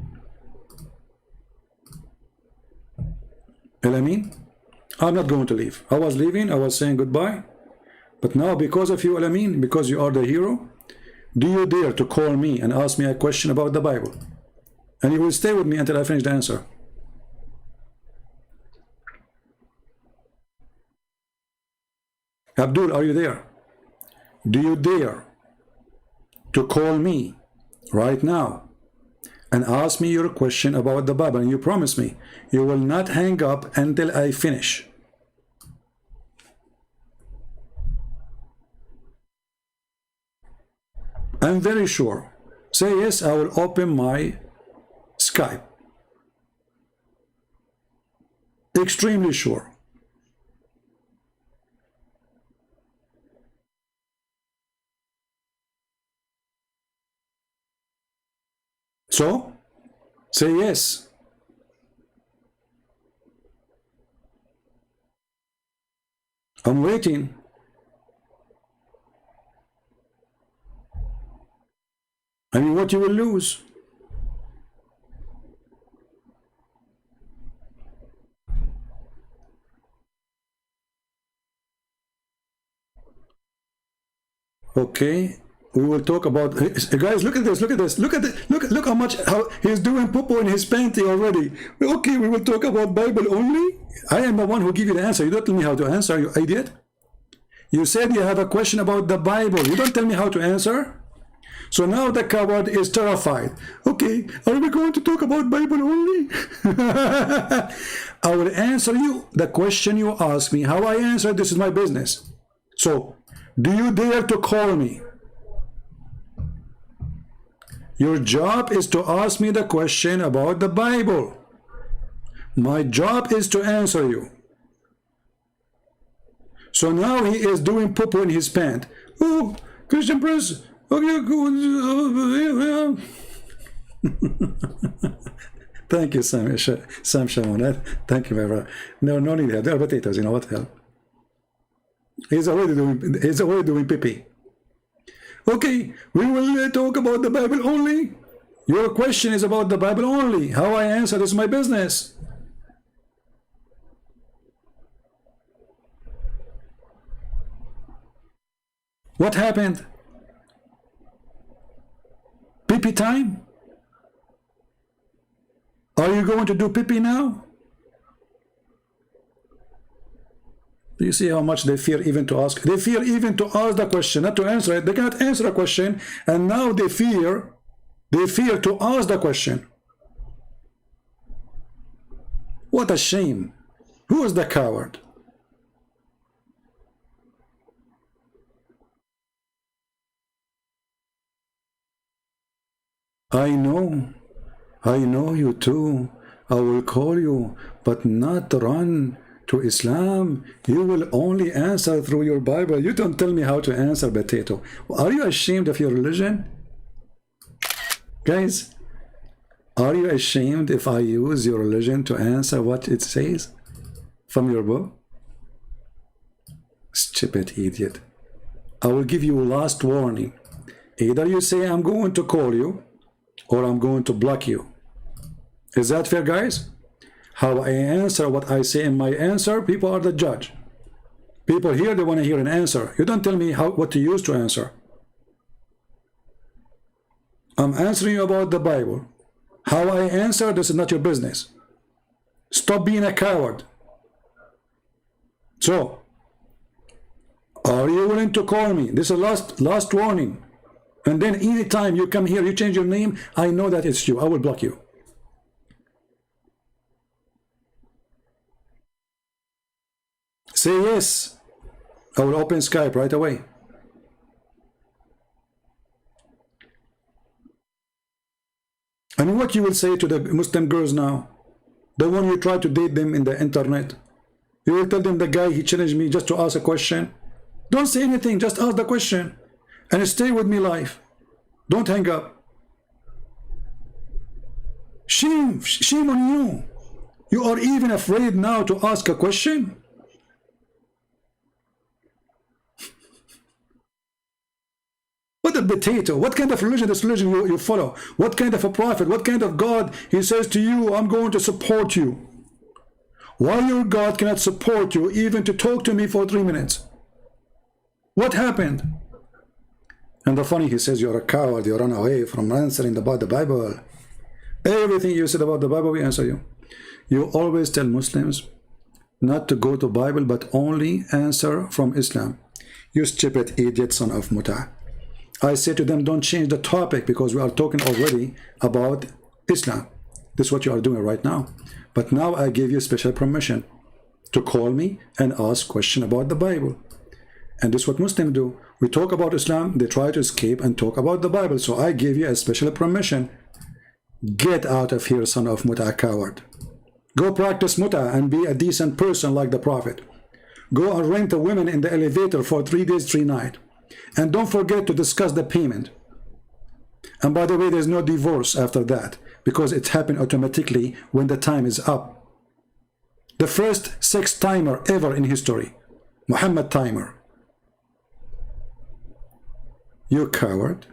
Al-Amin? I'm not going to leave. I was leaving, I was saying goodbye. But now, because of you, Al-Amin, because you are the hero, do you dare to call me and ask me a question about the Bible? And you will stay with me until I finish the answer. Abdul, are you there? Do you dare to call me right now and ask me your question about the Bible? And you promise me you will not hang up until I finish. I'm very sure. Say yes, I will open my Skype. Extremely sure. So, say yes. I'm waiting. I mean, what you will lose? Okay, we will talk about, guys, look at this, look at this, look how much, how he's doing poo-poo in his panty already. Okay, we will talk about Bible only. I am the one who give you the answer. You don't tell me how to answer, you idiot. You said you have a question about the Bible. You don't tell me how to answer. So now the coward is terrified. Okay, are we going to talk about Bible only? I will answer you the question you ask me. How I answer, this is my business. So, do you dare to call me? Your job is to ask me the question about the Bible. My job is to answer you. So now he is doing poo-poo in his pant. Oh, Christian Prince. Thank you, Sam Shaman. Thank you, my brother. No need that. There are potatoes, you know what the hell. He's already doing pee-pee. Okay, we will talk about the Bible only. Your question is about the Bible only. How I answer is my business. What happened? Pee-pee time? Are you going to do pee-pee now? Do you see how much they fear even to ask? They fear even to ask the question, not to answer it. They cannot answer a question, and now they fear to ask the question. What a shame. Who is the coward? I know you too. I will call you, but not run to Islam. You will only answer through your Bible. You don't tell me how to answer, potato. Are you ashamed of your religion? Guys, are you ashamed if I use your religion to answer what it says from your book? Stupid idiot. I will give you a last warning. Either you say I'm going to call you, or I'm going to block you. Is that fair, guys? How I answer what I say in my answer, people are the judge. People here, they want to hear an answer. You don't tell me what to use to answer. I'm answering you about the Bible. How I answer, this is not your business. Stop being a coward. So, are you willing to call me? This is last warning. And then anytime you come here, you change your name, I know that it's you. I will block you. Say yes. I will open Skype right away. And what you will say to the Muslim girls now? The one you try to date them in the internet. You will tell them the guy, he challenged me just to ask a question. Don't say anything, just ask the question. And stay with me live. Don't hang up. Shame on you. You are even afraid now to ask a question? What a potato. What kind of religion, this religion you follow? What kind of a prophet? What kind of God? He says to you, I'm going to support you. Why your God cannot support you even to talk to me for 3 minutes? What happened? And the funny, he says, you're a coward, you run away from answering about the Bible. Everything you said about the Bible, we answer you. You always tell Muslims not to go to Bible, but only answer from Islam. You stupid idiot, son of Muta. I say to them, don't change the topic because we are talking already about Islam. This is what you are doing right now. But now I give you special permission to call me and ask question about the Bible. And this is what Muslims do. We talk about Islam, they try to escape and talk about the Bible. So I give you a special permission. Get out of here, son of Muta, coward. Go practice Muta and be a decent person like the Prophet. Go and rent a woman in the elevator for 3 days, 3 nights. And don't forget to discuss the payment. And by the way, there's no divorce after that, because it happened automatically when the time is up. The first sex timer ever in history, Muhammad timer. You coward.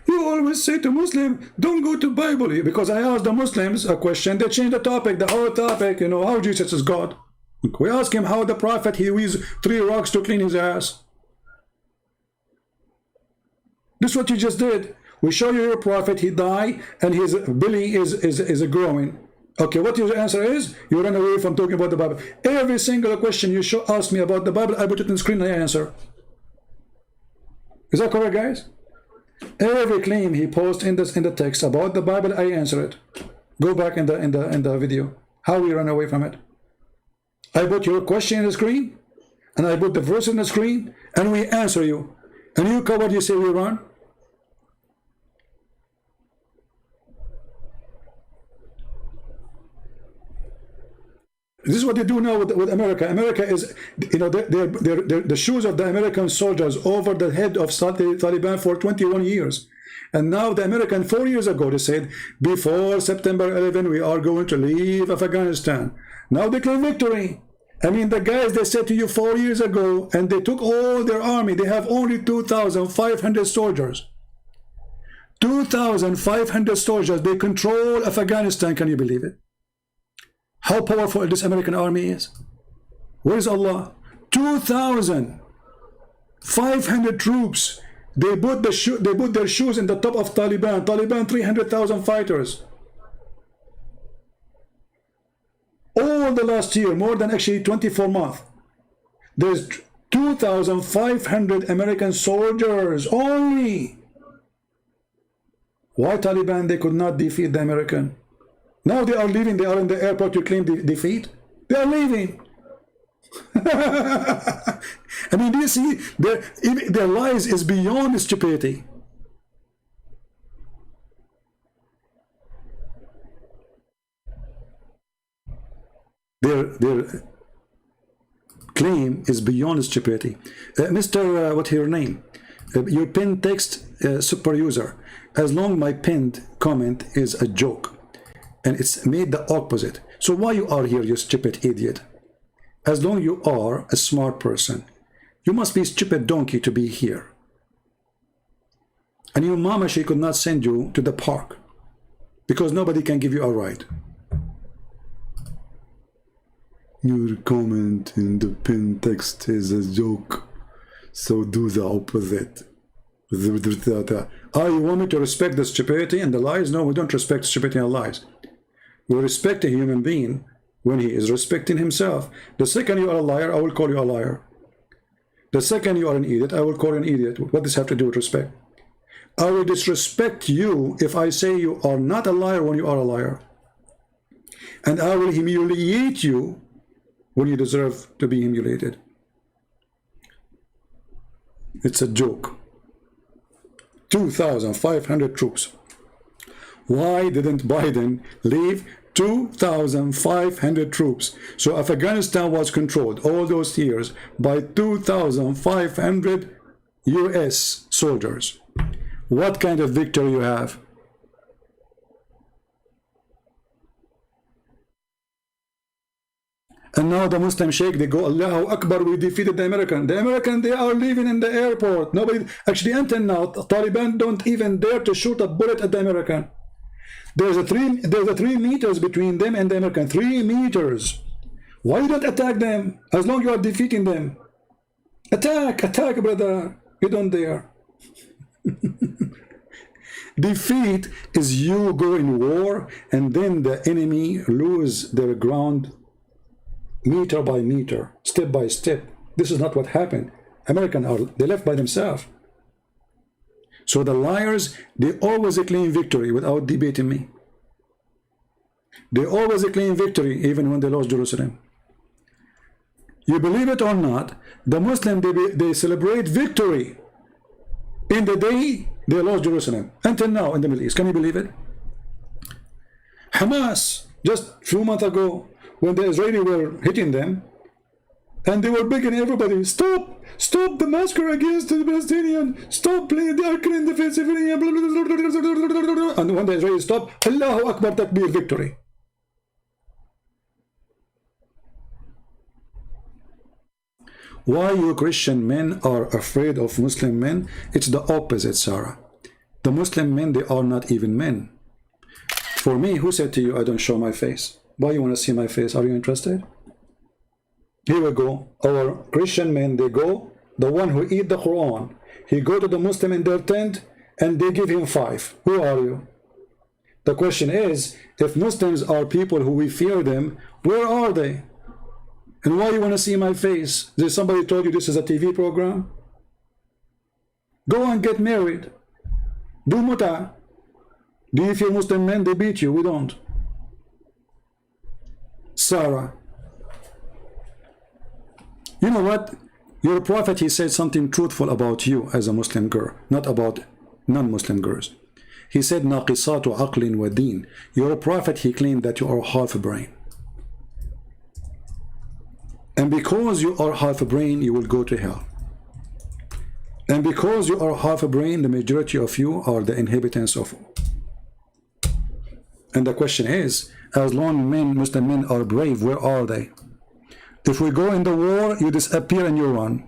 You always say to Muslim, don't go to Bible, because I asked the Muslims a question, they changed the topic, the whole topic, you know, how Jesus is God. We ask him how the Prophet, he used 3 rocks to clean his ass. This is what you just did. We show you your Prophet, he died, and his belly is growing. Okay, what your answer is? You run away from talking about the Bible. Every single question you ask me about the Bible, I put it on the screen and I answer. Is that correct, guys? Every claim he posts in the text about the Bible, I answer it. Go back in the video. How we run away from it. I put your question in the screen, and I put the verse in the screen, and we answer you. And you coward, you say we run? This is what they do now with America. America is, you know, the shoes of the American soldiers over the head of Taliban for 21 years. And now the American 4 years ago, they said, before September 11, we are going to leave Afghanistan. Now they claim victory. I mean, the guys they said to you 4 years ago, and they took all their army. They have only 2,500 soldiers. 2,500 soldiers. They control Afghanistan. Can you believe it? How powerful this American army is. Where is Allah? 2,500 troops. They put their shoes in the top of Taliban. Taliban, 300,000 fighters. All the last year, more than actually 24 months. There's 2,500 American soldiers only. Why Taliban? They could not defeat the American. Now they are leaving. They are in the airport to claim defeat. They are leaving. I mean, do you see their lies is beyond stupidity. Their claim is beyond stupidity. Mr. What's your name? Your pinned text super user. As long my pinned comment is a joke. And it's made the opposite. So why you are here, you stupid idiot? As long you are a smart person, you must be a stupid donkey to be here. And your mama, she could not send you to the park because nobody can give you a ride. Your comment in the pinned text is a joke, so do the opposite. You want me to respect the stupidity and the lies? No, we don't respect stupidity and lies. We respect a human being when he is respecting himself. The second you are a liar, I will call you a liar. The second you are an idiot, I will call you an idiot. What does this have to do with respect? I will disrespect you if I say you are not a liar when you are a liar. And I will humiliate you when you deserve to be humiliated. It's a joke. 2,500 troops. Why didn't Biden leave 2,500 troops? So Afghanistan was controlled all those years by 2,500 US soldiers. What kind of victory you have? And now the Muslim Sheikh, they go, Allahu Akbar, we defeated the American. The American, they are living in the airport. Nobody, actually until now, Taliban don't even dare to shoot a bullet at the American. There's a 3 meters between them and the American. 3 meters. Why you don't attack them? As long as you are defeating them. Attack, brother. You don't dare. Defeat is you go in war and then the enemy lose their ground meter by meter, step by step. This is not what happened. They left by themselves. So the liars, they always claim victory without debating me. They always claim victory even when they lost Jerusalem. You believe it or not, the Muslims, they celebrate victory in the day they lost Jerusalem. Until now in the Middle East. Can you believe it? Hamas, just a few months ago, when the Israelis were hitting them, and they were begging everybody, stop the massacre against the Palestinians, stop playing the Arkan defensive, and when the Israelis stopped, Allahu Akbar, Takbir, victory. Why you Christian men are afraid of Muslim men? It's the opposite, Sarah. The Muslim men, they are not even men. For me, who said to you, I don't show my face? Why you want to see my face? Are you interested? Here we go. Our Christian men, they go, the one who eat the Quran, he go to the Muslim in their tent and they give him 5. Who are you? The question is, if Muslims are people who we fear them, where are they? And why you want to see my face? Did somebody told you this is a TV program? Go and get married. Do muta. Do you fear Muslim men? They beat you. We don't. Sarah. You know what? Your prophet, he said something truthful about you as a Muslim girl, not about non-Muslim girls. He said, Naqisatu aqlin wa deen. Your prophet, he claimed that you are half a brain. And because you are half a brain, you will go to hell. And because you are half a brain, the majority of you are the inhabitants of. And the question is, as long as Muslim men are brave, where are they? If we go in the war, you disappear and you run.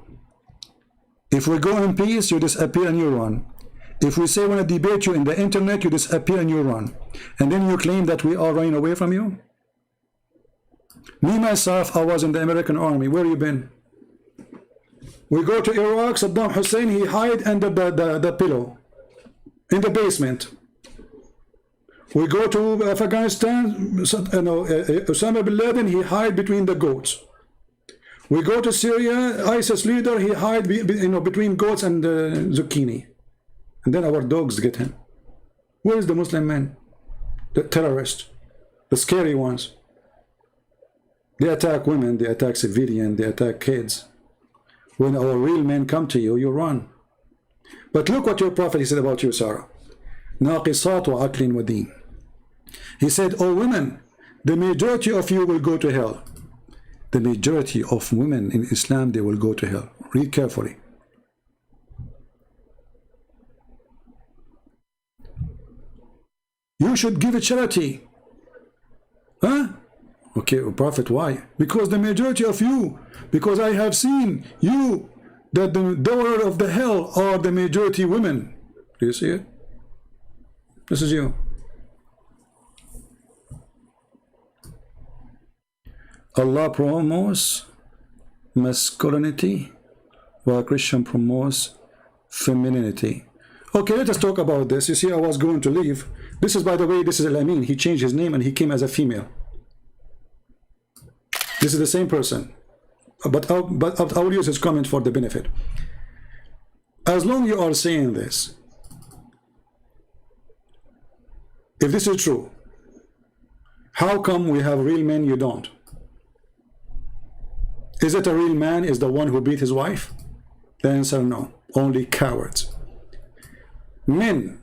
If we go in peace, you disappear and you run. If we say we want to debate you in the internet, you disappear and you run. And then you claim that we are running away from you? Me, myself, I was in the American army. Where you been? We go to Iraq, Saddam Hussein, he hide under the pillow, in the basement. We go to Afghanistan, Osama bin Laden, he hide between the goats. We go to Syria, ISIS leader, he hide between goats and zucchini. And then our dogs get him. Where is the Muslim man? The terrorists, the scary ones. They attack women, they attack civilians, they attack kids. When our real men come to you, you run. But look what your prophet said about you, Sarah. Naqisatu aqlin wa deen. He said, oh women, the majority of you will go to hell. The majority of women in Islam, they will go to hell. Read carefully. You should give a charity. Huh? Okay, Prophet, why? Because the majority of you, because I have seen you, that the door of the hell are the majority women. Do you see it? This is you. Allah promotes masculinity while Christian promotes femininity. Okay, let us talk about this. You see, I was going to leave. This is, by the way, this is Al-Amin. He changed his name and he came as a female. This is the same person. But I will use his comment for the benefit. As long as you are saying this, if this is true, how come we have real men, you don't? Is it a real man is the one who beat his wife? The answer, no. Only cowards. Men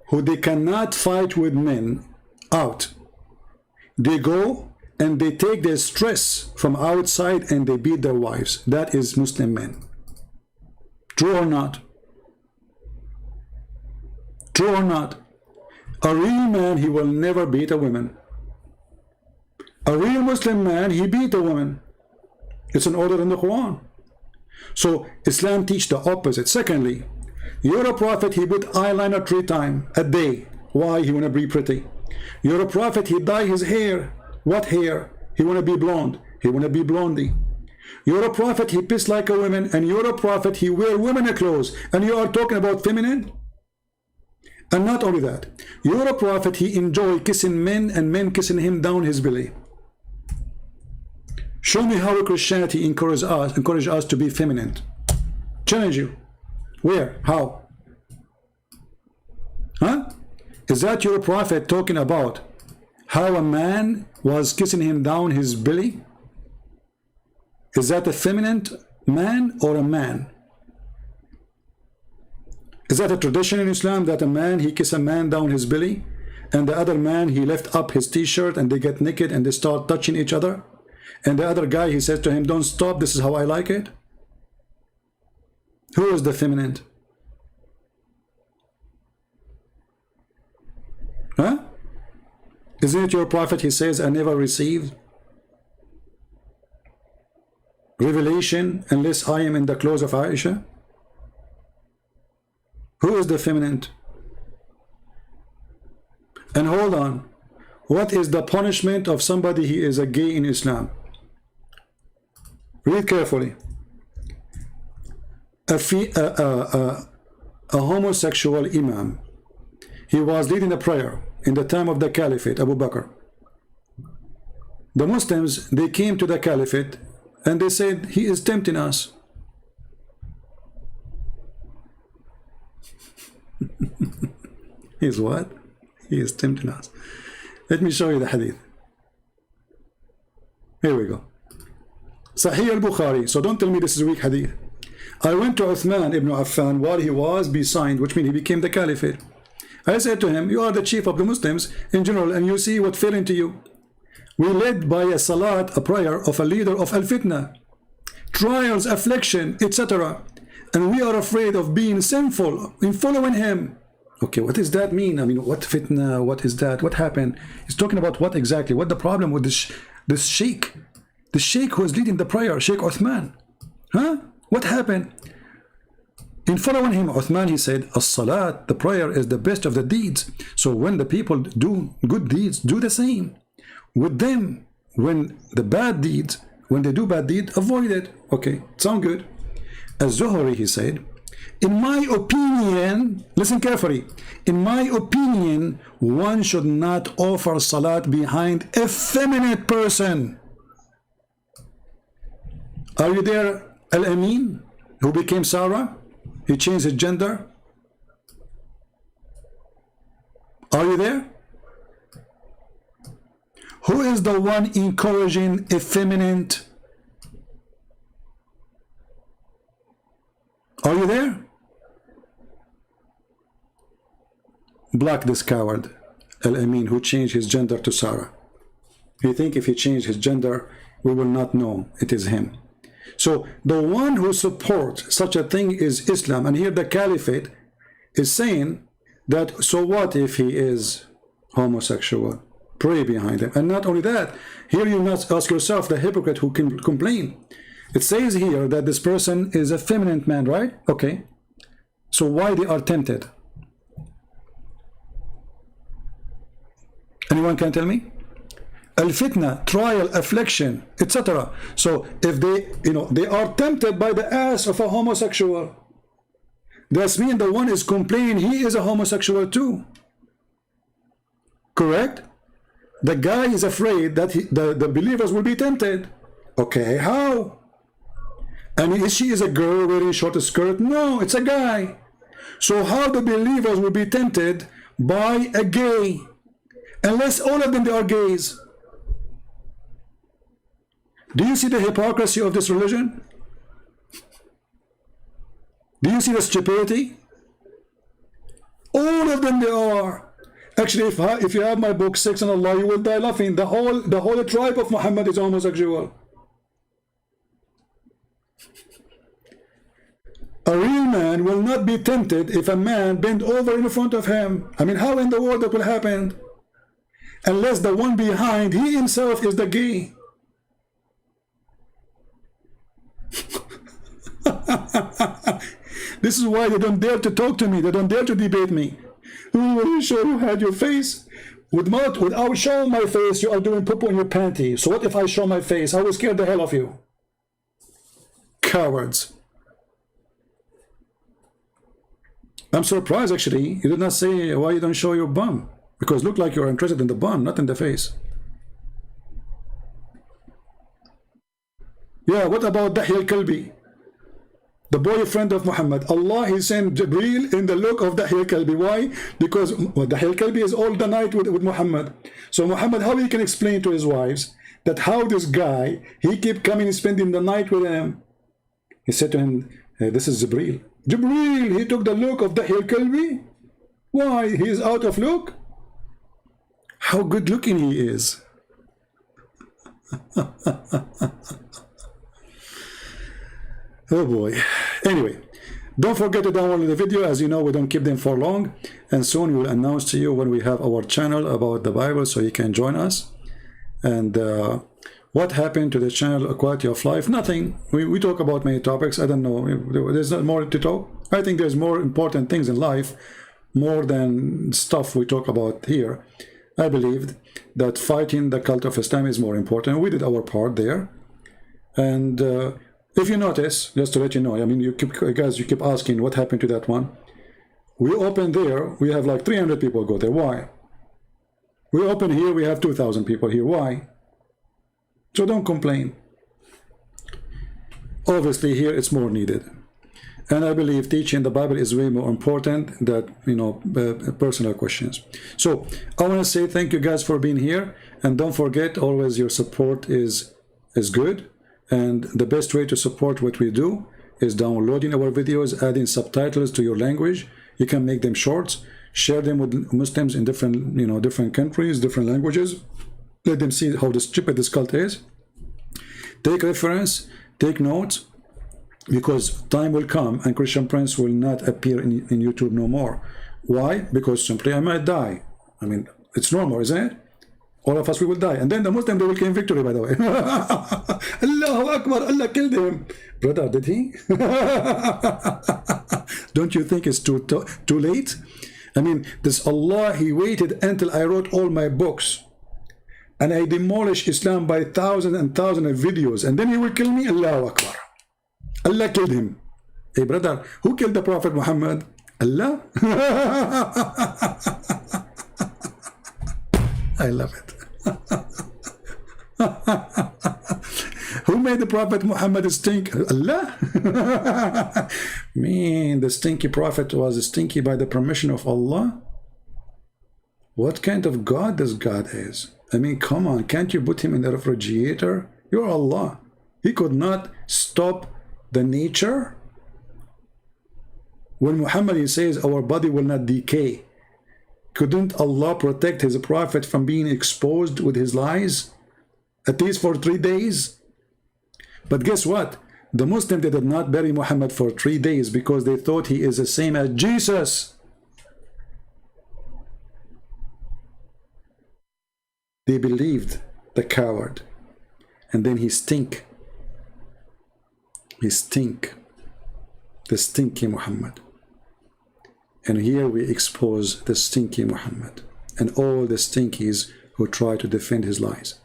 who they cannot fight with men out, they go and they take their stress from outside and they beat their wives. That is Muslim men. True or not? True or not? A real man, he will never beat a woman. A real Muslim man, he beat a woman. It's an order in the Quran. So Islam teach the opposite. Secondly, you're a prophet, he put eyeliner 3 times a day. Why? He want to be pretty. You're a prophet, he dye his hair. What hair? He want to be blonde. He want to be blondie. You're a prophet, he piss like a woman. And you're a prophet, he wear women clothes. And you are talking about feminine? And not only that, your prophet, he enjoy kissing men and men kissing him down his belly. Show me how Christianity encourage us to be feminine. Challenge you. Where? How? Huh? Is that your prophet talking about how a man was kissing him down his belly? Is that a feminine man or a man? Is that a tradition in Islam that a man, he kiss a man down his belly, and the other man, he lift up his t-shirt and they get naked and they start touching each other? And the other guy, he says to him, don't stop, this is how I like it? Who is the feminine? Huh? Isn't it your prophet, he says, I never received revelation unless I am in the clothes of Aisha? Who is the feminine? And hold on, what is the punishment of somebody he is a gay in Islam? Read carefully. A homosexual imam, he was leading a prayer in the time of the Caliphate, Abu Bakr. The Muslims, they came to the Caliphate and they said, he is tempting us. He is what? He is tempting us. Let me show you the hadith. Here we go. Sahih al-Bukhari. So don't tell me this is a weak hadith. I went to Uthman ibn Affan while he was besigned, which means he became the caliphate. I said to him, you are the chief of the Muslims in general, and you see what fell into you. We led by a salat, a prayer of a leader of al-fitna, trials, affliction, etc. And we are afraid of being sinful in following him. Okay, what does that mean? I mean, what fitna? What is that? What happened? He's talking about what exactly? What the problem with this sheikh? The sheikh who is leading the prayer, Sheikh Uthman. Huh? What happened? In following him, Uthman, he said, as-salat, the prayer is the best of the deeds. So when the people do good deeds, do the same. With them, when the bad deeds, when they do bad deeds, avoid it. Okay, sound good. Az-Zuhri, he said, in my opinion, listen carefully, in my opinion, one should not offer salat behind a feminine person. Are you there, Al-Amin, who became Sarah? He changed his gender. Are you there? Who is the one encouraging effeminate? Are you there? Block this coward, Al-Amin, who changed his gender to Sarah. You think if he changed his gender, we will not know it is him. So the one who supports such a thing is Islam. And here the caliphate is saying that, so what if he is homosexual? Pray behind him. And not only that, here you must ask yourself, the hypocrite who can complain. It says here that this person is a feminine man, right? Okay. So why they are tempted? Anyone can tell me? Al-fitna, trial, affliction, etc. So if they, they are tempted by the ass of a homosexual, that's mean the one is complaining he is a homosexual too. Correct? The guy is afraid that the believers will be tempted. Okay, how? And she is a girl wearing short skirt? No, it's a guy. So how the believers will be tempted by a gay? Unless all of them they are gays. Do you see the hypocrisy of this religion? Do you see the stupidity? All of them they are. Actually, if you have my book, Sex and Allah, you will die laughing. The whole tribe of Muhammad is homosexual. A real man will not be tempted if a man bend over in front of him. I mean, how in the world that will happen? Unless the one behind, he himself is the gay. This is why they don't dare to talk to me. They don't dare to debate me. Oh, are you sure you had your face? Without showing my face, you are doing poop on your panty. So what if I show my face? I will scare the hell of you. Cowards. I'm surprised actually. You did not say why you don't show your bum, because look like you're interested in the bum, not in the face. Yeah, what about Dahya al-Kalbi, the boyfriend of Muhammad? Allah, he sent Jibreel in the look of Dahya al-Kalbi. Why? Because Dahya al-Kalbi is all the night with Muhammad. So Muhammad, how he can explain to his wives that how this guy, he keep coming and spending the night with him? He said to him, hey, this is Jibreel. Jibreel, he took the look of Dahya al-Kalbi. Why? He is out of look? How good looking he is. Oh boy. Anyway, don't forget to download the video. As you know, we don't keep them for long, and soon we will announce to you when we have our channel about the Bible, so you can join us. And what happened to the channel Quality of Life? Nothing. We talk about many topics. I don't know, there's not more to talk. I think there's more important things in life, more than stuff we talk about here. I believed that fighting the cult of Islam is more important. We did our part there. And if you notice, just to let you know, I mean, you keep asking what happened to that one. We open there, we have like 300 people go there. Why? We open here, we have 2,000 people here. Why? So don't complain. Obviously here it's more needed. And I believe teaching the Bible is way more important than, you know, personal questions. So I want to say thank you guys for being here, and don't forget, always your support is good. And the best way to support what we do is downloading our videos, adding subtitles to your language. You can make them shorts, share them with Muslims in different, you know, different countries, different languages. Let them see how stupid this cult is. Take reference, take notes, because time will come and Christian Prince will not appear in YouTube no more. Why? Because simply I might die. I mean, it's normal, isn't it? All of us, we will die. And then the Muslim, they will claim victory, by the way. Allahu Akbar, Allah killed him. Brother, did he? Don't you think it's too late? I mean, this Allah, he waited until I wrote all my books. And I demolished Islam by thousands and thousands of videos. And then he will kill me? Allahu Akbar. Allah killed him. Hey, brother, who killed the Prophet Muhammad? Allah? I love it. Who made the Prophet Muhammad stink? Allah? Man, the stinky Prophet was stinky by the permission of Allah? What kind of God this God is? I mean, come on, can't you put him in the refrigerator? You're Allah. He could not stop the nature. When Muhammad says our body will not decay, couldn't Allah protect his prophet from being exposed with his lies, at least for 3 days? But guess what? The Muslims, they did not bury Muhammad for 3 days because they thought he is the same as Jesus. They believed the coward, and then he stink. He stink, the stinky Muhammad. And here we expose the stinky Muhammad and all the stinkies who try to defend his lies.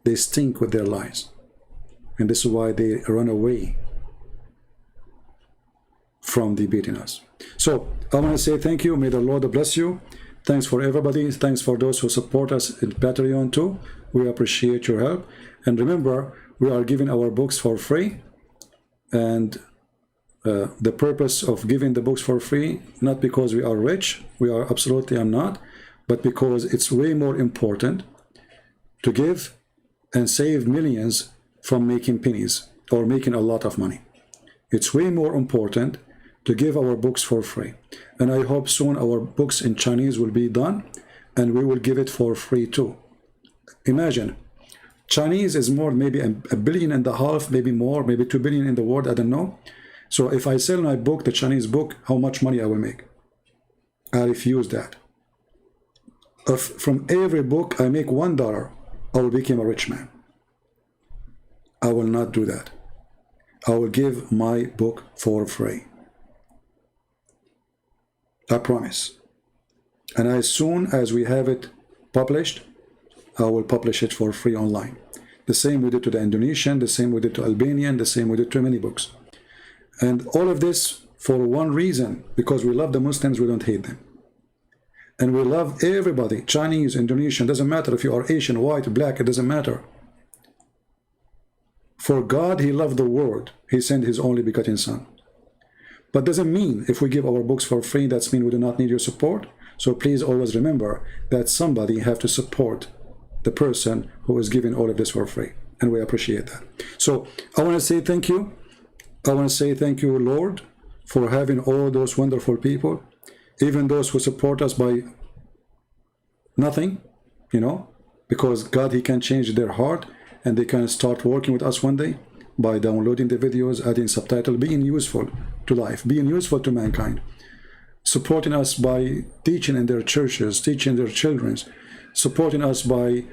They stink with their lies. And this is why they run away from debating us. So I want to say thank you. May the Lord bless you. Thanks for everybody. Thanks for those who support us in Patreon too. We appreciate your help. And remember, we are giving our books for free. And the purpose of giving the books for free, not because we are rich, we are absolutely am not, but because it's way more important to give and save millions from making pennies or making a lot of money. It's way more important to give our books for free. And I hope soon our books in Chinese will be done and we will give it for free too. Imagine, Chinese is more, maybe $1.5 billion, maybe more, maybe 2 billion in the world, I don't know. So if I sell my book, the Chinese book, how much money I will make? I refuse that. If from every book I make $1, I will become a rich man. I will not do that. I will give my book for free. I promise. And as soon as we have it published, I will publish it for free online. The same we did to the Indonesian, the same we did to Albanian, the same we did to many books. And all of this for one reason, because we love the Muslims, we don't hate them. And we love everybody, Chinese, Indonesian, doesn't matter if you are Asian, white, black, it doesn't matter. For God, he loved the world. He sent his only begotten son. But doesn't mean if we give our books for free, that's mean we do not need your support. So please always remember that somebody have to support the person who is giving all of this for free. And we appreciate that. So I want to say thank you. I want to say thank you, Lord, for having all those wonderful people, even those who support us by nothing, you know, because God, he can change their heart and they can start working with us one day by downloading the videos, adding subtitle, being useful to life, being useful to mankind, supporting us by teaching in their churches, teaching their children, supporting us by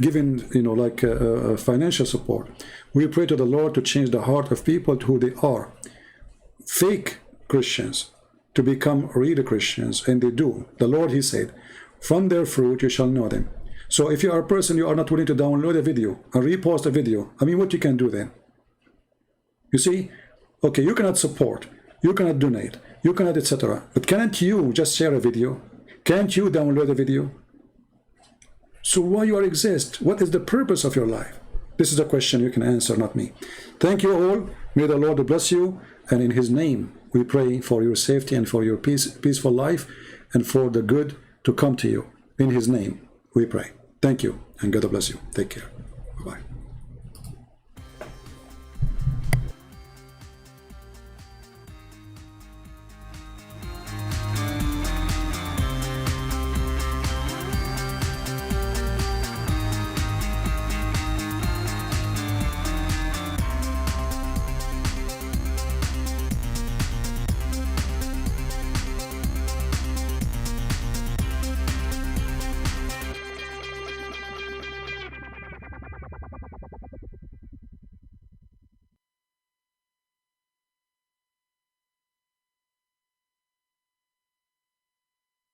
giving, you know, like financial support. We pray to the Lord to change the heart of people to who they are, fake Christians, to become real Christians, and they do. The Lord, he said, from their fruit you shall know them. So if you are a person, you are not willing to download a video and repost a video, I mean, what you can do then? You see, okay, you cannot support, you cannot donate, you cannot, etc. But can't you just share a video? Can't you download a video? So why you exist? What is the purpose of your life? This is a question you can answer, not me. Thank you all. May the Lord bless you. And in his name, we pray for your safety and for your peaceful life and for the good to come to you. In his name, we pray. Thank you, and God bless you. Take care.